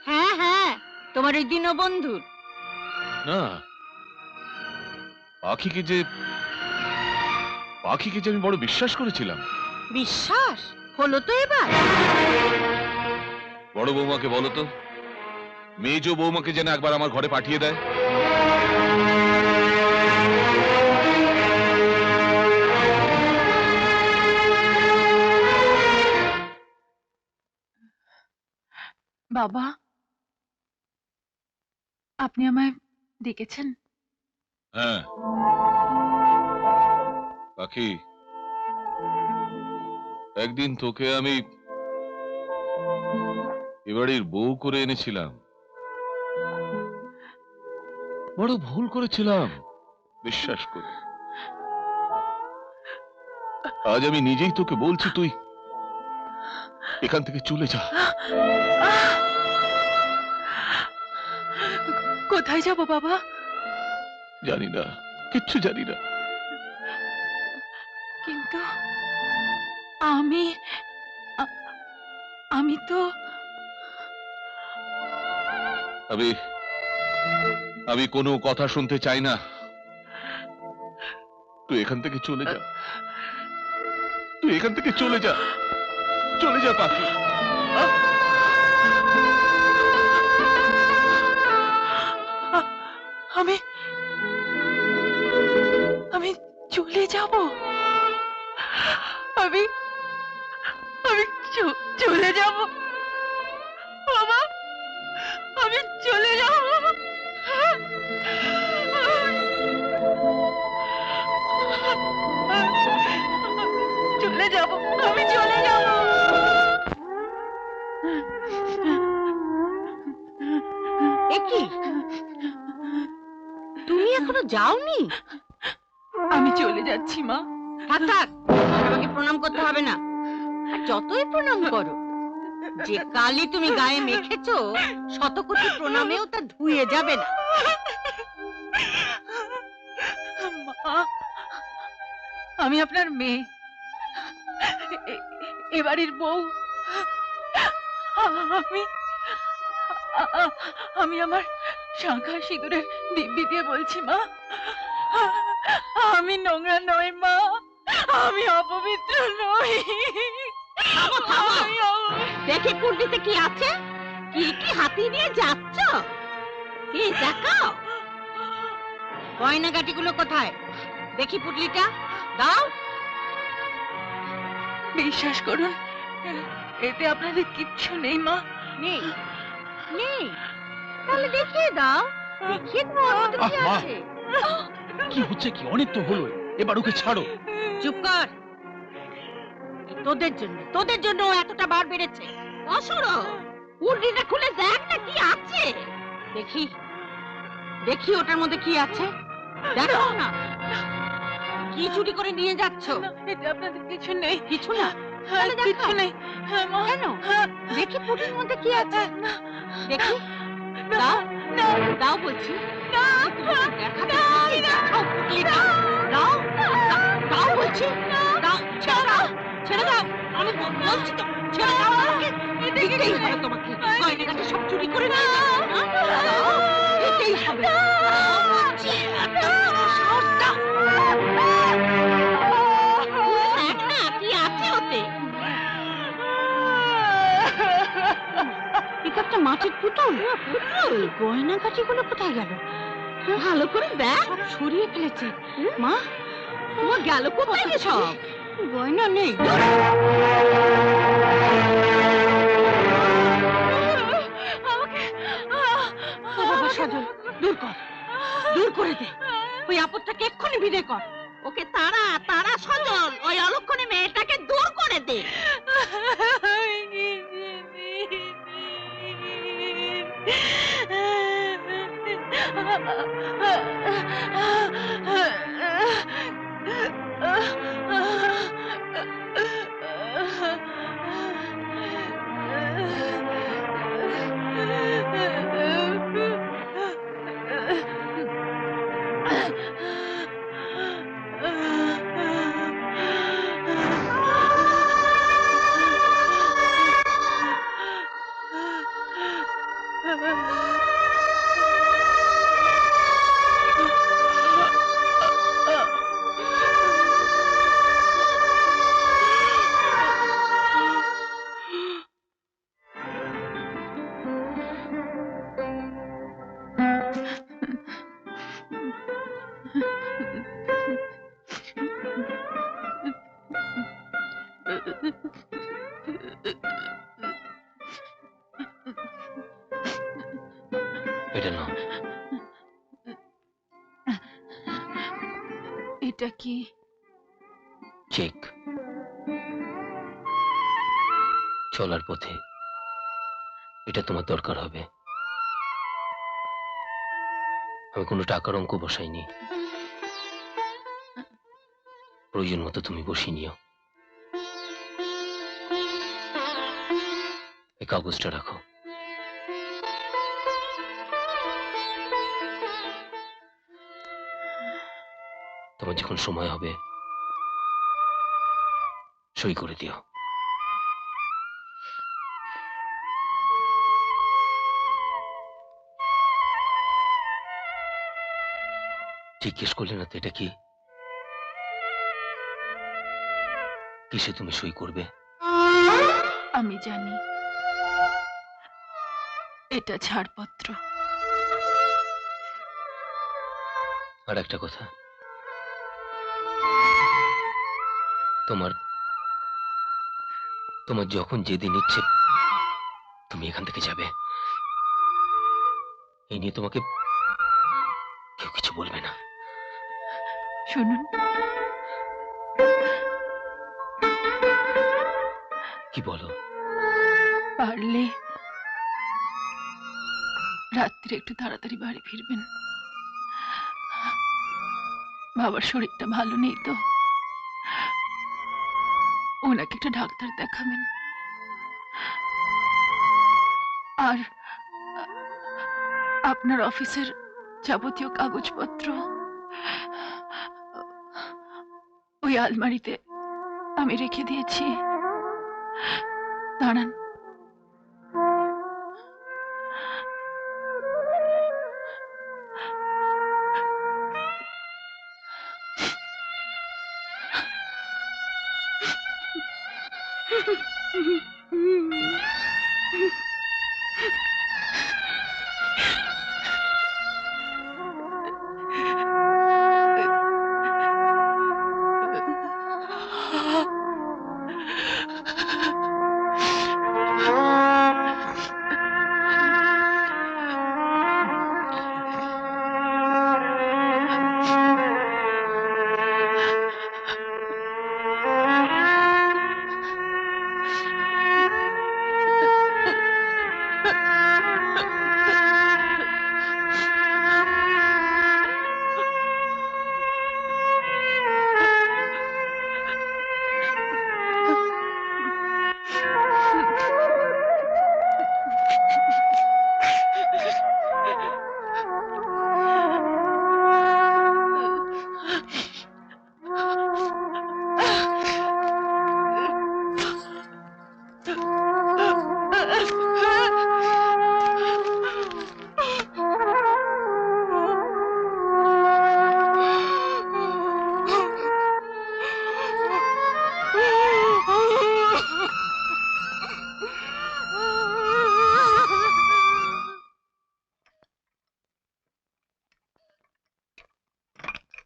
হ্যাঁ হ্যাঁ, তোমার ওই দীনবন্ধুর। না, পাখিকে যে আমি বড় বিশ্বাস করেছিলাম, বিশ্বাস হলো তো এবার? বড় বৌমাকে বলো তো মেজ বৌমাকে যেন একবার আমার ঘরে পাঠিয়ে দেয়। বাবা, আপনি আমায় ডেকেছেন? হ্যাঁ পাখি, একদিন তোকে আমি এবাড়ির বউ করে এনেছিলাম, বড় ভুল করেছিলাম বিশ্বাস কর। আজ আমি নিজেই তোকে বলছি, তুই এখান থেকে চলে যা। কোথায় যাব বাবা? জানি না, কিচ্ছু জানি না। কিন্তু আমি তো আমি কোনো কথা শুনতে চাই না। তুই এখান থেকে চলে যা, তুই এখান থেকে চলে যা, চলে যা পাখি। আমি চলে যাব? আমি চলে যাব বাবা, আমি চলে যাব। চলে যাব, আমি চলে যাব। একি তুমি এখনো যাওনি? আমি চলে যাচ্ছি মা। থাক থাক, আমাকে প্রণাম করতে হবে না। আর যতই প্রণাম করো, যে কালি তুমি গায়ে মেখেছো, শতকোটি প্রণামেও তা ধুয়ে যাবে না। মা, আমি আপনার মেয়ে, এবাড়ির বউ। আমি আমার শাঁখা সিঁদুরের দিব্যি দিয়ে বলছি মা, আমি নোংরা নই মা, আমি অপবিত্র নই। দেখে কুর্দিতে কি আছে, কি কি হাতি নিয়ে যাচ্ছ, কি দেখাও। গয়নাগাটিগুলো কোথায় দেখি? পুটলিটা দাও। বিশ্বাস করুন, এতে আপনাদের কিচ্ছু নেই মা। নেই নেই? তাহলে দেখিয়ে দাও, দেখিয়ে দাও ওর মধ্যে কি আছে। কি হচ্ছে কি? অনেক তো হলো, এবার ওকে ছাড়ো। চুপ কর। তোদের জন্য ও এতটা বার বেড়েছে। অসুরো, উর্দিটা খুলে দেখ না কি আছে। দেখি দেখি ওটার মধ্যে কি আছে, দেখো না। কি চুরি করে নিয়ে যাচ্ছ? এতে আপনাদের কিছু নেই। কিছু না? তাহলে দেখো। কিছু নেই। কেন? দেখি পুটির মধ্যে কি আছে, দেখি। দাও দাও বলছি। দেখাও পুটলিটা, দাও দাও বলছি। দাও, ছেড়ে দাও, ছেড়ে দাও। আমি বলছি তো, ছেড়ে দাও আমাকে। দিতেই হবে তোমাকে। গয়নাগাটি সব চুরি করে নিয়ে যাচ্ছ না? দাও, দিতেই হবে। দাও বলছি, এত বড় সাহস, দাও। দেখ না কি আছে ওতে। এটা একটা মাটির পুতুল। গয়নাগাটিগুলো কোথায় গেল? ভালো করে দেখ, সব সরিয়ে ফেলেছে। মা, তোমার গেল কোথায় সব? গয়না নেই। বাবা সজল, দূর কর, দূর করে দে। ওই আপদটাকে এক্ষুনি বিদায় কর। ওকে তারা তারা সজল, ওই অলক্ষণে মেয়েটাকে দূর করে দে। এটা কি? চেক। চলার পথে এটা তোমার দরকার হবে। আমি কোনো টাকার অঙ্ক বসাইনি, প্রয়োজন মতো তুমি বসিয়ে নিও। এই কাগজটা রাখো। তোমার যখন সময় হবে সই করে দিও। জিজ্ঞেস করলে না তো এটা কি? কিসে তুমি সই করবে? আমি জানি এটা ছাড়পত্র। আর একটা কথা, তোমার তোমার যখন যেদিন ইচ্ছে তুমি এখান থেকে যাবে, এই নিয়ে তোমাকে কেউ কিছু বলবে না। শুনুন, কি বলো? পারলে রাত্রে একটু তাড়াতাড়ি বাড়ি ফিরবেন। বাবার শরীরটা ভালো নেই তো, ওনাকে একটা ডাক্তার দেখাবেন। আর আপনার অফিসের যাবতীয় কাগজপত্র ওই আলমারিতে আমি রেখে দিয়েছি। দাঁড়ান,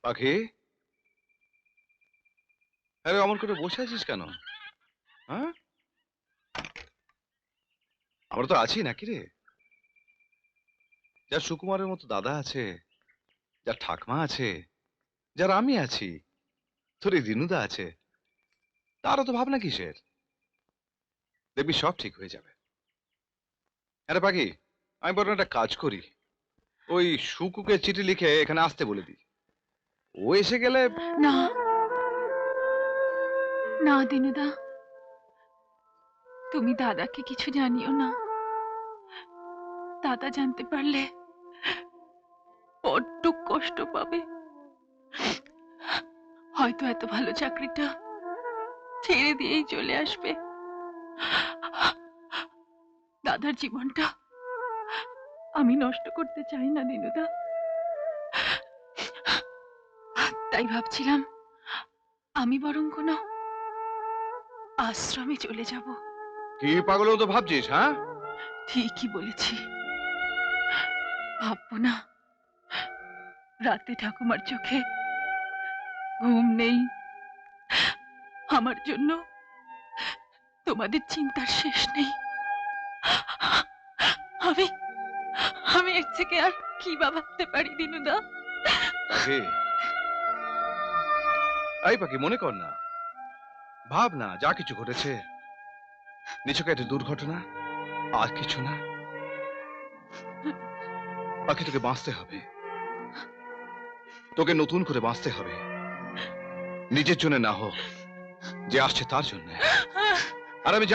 পাখি, আরে অমন করে বসে আছিস কেন? হ্যাঁ, আমরা তো আছি নাকি রে? যার সুকুমারের মতো দাদা আছে, যার ঠাকমা আছে, যার আমি আছি, তোর এই দিনুদা আছে, তারও তো ভাবনা কিসের? দেখবি সব ঠিক হয়ে যাবে। আরে পাখি, আমি বরং একটা কাজ করি, ওই সুকুকে চিঠি লিখে এখানে আসতে বলে দিই। ও এসে গেলে না না দিনুদা, তুমি দাদাকে কিছু জানিও না। দাদা জানতে পারলে বড্ড কষ্ট পাবে। হয়তো এত ভালো চাকরিটা ছেড়ে দিয়েই চলে আসবে। দাদার জীবনটা আমি নষ্ট করতে চাই না দিনুদা। তাই ভাবছিলাম আমি বরং কোনো আশ্রমে চলে যাব। কি পাগলের মতো ভাবছিস? হ্যাঁ, ঠিকই বলেছি। ভাববো না রাতে ঠাকুমার চোখে ঘুম নেই, আমার জন্য তোমাদের চিন্তার শেষ নেই। আমি আমি এর থেকে আর কি বা ভাবতে পারি দিনুদা? পাখি, এই পাখি মনে কর না, ভাব না, যা কিছু ঘটেছে নিছক একটা দুর্ঘটনা, আর কিছু না। পাখি তোকে বাঁচতে হবে, তোকে নতুন করে বাঁচতে হবে, নিজের জন্য না হোক, যে আসছে তার জন্য। আর আমি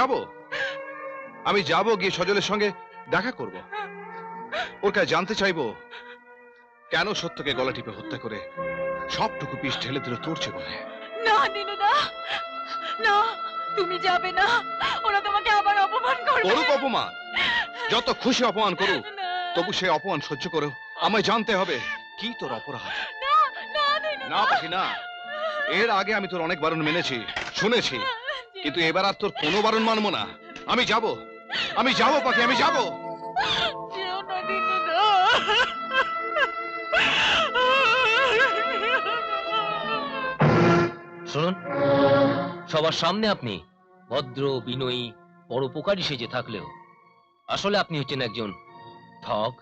যাব গিয়ে সজলের সঙ্গে দেখা করব, ওর কাছে জানতে চাইবো কেন সত্যকে গলা টিপে হত্যা করে সবটুকু পিস ঢেলে দিল তোর জীবনে। না দিনুদা, না, তুমি যাবে না। ওরা তোমাকে আবার অপমান করবে। করুক অপমান, যত খুশি অপমান করুক, তবু সে অপমান সহ্য করো আমায় জানতে হবে কি তোর অপরাধ। না পাখি না, এর আগে আমি তোর অনেক বারণ মেনেছি, শুনেছি, কিন্তু এবার আর তোর কোনো বারণ মানবো না। আমি যাব পাখি, আমি যাব। যেও না দিনুদা। শুনুন, সবার সামনে আপনি ভদ্র, বিনয়ী, পরোপকারী সেজে থাকলেও আসলে আপনি হচ্ছেন একজন ঠগ,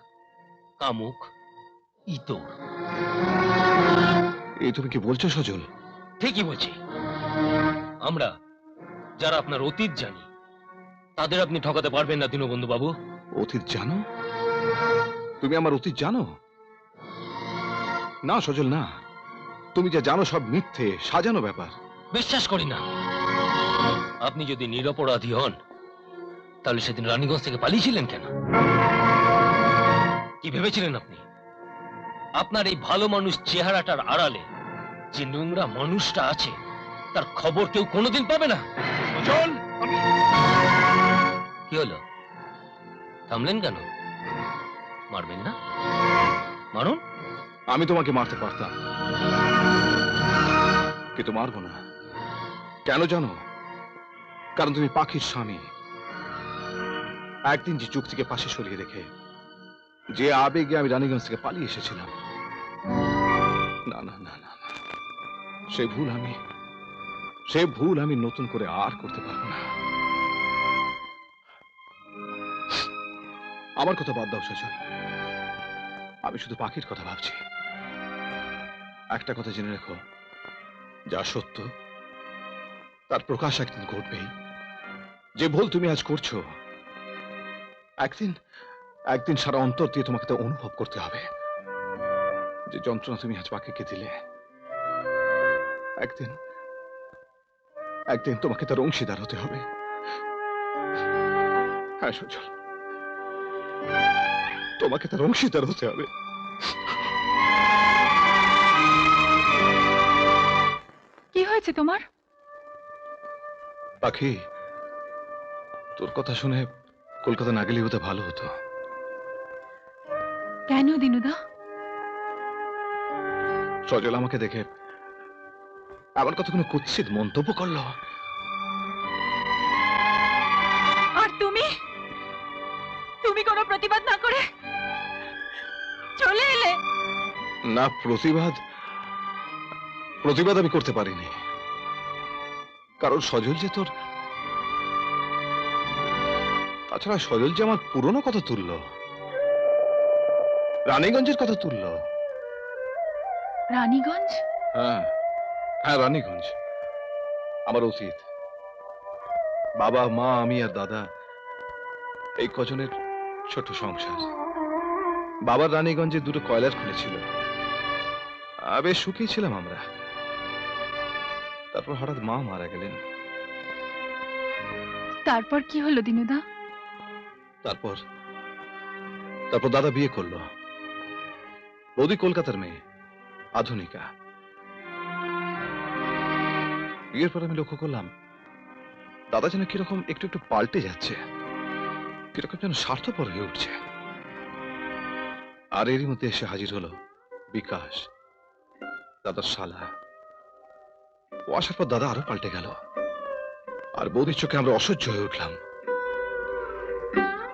কামুক, ইতর। এই তুমি কি বলছো সজল? ঠিকই বলছি। আমরা যারা আপনার অতীত জানি, তাদের আপনি ঠকাতে পারবেন না দীনবন্ধু বাবু। অতীত জানো? তুমি আমার অতীত জানো? না সজল না, তুমি যা জানো সব মিথ্যে, সাজানো ব্যাপার। বিশ্বাস করি না। আপনি যদি নিরপরাধী হন, তাহলে সেদিন রানীগঞ্জ থেকে পালিয়েছিলেন কেন? কি ভেবেছিলেন আপনি আপনার এই ভালো মানুষ চেহারাটার আড়ালে যে নোংরা মানুষটা আছে তার খবর কেউ কোনোদিন পাবে না? কি হলো, থামলেন কেন? মারবেন না? মারুন। আমি তোমাকে মারতে পারতাম, কিন্তু মারবো না। কেন জানো? কারণ তুমি পাখির স্বামী। একদিন যে চুক্তিকে পাশে সরিয়ে রেখে যে আবেগে আমি রানীগঞ্জ থেকে পালিয়ে এসেছিলাম, না না না না, সে ভুল আমি নতুন করে আর করতে পারবো না। আমার কথা বাদ দাও সজল, আমি শুধু পাখির কথা ভাবছি। একটা কথা জেনে রেখো, যা সত্য তার প্রকাশ একদিন ঘটবেই। যে ভুল তুমি আজ করছো, একদিন সারা অন্তর দিয়ে তোমাকে তা অনুভব করতে হবে। যে যন্ত্রণা তুমি আজ পাখিকে দিলে, একদিন তোমাকে তার অংশীদার হতে হবে। হ্যাঁ সজল, তোমাকে তার অংশীদার হতে হবে। কি হয়েছে তোমার? পাখি, তোর কথা শুনে কলকাতা না গেলে হতে ভালো হতো। কেন দিনুদা? সজল আমাকে দেখে এমন কতগুলো কুৎসিত মন্তব্য করলো। আর তুমি কোনো প্রতিবাদ না করে চলে এলে? না, প্রতিবাদ আমি করতে পারিনি, কারণ সজল যে তোর, তাছাড়া সজল যে আমার পুরনো কথা তুললো, রানীগঞ্জের কথা তুললো। রানীগঞ্জ? হ্যাঁ, রানীগঞ্জ আমার অতীত। বাবা, মা, আমি আর দাদা, এই কজনের ছোট সংসার। বাবার রানীগঞ্জে দুটো কয়লার খনি ছিল, বেশ সুখী ছিলাম আমরা। তারপর হঠাৎ মা মারা গেলেন। তারপর কি হলো দিনুদা? তারপর দাদা বিয়ে করলো। বৌদি কলকাতার মেয়ে, আধুনিকা। বিয়ের পর আমি লক্ষ্য করলাম দাদা যেন কিরকম একটু একটু পাল্টে যাচ্ছে, কিরকম যেন স্বার্থপর হয়ে উঠছে। আর এরই মধ্যে এসে হাজির হলো বিকাশ, দাদার শালা। ও আসার পর দাদা আরো পাল্টে গেল, আর বৌদির চোখে আমরা অসহ্য হয়ে উঠলাম।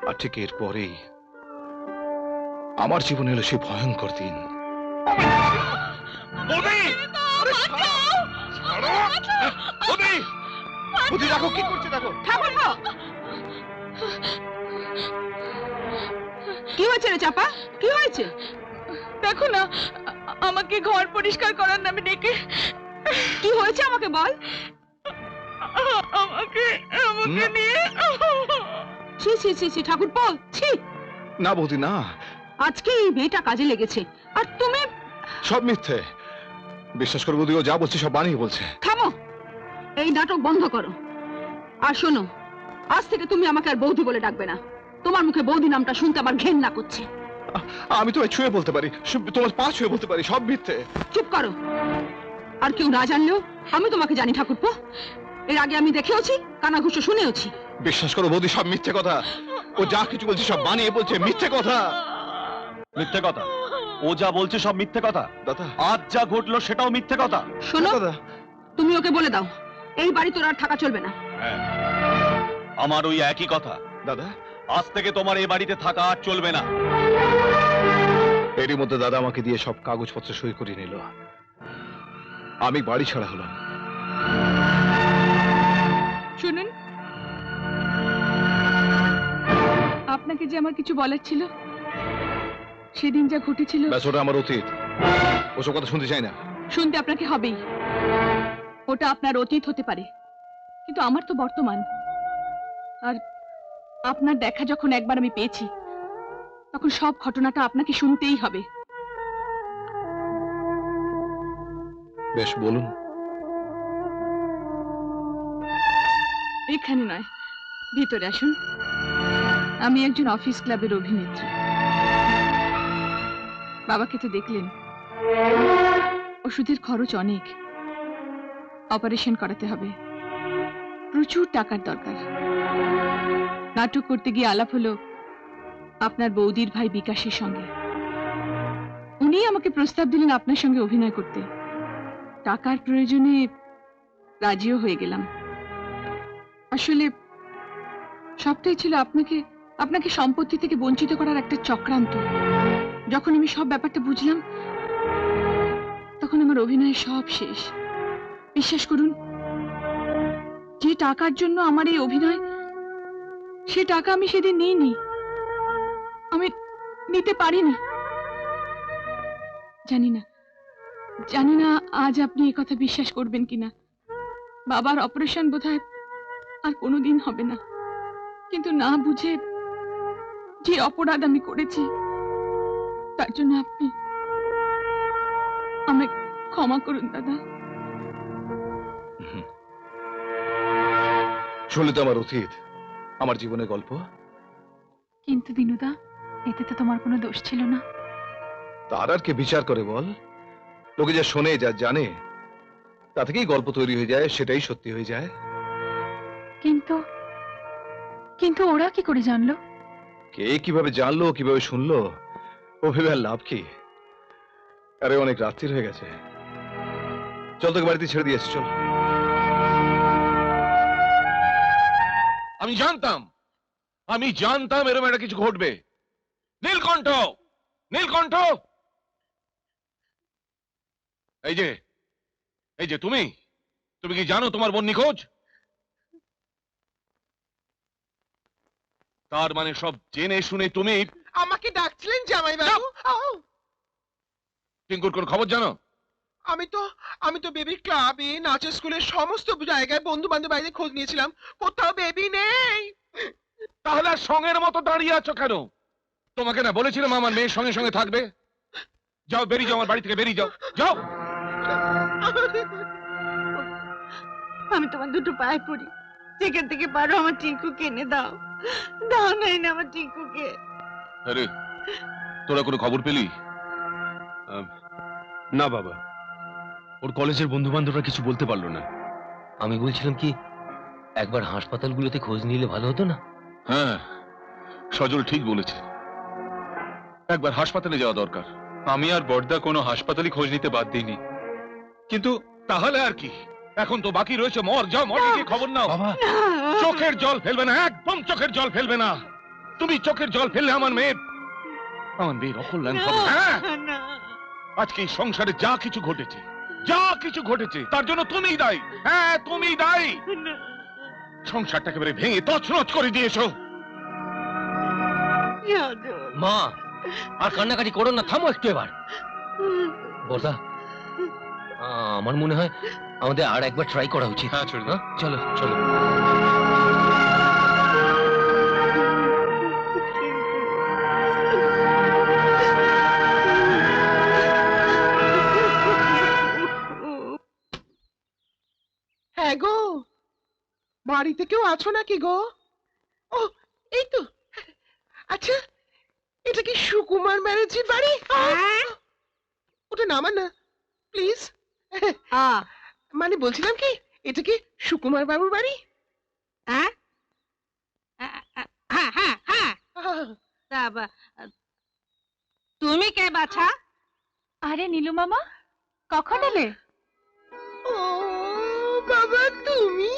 আর ঠিক এরপরেই আমার জীবনে এলো সেই ভয়ঙ্কর দিন। দেখো কি করছে, দেখো। কি হয়েছে রে চাপা? কি হয়েছে? দেখো না, আমাকে ঘর পরিষ্কার করার নামে ডেকে কি হয়েছে আমাকে বল। আমাকে নিয়ে ছি ছি ছি ছি ঠাকুরপো, ছি। না বৌদি না, আজকে এই মেয়েটা কাজে লেগেছে আর তুমি। সব মিথ্যে। বিশ্বাস করে বৌদি, ও যা বলছে সব বানিয়ে বলছে। থামো, এই নাটক বন্ধ করো। আর শোনো, আজ থেকে তুমি আমাকে আর বৌদি বলে ডাকবে না। তোমার মুখে বৌদি নামটা শুনতে আমার ঘেন্না করছে। আমি তোমায় ছুঁয়ে বলতে পারি, তোমার পা ছুঁয়ে বলতে পারি, সব মিথ্যে। চুপ করো। আর কেউ না জানলেও আমি তোমাকে জানি ঠাকুরপো। এর আগে আমি দেখেওছি, কানাঘুষো শুনেওছি। বিশ্বাস করো বৌদি, সব মিথ্যে কথা। ও যা কিছু বলছে সব বানিয়ে বলছে, মিথ্যে কথা। মিথ্যে কথা? ও যা বলছে সব মিথ্যে কথা। দাদা, আজ যা ঘটলো সেটাও মিথ্যে কথা। শোনো, তুমি ওকে বলে দাও এই বাড়ি তোর আর থাকা চলবে না। হ্যাঁ, আমার ওই একই কথা। দাদা, আজ থেকে তোমার এই বাড়িতে থাকা আর চলবে না। এরই মধ্যে দাদা আমাকে দিয়ে সব কাগজপত্র সই করিয়ে নিল। আমি বাড়ি ছাড়া হলাম। শুনুন, আপনাকে যে আমার কিছু বলার ছিল, সেদিন যা ঘটেছিল। ব্যাস, ওটা আমার অতীত। ওসব কথা শুনতে চাই না। শুনতে আপনাকে হবেই। ওটা আপনার অতীত হতে পারে, কিন্তু আমার তো বর্তমান। আর আপনার দেখা যখন একবার আমি পেয়েছি, তখন সব ঘটনাটা আপনাকে শুনতেই হবে। বেশ, বলুন। এখানে নয়, ভিতরে আসুন। আমি একজন অফিস ক্লাবের অভিনেত্রী। বাবাকে তো দেখলেন, ওষুধের খরচ অনেক, অপারেশন করাতে হবে, প্রচুর টাকার দরকার। নাটক করতে গিয়ে আলাপ হলো আপনার বৌদির ভাই বিকাশের সঙ্গে। উনি আমাকে প্রস্তাব দিলেন আপনার সঙ্গে অভিনয় করতে। টাকার প্রয়োজনে রাজিও হয়ে গেলাম। আসলে সবটাই ছিল আপনাকে সম্পত্তি থেকে বঞ্চিত করার একটা চক্রান্ত। যখন আমি সব ব্যাপারটা বুঝলাম, তখন আমার অভিনয় সব শেষ। বিশ্বাস করুন, যে টাকার জন্য আমার এই অভিনয়, সে টাকা আমি সেদিন নিইনি, আমি নিতে পারিনি। জানি না আজ আপনি এই কথা বিশ্বাস করবেন কিনা। বাবার অপারেশন বোধহয় আর কোনোদিন হবে না, কিন্তু না বুঝে যে অপরাধ আমি করেছি, তার জন্য আপনি আমায় ক্ষমা করুন দাদা। শুনলে তো আমার অতীত, আমার জীবনের গল্প। কিন্তু দিনুদা, এতে তো তোমার কোনো দোষ ছিল না। তার আর কে বিচার করে বল? লোকে যা শোনে, যা জানে, তা থেকেই গল্প তৈরি হয়ে যায়, সেটাই সত্যি হয়ে যায়। কিন্তু ওরা কি করে জানলো? কে কিভাবে জানলো, কিভাবে শুনলো, ও ভেবে আর লাভ কি? আরে অনেক রাত্রির হয়ে গেছে, চল তোকে বাড়িতে ছেড়ে দিয়েছি, চল। আমি জানতাম এরকম একটা কিছু ঘটবে। নীলকণ্ঠ, নীলকণ্ঠ, এই যে তুমি কি জানো তোমার বোন নিখোঁজ? তার মানে সব জেনে শুনে তুমি আমাকে ডাকছিলেন জামাই বাবু? টিঙ্কুর কোন খবর জানো? আমি তো বেবির ক্লাবে, নাচের স্কুলের সমস্ত জায়গায়, বন্ধু বান্ধব বাড়িতে খোঁজ নিয়েছিলাম, কোথাও বেবি নেই। তাহলে আর সঙ্গের মতো দাঁড়িয়ে আছো কেন? তোমাকে না বলেছিলাম আমার মেয়ের সঙ্গে সঙ্গে থাকবে? যাও, বেরিয়ে যাও, আমার বাড়ি থেকে বেরিয়ে যাও, যাও। আমি তোমার দুটো পায়ে পড়ি, যেখান থেকে পারো আমার টিঙ্কুকে এনে দাও। দাও না, এনে আমার টিঙ্কুকে। আরে তোরা কোনো খবর পেলি? না বাবা, ওর কলেজের বন্ধু বান্ধবরা কিছু বলতে পারলো না। আমি বলছিলাম কি, একবার হাসপাতালগুলোতে খোঁজ নিলে ভালো হতো না? হ্যাঁ, সজল ঠিক বলেছে, একবার হাসপাতালে যাওয়া দরকার। আমি আর বড়দা কোনো হাসপাতালে খোঁজ নিতে বাদ দিইনি। কিন্তু তাহলে আর কি, এখন তো বাকি রয়েছে মর। যাও, মরে গিয়ে খবর নাও। চোখের জল ফেলবে না, একদম চোখের জল ফেলবে না। তুমি চোখের জল ফেললে আমার মেয়ের অকল্যাণ হবে। হ্যাঁ, আজকে এই সংসারে যা কিছু ঘটেছে তার জন্য তুমিই দায়ী। হ্যাঁ, তুমি দায়ী। সংসারটা একেবারে ভেঙে তছনছ করে দিয়েছো। মা, আর কান্নাকাটি করো না, থামো একটু এবার। বড়দা, আমার মনে হয় আমাদের আর একবার ট্রাই করা উচিত। হ্যাঁ চলো চলো চলো। হ্যাঁ গো, বাড়িতে কেউ আছো নাকি গো? ও এই তো। আচ্ছা, এটা কি সুকুমার ব্যানার্জির বাড়ি? ওটা নামান না প্লিজ। মানে বলছিলাম কি, এটা কি সুকুমার বাবুর বাড়ি? হ্যাঁ হ্যাঁ হ্যাঁ। তুমি কে বাছা? আরে নীলু মামা, কখন এলে? ও বাবা, তুমি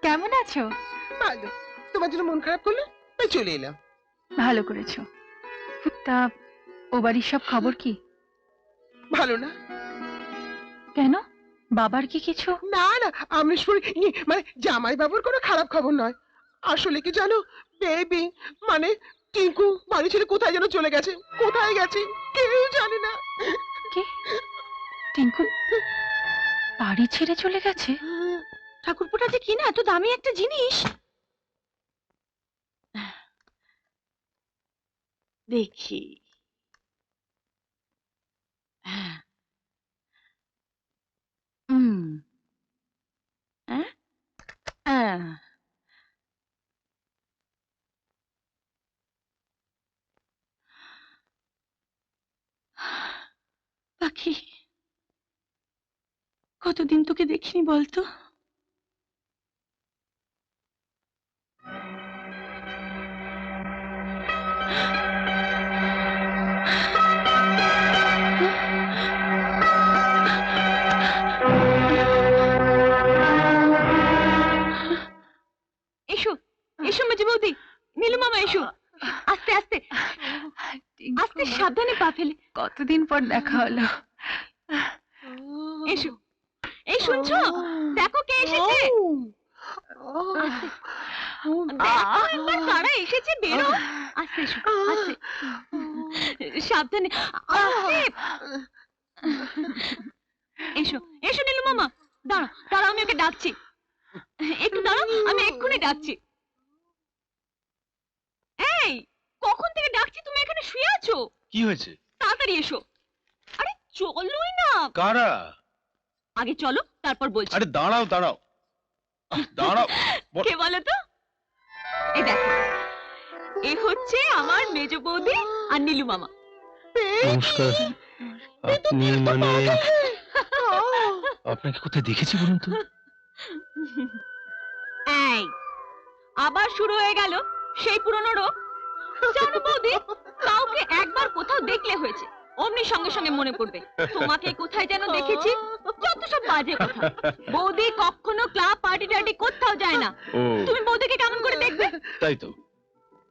কেমন আছো? ভালো। তোমার জন্য মন খারাপ করলো তাই চলে এলাম। ভালো করেছো। তা ও বাড়ির সব খবর কি? ভালো না। কেন, বাবার কি কিছু? না না, আমরেশপুর মানে জামাই বাবুর কোনো খারাপ খবর নয়। আসলে কি জানো, বেবি মানে টিঙ্কু বাড়ি ছেড়ে কোথায় যেন চলে গেছে। কোথায় গেছে কেউ জানে না। কি? টিঙ্কু বাড়ি ছেড়ে চলে গেছে? ঠাকুরপোটা যে কিনা এত দামি একটা জিনিস। দেখি। পাখি, কতদিন তোকে দেখিনি বলতো? এসো এসো মেজে বৌদি, নীলু মামা এসো। আস্তে আস্তে আস্তে, সাবধানে পা ফেলে। কতদিন পর দেখা হলো। এসো। এই শুনছো, দেখো কে এসেছে। দেখো একবার কারা এসেছে, বেরো। আস্তে এসো, আস্তে সাবধানে, আস্তে। এসো এসো নীলু মামা, দাঁড়াও দাঁড়াও, আমি ওকে ডাকছি। একটু দাঁড়াও, আমি এক্ষুনি ডাকছি। এই, কখন থেকে ডাকছি, তুমি এখানে শুয়ে আছো? কি হয়েছে? তাড়াতাড়ি এসো। আরে চলোই না। কারা? আগে চলো, তারপর বলছি। আরে দাঁড়াও দাঁড়াও দাঁড়াও। কে বলো তো? এই দেখো, এ হচ্ছে আমার মেজ বৌদি আর নীলু মামা। নমস্কার। আপনি মানে আপনাকে কোথায় দেখেছি বলুন তো? এই, আবার শুরু হয়ে গেল সেই পুরনো রোগ। জানো বৌদি, কাউকে একবার কোথাও দেখলে হয়েছে, অমনি সঙ্গে সঙ্গে মনে পড়বে তোমাকে কোথায় যেন দেখেছি। যত সব বাজে কথা। বৌদি কখনো ক্লাব পার্টি টার্টি কোথাও যায় না। তুমি বৌদিকে কেমন করে দেখবে? তাই তো।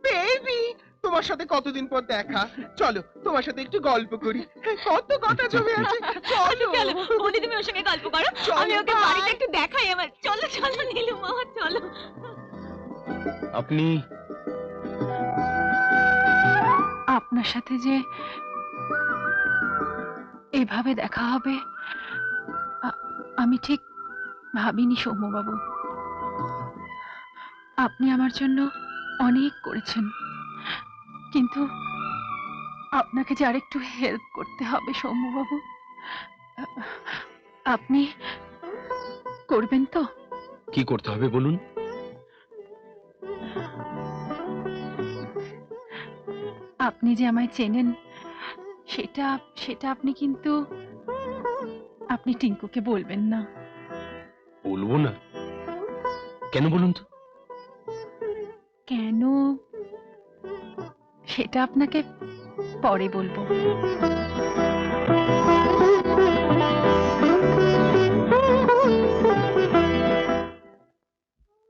বেবি, তোমার সাথে কতদিন পর দেখা, চলো তোমার সাথে একটু গল্প করি। কত কথা জমে আছে। চলো চলো বৌদি, তুমি ওর সঙ্গে গল্প করো, আমি ওকে বাড়িতে একটু দেখাই আমার। চলো চলো নীলু মামা, চলো। আপনি? আপনার সাথে যে এভাবে দেখা হবে আমি ঠিক ভাবিনি সৌম্যবাবু। আপনি আমার জন্য অনেক করেছেন, কিন্তু আপনাকে যে আরেকটু হেল্প করতে হবে সৌম্যবাবু। আপনি করবেন তো? কি করতে হবে বলুন? আপনি যে আমায় চেনেন সেটা সেটা আপনি কিন্তু আপনি টিঙ্কুকে বলবেন না। বলবো না? কেন বলুন তো? কেন সেটা আপনাকে পরে বলবো।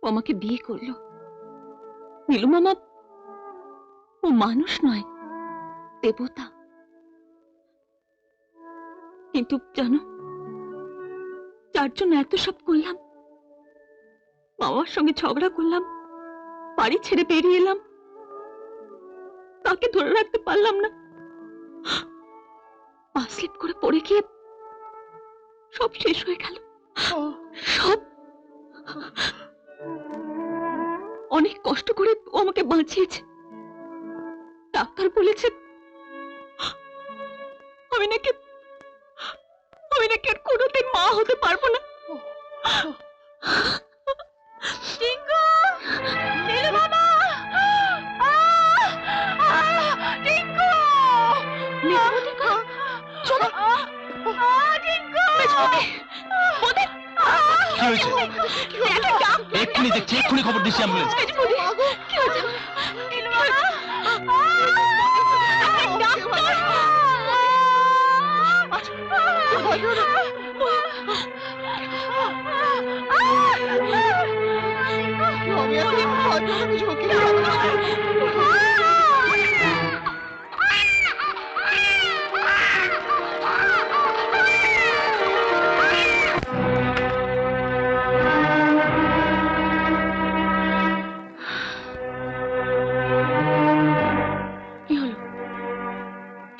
ও আমাকে বিয়ে করলো। নীলু মামা, ও মানুষ নয়, দেবতা। কিন্তু জানো, যার জন্য এত সব করলাম, বাবার সঙ্গে ঝগড়া করলাম, বাড়ি ছেড়ে বেরিয়ে এলাম, তাকে ধরে রাখতে পারলাম না। পা স্লিপ করে পড়ে গিয়ে সব শেষ হয়ে গেল, সব। অনেক কষ্ট করে ও আমাকে বাঁচিয়েছে। ডাক্তার বলেছে আমি নাকি আর কোনোদিন মা হতে পারবো না। টিঙ্কু, নীলু বাবা, টিঙ্কু, চলো। টিঙ্কু, কি হয়েছে? এক্ষুনি দেখছি, এক্ষুনি খবর দিচ্ছি অ্যাম্বুলেন্স। কি হয়েছে? নীলু বাবা,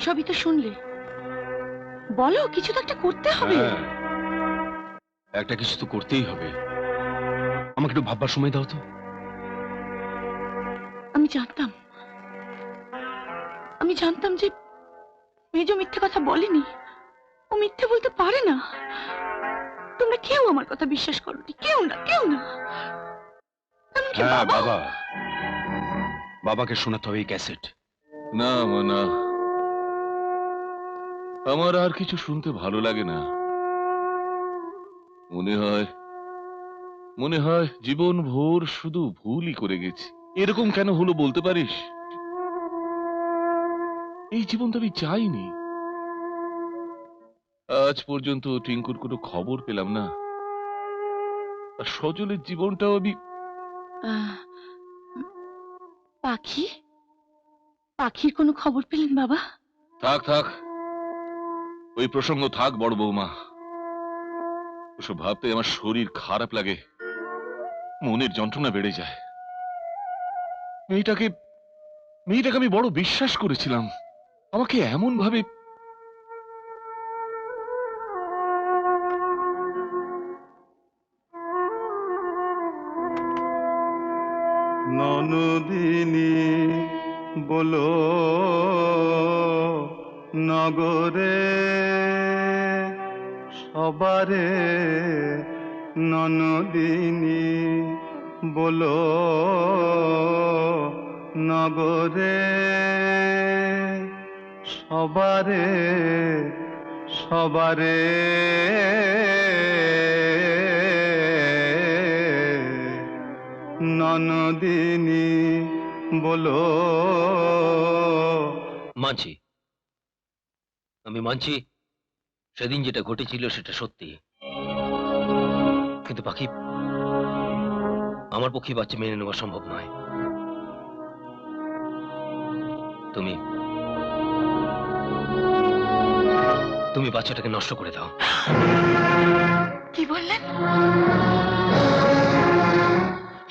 সবই তো শুনলে, বলো কিছু তো একটা করতে হবে। একটা কিছু তো করতেই হবে। আমাকে একটু ভাববার সময় দাও তো। আমি জানতাম যে মেজো মিথ্যে কথা বলেনি, ও মিথ্যে বলতে পারে না। তোমরা কেউ আমার কথা বিশ্বাস করোনি, কেউ না। এমনকি বাবা, বাবাকে শোনাতে হবে এই ক্যাসেট। না মা, না, আমার আর কিছু শুনতে ভালো লাগে না। মনে হয় জীবন ভোর শুধু ভুলই করে গেছি। এরকম কেন হলো বলতে পারিস? এই জীবন তো আমি চাইনি। আজ পর্যন্ত টিঙ্কুর কোনো খবর পেলাম না, আর সজলের জীবনটাও আমি। পাখির কোনো খবর পেলেন বাবা? থাক, ওই প্রসঙ্গ থাক বড় বৌমা। ওসব ভাবতে আমার শরীর খারাপ লাগে, মনের যন্ত্রণা বেড়ে যায়। মেয়েটাকে আমি বড় বিশ্বাস করেছিলাম, আমাকে এমন ভাবে। ননদিনী বলো নগরে সবারে, ননদিনী বলো নগরে সবারে ননদিনী বলো। মানছি, আমি মানছি সেদিন যেটা ঘটেছিল সেটা সত্যি, কিন্তু পাখি আমার পক্ষে বাচ্চা মেনে নেওয়া সম্ভব নয়। তুমি বাচ্চাটাকে নষ্ট করে দাও। কি বললেন?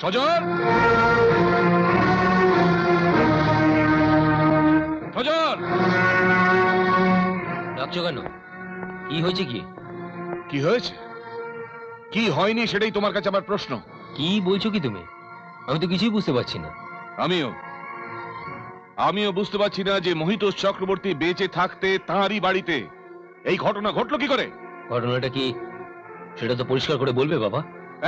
সজল, ডাকছো কেন? কি হয়েছে? কি হয়েছে কি হয়নি সেটাই তোমার কাছে আমার প্রশ্ন। কি বলছো কি তুমি? আমি তো কিছুই বুঝতে পারছি না। আমিও বুঝতে পারছি না যে মহিতোষ চক্রবর্তী বেঁচে থাকতে তাঁরই বাড়িতে এই ঘটনা ঘটলো কি করে। ঘটনাটা কি সেটা তো পরিষ্কার করে বলবে বাবা।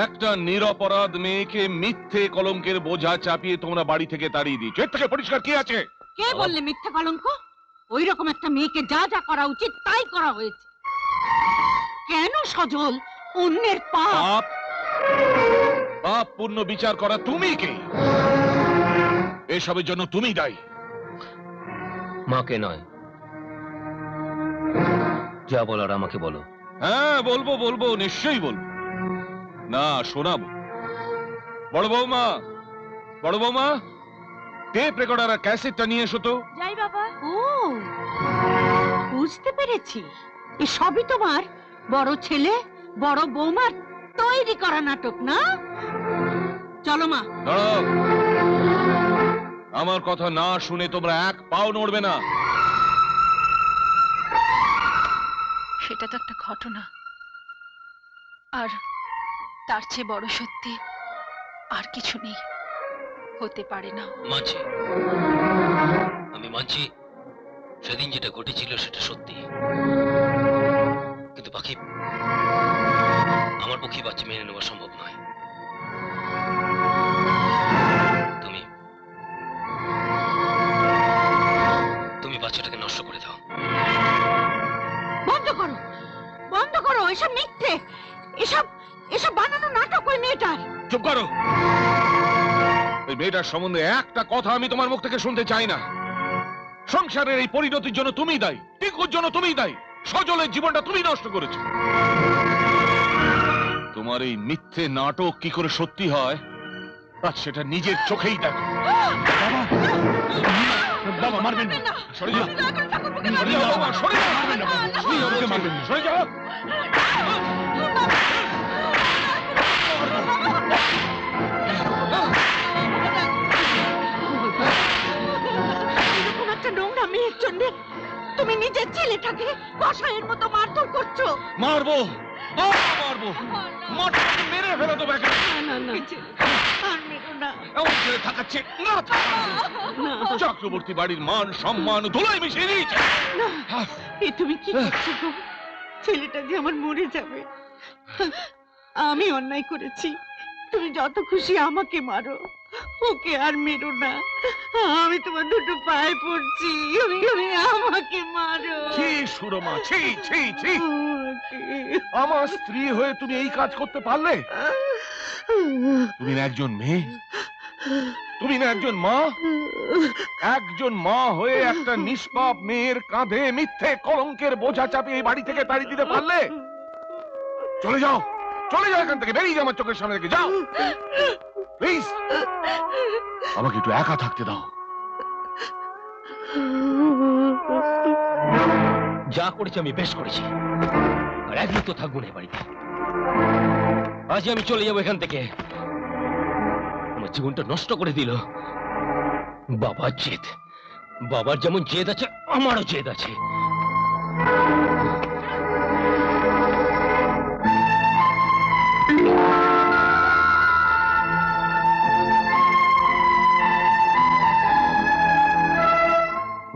একটা নিরপরাধ মেয়েকে মিথ্যে কলঙ্কের বোঝা চাপিয়ে তোমরা বাড়ি থেকে তাড়িয়ে দিয়েছো, এর থেকে পরিষ্কার কি আছে? কে বললে মিথ্যা কলঙ্ক? ওই রকম একটা মেয়েকে যা যা করা উচিত তাই করা হয়েছে। কেন সজল? অন্যের পাপ পূর্ণ বিচার করা তুমি কে? এসবের জন্য তুমি দায়ী। মাকে নয়, যা বলার আমাকে বলো। হ্যাঁ বলবো, নিশ্চয়ই বলবো। না শোনাবো। বড় বৌমা টেপ রেকর্ডার আর ক্যাসেটটা নিয়ে এসো তো। যাই বাবা। ও বুঝতে পেরেছি, এ সবই তোমার বড় ছেলে বড় বৌমার তৈরি করা নাটক না? চলো মা। দাঁড়াও, আমার কথা না শুনে তোমরা এক পাও নড়বে না। সেটা তো একটা ঘটনা, আর তার চেয়ে বড় সত্যি আর কিছু নেই, হতে পারে না। মানছি, আমি মানছি সেদিন যেটা ঘটেছিল সেটা সত্যি, কিন্তু পাখি আমার পক্ষে বাচ্চা মেনে নেওয়া সম্ভব নয়। তুমি তুমি বাচ্চাটাকে নষ্ট করে দাও। বন্ধ করো, বন্ধ করো এসব মিথ্যে, এসব এসব বানানো নাটক ওই মেয়েটার। চুপ করো। ওই মেয়েটার সম্বন্ধে একটা কথা আমি তোমার মুখ থেকে শুনতে চাই না। সংসারের এই পরিণতির জন্য তুমি দায়ী, টিকুর জন্য তুমি দায়ী, সজলের জীবনটা তুমি নষ্ট করেছো। তোমার এই মিথ্যে নাটক কি করে সত্যি হয় আজ সেটা নিজের চোখেই দেখো। বাবা মারবেন না, সরে যাও, সরে যাও বাবা, সরে যাও, মারবেন না বাবা, আমাকে মারবেন না, সরে যাও। এরকম একটা নোংরা মেয়ের জন্য তুমি নিজের ছেলেটাকে কসাইয়ের মতো মারধর করছো। মারবো, মারবো, মারবো, মেরে ফেলো তো ব্যাকে। না না আর মেরো না। এমন ছেলে থাকাচ্ছে না, চক্রবর্তী বাড়ির মান সম্মান ধুলোয় মিশিয়ে দিয়েছে। এ তুমি কি করছো গো? ছেলেটা যে আমার মরে যাবে। আমি অন্যায় করেছি, তুমি যত খুশি আমাকে মারো, ওকে আর মেরো না। আমি তোমার দুটো পায়ে পড়ছি, আমাকে মারো। ছি সুরমা, ছি ছি ছি। আমার স্ত্রী হয়ে তুমি এই কাজ করতে পারলে? তুমি না একজন মেয়ে, তুমি না একজন মা? একজন মা হয়ে একটা নিষ্পাপ মেয়ের কাঁধে মিথ্যে কলঙ্কের বোঝা চাপিয়ে এই বাড়ি থেকে তাড়িয়ে দিতে পারলে? চলে যাও, চলে যাও এখান থেকে, বেরিয়ে যাও আমার চোখের সামনে থেকে, যাও প্লিজ। আমাকে একটু একা থাকতে দাও। যা করেছি আমি বেশ করেছি, আর একদিন তো থাকবো না এ বাড়িতে। আজ আমি চলে যাবো এখান থেকে। আমার জীবনটা নষ্ট করে দিল বাবার জেদ। বাবার যেমন জেদ আছে আমারও জেদ আছে।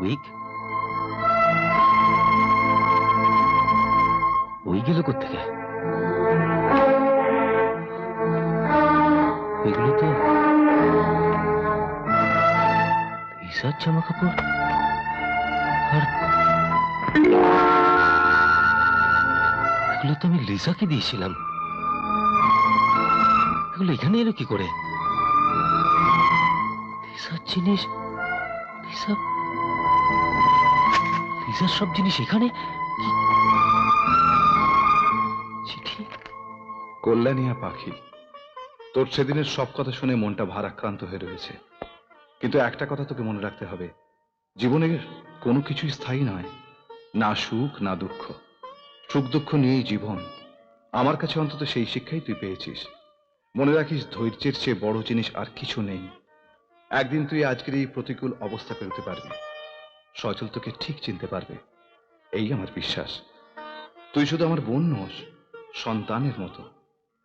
উইক ওই গেল কোত্থেকে? এগুলো তো ঈশার জামা কাপড়, আর এগুলো তো আমি লিসাকে দিয়েছিলাম। এগুলো এখানে এলো কি করে? লিসার জিনিস, লিসার সব জিনিস এখানে। কল্যাণিয়া পাখি, তোর সেদিনের সব কথা শুনে মনটা ভারাক্রান্ত হয়ে রয়েছে, কিন্তু একটা কথা তোকে মনে রাখতে হবে, জীবনের কোনো কিছুই স্থায়ী নয়, না সুখ না দুঃখ। সুখ দুঃখ নিয়েই জীবন। আমার কাছে অন্তত সেই শিক্ষাই তুই পেয়েছিস। মনে রাখিস, ধৈর্যের চেয়ে বড় জিনিস আর কিছু নেই। একদিন তুই আজকের এই প্রতিকূল অবস্থা পেরোতে পারবি, সজল তোকে ঠিক চিনতে পারবে, এই আমার বিশ্বাস। তুই শুধু আমার বোন নোস, সন্তানের মতো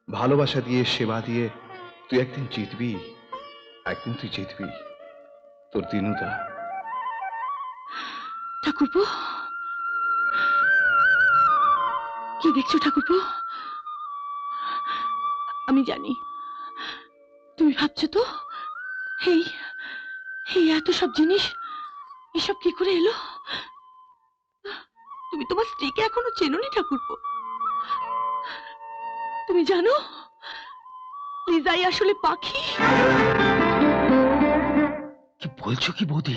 ভালোবাসা দিয়ে, সেবা দিয়ে তুই একদিন জিতবি, একদিন তুই জিতবি। তোর দিনুদা। ঠাকুরপো, কি দেখছো ঠাকুরপো? আমি জানি তুমি ভাবছো তো, এই এই এত সব জিনিস এসব কি করে এলো? তুমি তোমার স্ত্রীকে এখনো চেনোনি ঠাকুরপো। তুমি জানো লিজাই আসলে পাখি। কি বলছো কি বৌদি?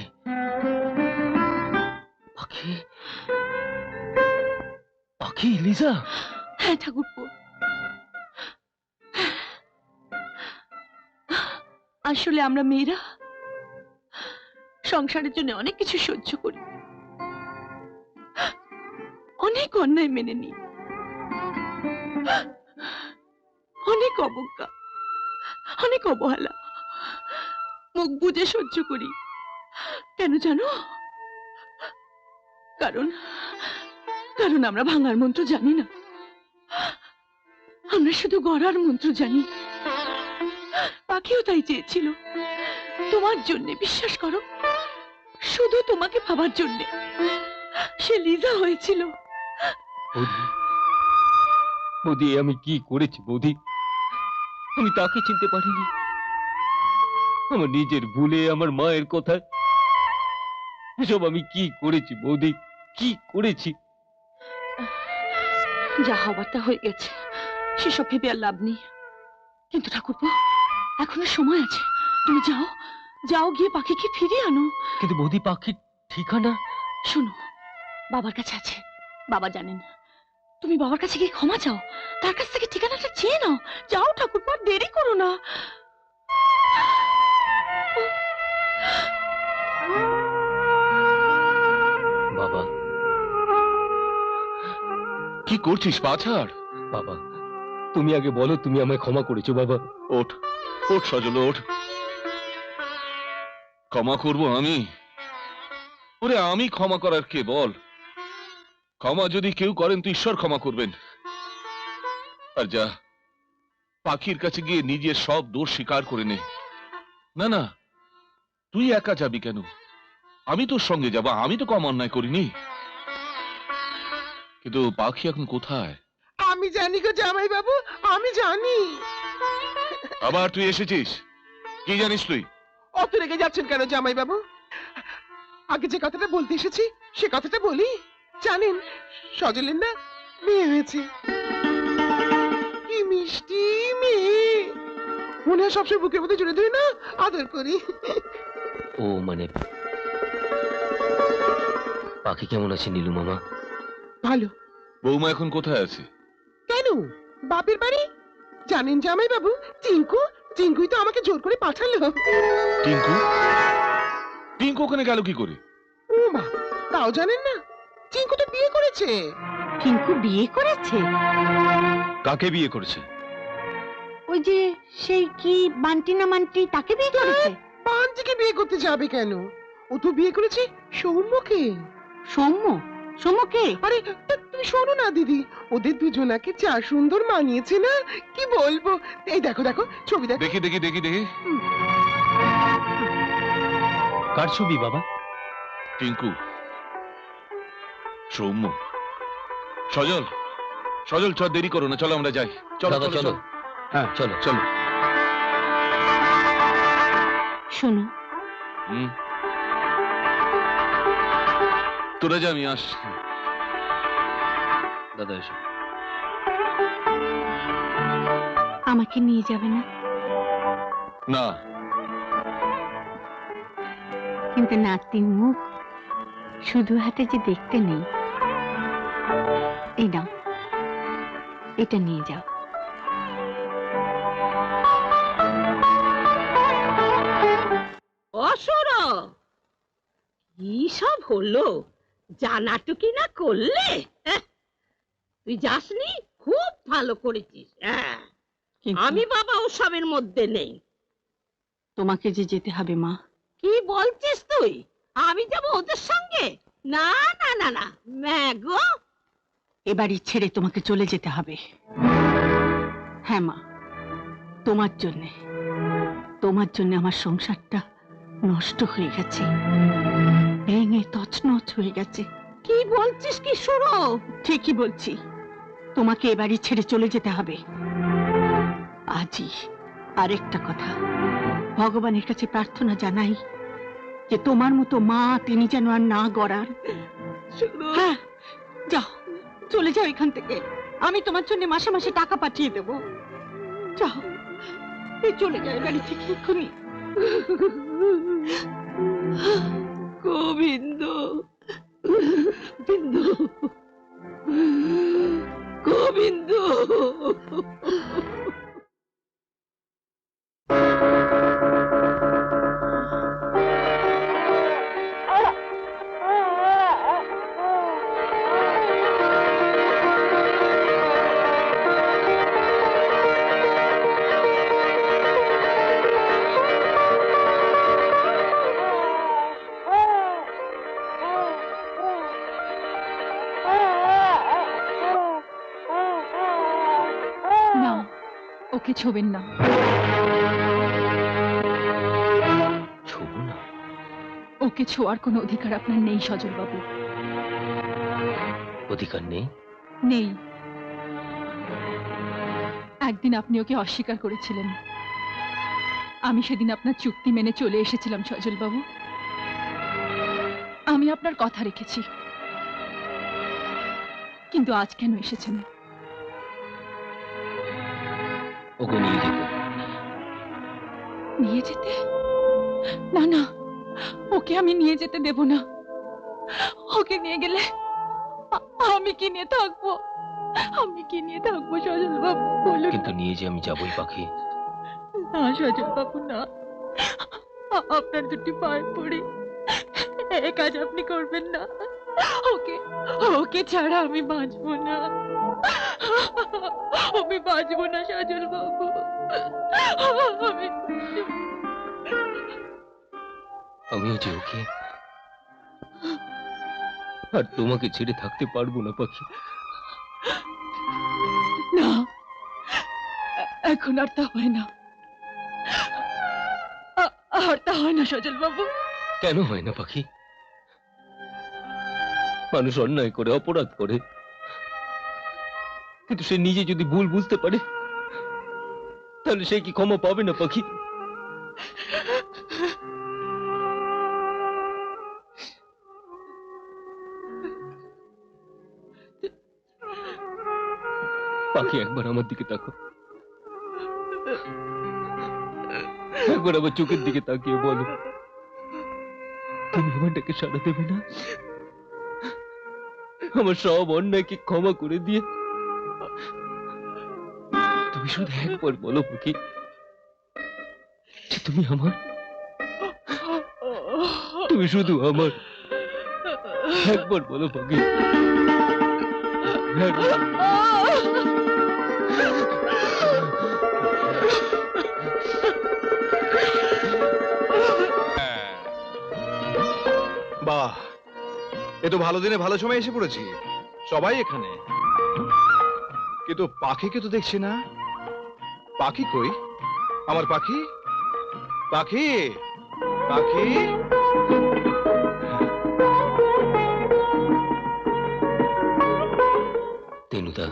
পাখি? পাখি লিজা? হ্যাঁ ঠাকুরপো, আসলে আমরা মেয়েরা সংসারের জন্য অনেক কিছু সহ্য করি, অনেক অন্যায় মেনে নিই, অনেক অবজ্ঞা, অনেক অবহেলা মুখ বুজে সহ্য করি। কেন জানো? কারণ কারণ আমরা ভাঙার মন্ত্র জানি না। আমরা শুধু গড়ার মন্ত্র জানি। পাখিও তাই চেয়েছিল, তোমার জন্য। বিশ্বাস করো, শুধু তোমাকে ভাবার জন্য সে লিজা হয়েছিল। বৌদি, বৌদি, আমি কি করেছি বৌদি? আমি তাকে চিনতে পারিনি। আমার নিজের ভুলে, আমার মায়ের কথায় এসব আমি কি করেছি বৌদি, কি করেছি? যা হবার তা হয়ে গেছে, সেসব ভেবে আর লাভ নেই। কিন্তু ঠাকুরপো, এখনো সময় আছে। তুমি যাও, যাও গিয়ে পাখিকে ফিরিয়ে আনো। কিন্তু বৌদি, পাখির ঠিকানা? শোনো, বাবার কাছে আছে, বাবা জানেন। তুমি বাবার কাছে গিয়ে ক্ষমা চাও, তার কাছ থেকে ঠিকানাটা চেয়ে নাও। যাও ঠাকুরপো, আর দেরি করো না। বাবা, কি করছিস? পা ছাড়। বাবা, তুমি আগে বলো তুমি আমায় ক্ষমা করেছো। বাবা, ওঠ, ওঠ সজল, ওঠ। ক্ষমা করব আমি? ওরে, আমি ক্ষমা করার কে বল? ক্ষমা যদি কেউ করেন তো ঈশ্বর ক্ষমা করবেন। আর যা, পাখির কাছে গিয়ে নিজের সব দোষ স্বীকার করে নে। না না, তুই একা যাবি কেন? আমি তোর সঙ্গে যাব, আমি তো কম অন্যায় করিনি। কিন্তু পাখি এখন কোথায়? আমি জানি গো জামাই বাবু, আমি জানি। আবার তুই এসেছিস? কি জানিস তুই? অত রেগে যাচ্ছেন কেন জামাই বাবু? আগে যে কথাটা বলতে এসেছি সে কথাটা বলি। জানেন, সজলের না মেয়ে হয়েছে। কি মিষ্টি মেয়ে, মনে হয় সবসময় বুকের মধ্যে জড়িয়ে ধরে না আদর করি। ও মানে পাখি কেমন আছে নীলু মামা? ভালো। বৌমা এখন কোথায় আছে? কেন, বাপের বাড়ি। জানেন জামাই বাবু, টিঙ্কুই তো আমাকে জোর করে পাঠালো। টিঙ্কু? টিঙ্কু ওখানে গেল কি করে? ও মা, তাও জানেন না? টিঙ্কু তো বিয়ে করেছে। টিঙ্কু বিয়ে করেছে? কাকে বিয়ে করেছে? ওই যে সেই কি বান্টি না মান্টি, তাকে বিয়ে করেছে। বান্টিকে বিয়ে করতে যাবে কেন? ও তো বিয়ে করেছে সৌম্যকে। সৌম্য? সৌম্যকে? আরে তুমি শোনো না দিদি, ওদের দুজনাকে যা সুন্দর মানিয়েছে না, কি বলবো। এই দেখো দেখো ছবি দেখো। দেখি দেখি দেখি দেখি। কার ছবি বাবা? টিঙ্কু, সৌম্য, সজল, সজল চল, দেরি করো না, চলো আমরা যাই। চলো দাদা, চলো। হ্যাঁ চলো চলো। শোনো, তোরা যা, আমি আসছি। দাদা এসো। আমাকে নিয়ে যাবে না? না। কিন্তু নাতির মুখ শুধু হাতে যে দেখতে নেই। এই নাও, এটা নিয়ে যাও। অসুর, কি সব হলো? জানাটুকি না করলে? তুই যাসনি, খুব ভালো করেছিস। আমি বাবা ওসবের মধ্যে নেই। তোমাকে যে যেতে হবে মা। কি বলছিস তুই? আমি যাব ওদের সঙ্গে? না না না না, ম্যাগো। এ বাড়ি ছেড়ে তোমাকে চলে যেতে হবে। হ্যাঁ মা, তোমার জন্যে, তোমার জন্য আমার সংসারটা নষ্ট হয়ে গেছে, ভেঙে তছনছ হয়ে গেছে। কি বলছিস কি শুরু? ঠিকই বলছি, তোমাকে এ বাড়ি ছেড়ে চলে যেতে হবে আজই। আরেকটা কথা, ভগবানের কাছে প্রার্থনা জানাই যে তোমার মতো মা তিনি যেন আর না গড়ান। হ্যাঁ, যাও, চলে যাও এখান থেকে। আমি তোমার জন্য মাসে মাসে টাকা পাঠিয়ে দেব। যাও, চলে যাও বাড়ি থেকে এক্ষুনি। গোবিন্দ, বিন্দু, গোবিন্দ। ওকে ছোবেন না। ছোবো না? ওকে ছোঁয়ার কোনো অধিকার আপনার নেই সজল বাবু। অধিকার নেই? নেই। একদিন আপনি ওকে অস্বীকার করেছিলেন, আমি সেদিন আপনার চুক্তি মেনে চলে এসেছিলাম সজল বাবু। আমি আপনার কথা রেখেছি, কিন্তু আজ কেন এসেছেন? ওকে নিয়ে যেতে। নিয়ে যেতে? না না, ওকে আমি নিয়ে যেতে দেব না। ওকে নিয়ে গেলে আমি কি নিয়ে থাকবো? আমি কি নিয়ে থাকবো সজল বাবু বলুন? কিন্তু নিয়ে যে আমি যাবই পাখি। না সজল বাবু না, আপনার দুটি পায়ে পড়ি, এই কাজ আপনি করবেন না। ওকে ওকে ছাড়া আমি বাঁচবো না, আমি বাঁচবো না সজল বাবু। আমিও যে ওকে আর তোমাকে ছেড়ে থাকতে পারবো না পাখি। না, এখন আর তা হয় না, আর তা হয় না সজল বাবু। কেন হয় না পাখি? মানুষ অন্যায় করে, অপরাধ করে, কিন্তু সে নিজে যদি ভুল বুঝতে পারে তাহলে সে কি ক্ষমা পাবে না পাখি? পাখি একবার আমার দিকে তাকাও, একবার আমার চোখের দিকে তাকিয়ে বলো, তুমি আমার ডাকে সাড়া দেবে না? আমার সব অন্যায়কে ক্ষমা করে দিয়ে তুমি শুধু একবার বলো পাখি যে তুমি আমার, তুমি শুধু আমার, একবার বলো পাখি। বাহ, এ তো ভালো দিনে ভালো সময় এসে পড়েছি, সবাই এখানে, কিন্তু পাখিকে তো দেখছি না। পাখি কই? আমার পাখি, পাখি, পাখি। তেনুদা,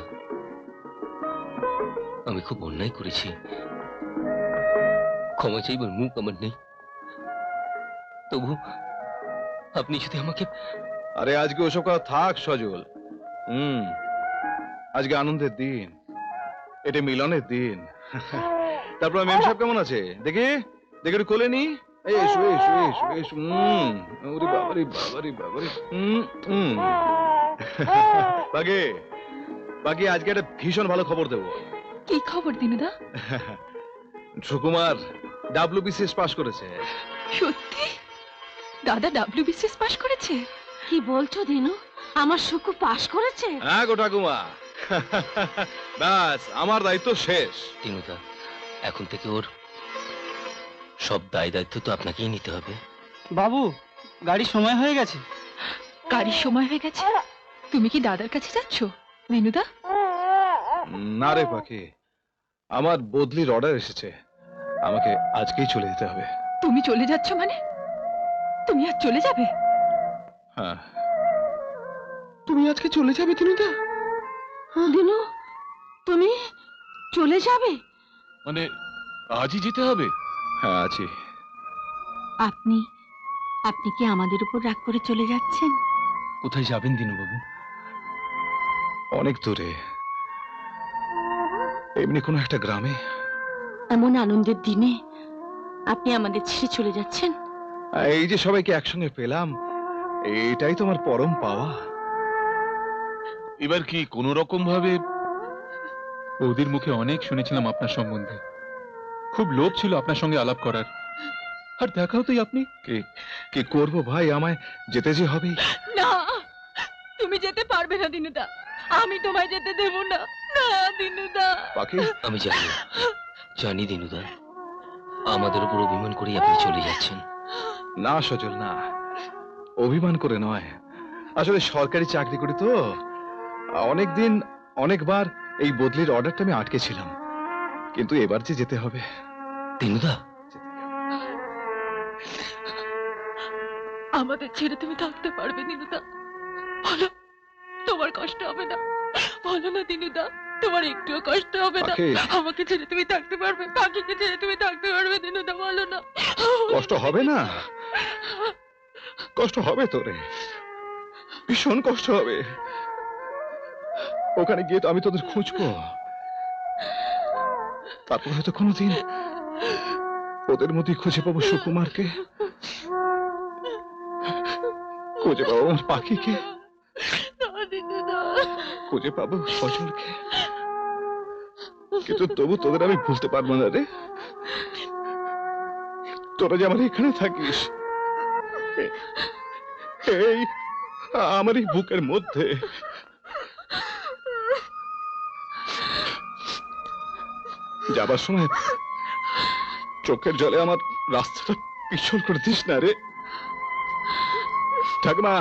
আমি খুব অন্যায় করেছি, ক্ষমা চাইবার মুখ আমার নেই, তবু আপনি যদি আমাকে। আরে আজকে ওসব কথা থাক সজল। আজকে আনন্দের দিন, এটা মিলনের দিন। তারপর মেম সাহেব কেমন আছে দেখি, দেখে একটু কোলে নি। এই এসো এসো এসো এসো। ওরে বাবারে বাবারে বাবারে। বাগে বাকি আজকে একটা ভীষণ ভালো খবর দেবো। কি খবর দিনুদা? সুকুমার WBCS পাস করেছে। সত্যি? দাদা WBCS পাস করেছে? কি বলছো দিনু? আমার সুকু পাস করেছে? হ্যাঁ গো ঠাকুমা, ব্যাস আমার দায়িত্ব শেষ। দিনুদা, এখন থেকে ওর সব দায় দায়িত্ব তো আপনাকেই নিতে হবে। বাবু, গাড়ির সময় হয়ে গেছে। গাড়ির সময় হয়ে গেছে? তুমি কি দাদার কাছে যাচ্ছ দিনুদা? না রে পাখি, আমার বদলির অর্ডার এসেছে, আমাকে আজকেই চলে যেতে হবে। তুমি চলে যাচ্ছ মানে? তুমি আজ চলে যাবে? হ্যাঁ। তুমি আজকে চলে যাবে দিনুদা? দিনু, তুমি চলে যাবে? মানে আজই যেতে হবে? হ্যাঁ আজই। আপনি আপনি কি আমাদের উপর রাগ করে চলে যাচ্ছেন? কোথায় যাবেন দিনুবাবু? অনেক দূরে, এমনি কোনো একটা গ্রামে। এমন আনন্দের দিনে আপনি আমাদের ছেড়ে চলে যাচ্ছেন? এই যে সবাইকে একসঙ্গে পেলাম, এটাই তো আমার পরম পাওয়া। এবার কি কোনো রকম ভাবে? ওদের মুখে অনেক শুনেছিলাম আপনার সম্বন্ধে, খুব লোভ ছিল আপনার সঙ্গে আলাপ করার, আর দেখাও তো আপনি। কি করব ভাই, আমায় যেতে যে হবে। না, তুমি যেতে পারবে না দিনুদা, আমি তোমায় যেতে দেব না। না দিনুদা। পাখি, আমি জানি, জানি দিনুদা, আমাদের উপর অভিমান করে আপনি চলে যাচ্ছেন। না সজল না, অভিমান করে নয়, আসলে সরকারি চাকরি করি তো, অনেকদিন অনেকবার এই বদলির অর্ডারটা আমি আটকে ছিলাম, কিন্তু এবার যে যেতে হবে। দিনুদা, আমাদের ছেড়ে তুমি থাকতে পারবে দিনুদা? বলো, তোমার কষ্ট হবে না? বলো না দিনুদা, তোমার একটুও কষ্ট হবে না? পাখি। আমাকে ছেড়ে তুমি থাকতে পারবে? পাখিকে ছেড়ে তুমি থাকতে পারবে দিনুদা? বলো না। কষ্ট হবে না? কষ্ট হবে তোরে, ভীষণ কষ্ট হবে। ওখানে গিয়ে তো আমি তোদের খুঁজবো, তারপর হয়তো কোনোদিন ওদের মধ্যে খুঁজে পাবো সুকুমারকে, খুঁজে পাবো আমার পাখিকে, খুঁজে পাবো সজলকে। কিন্তু তবু তোদের আমি ভুলতে পারবো না রে। তোরা যে আমার এখানে থাকিস, এই আমার এই বুকের মধ্যে। যাবার সময় চোখের জলে আমার রাস্তাটা পিছল করে দিস না রে। ঠাকুমা,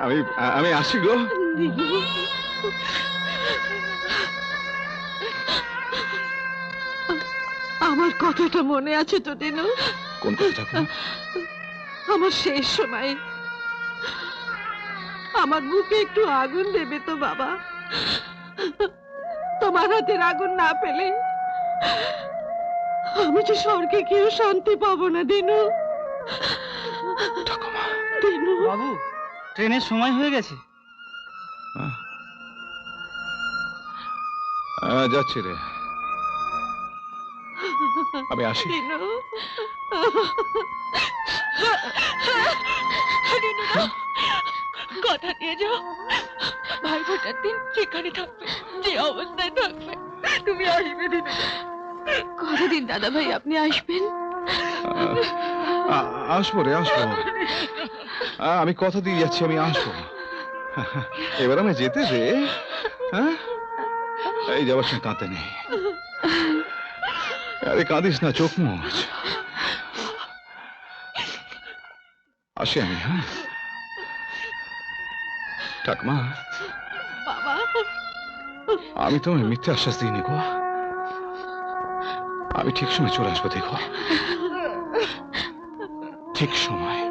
আমি আমি আসি গো। আমার কথাটা মনে আছে তো দিনু? কোন কথা ঠাকুমা? আমার শেষ সময় আমার বুকে একটু আগুন দেবে তো বাবা? তোমার হাতের আগুন না পেলে আমি যে স্বর্গে গিয়েও শান্তি পাবো না দিনু। দিনু বাবু, ট্রেনের সময় হয়ে গেছে। যাচ্ছি রে, আমি আসি। দিনু, দিনুদা, কথা দিয়ে যাও, ভাই ফোটার দিন যেখানে থাকবে, যে অবস্থায় থাকবে, তুমি আসবে দিনুদা। কতদিন দাদা ভাই আপনি আসবেন? আসবো রে, আসবো। আমি কথা দিয়ে যাচ্ছি, আমি আসবো। এবার আমি যেতে দে। হ্যাঁ, এই যাবার সময় কাঁদতে নেই। আরে কাঁদিস না, চোখ মুছ। আসি আমি। হ্যাঁ ঠাকুমা, বাবা, আমি তোমায় মিথ্যে আশ্বাস দিইনি গো। আমি ঠিক সময় চলে আসবো, দেখো, ঠিক সময়।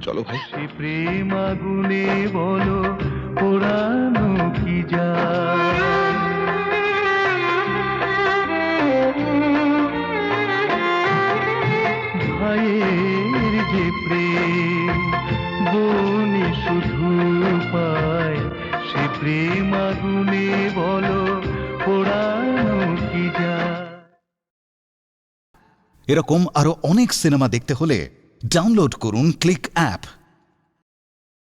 চলো ভাই। প্রেম আগুনে বলো পোড়ানো কি যায়। ভাইয়ের যে প্রেম বোনে শুধু পায়, সে প্রেম আগুনে বলো পোড়ানো কি যায়। এরকম আরো অনেক সিনেমা দেখতে হলে ডাউনলোড করুন ক্লিক অ্যাপ।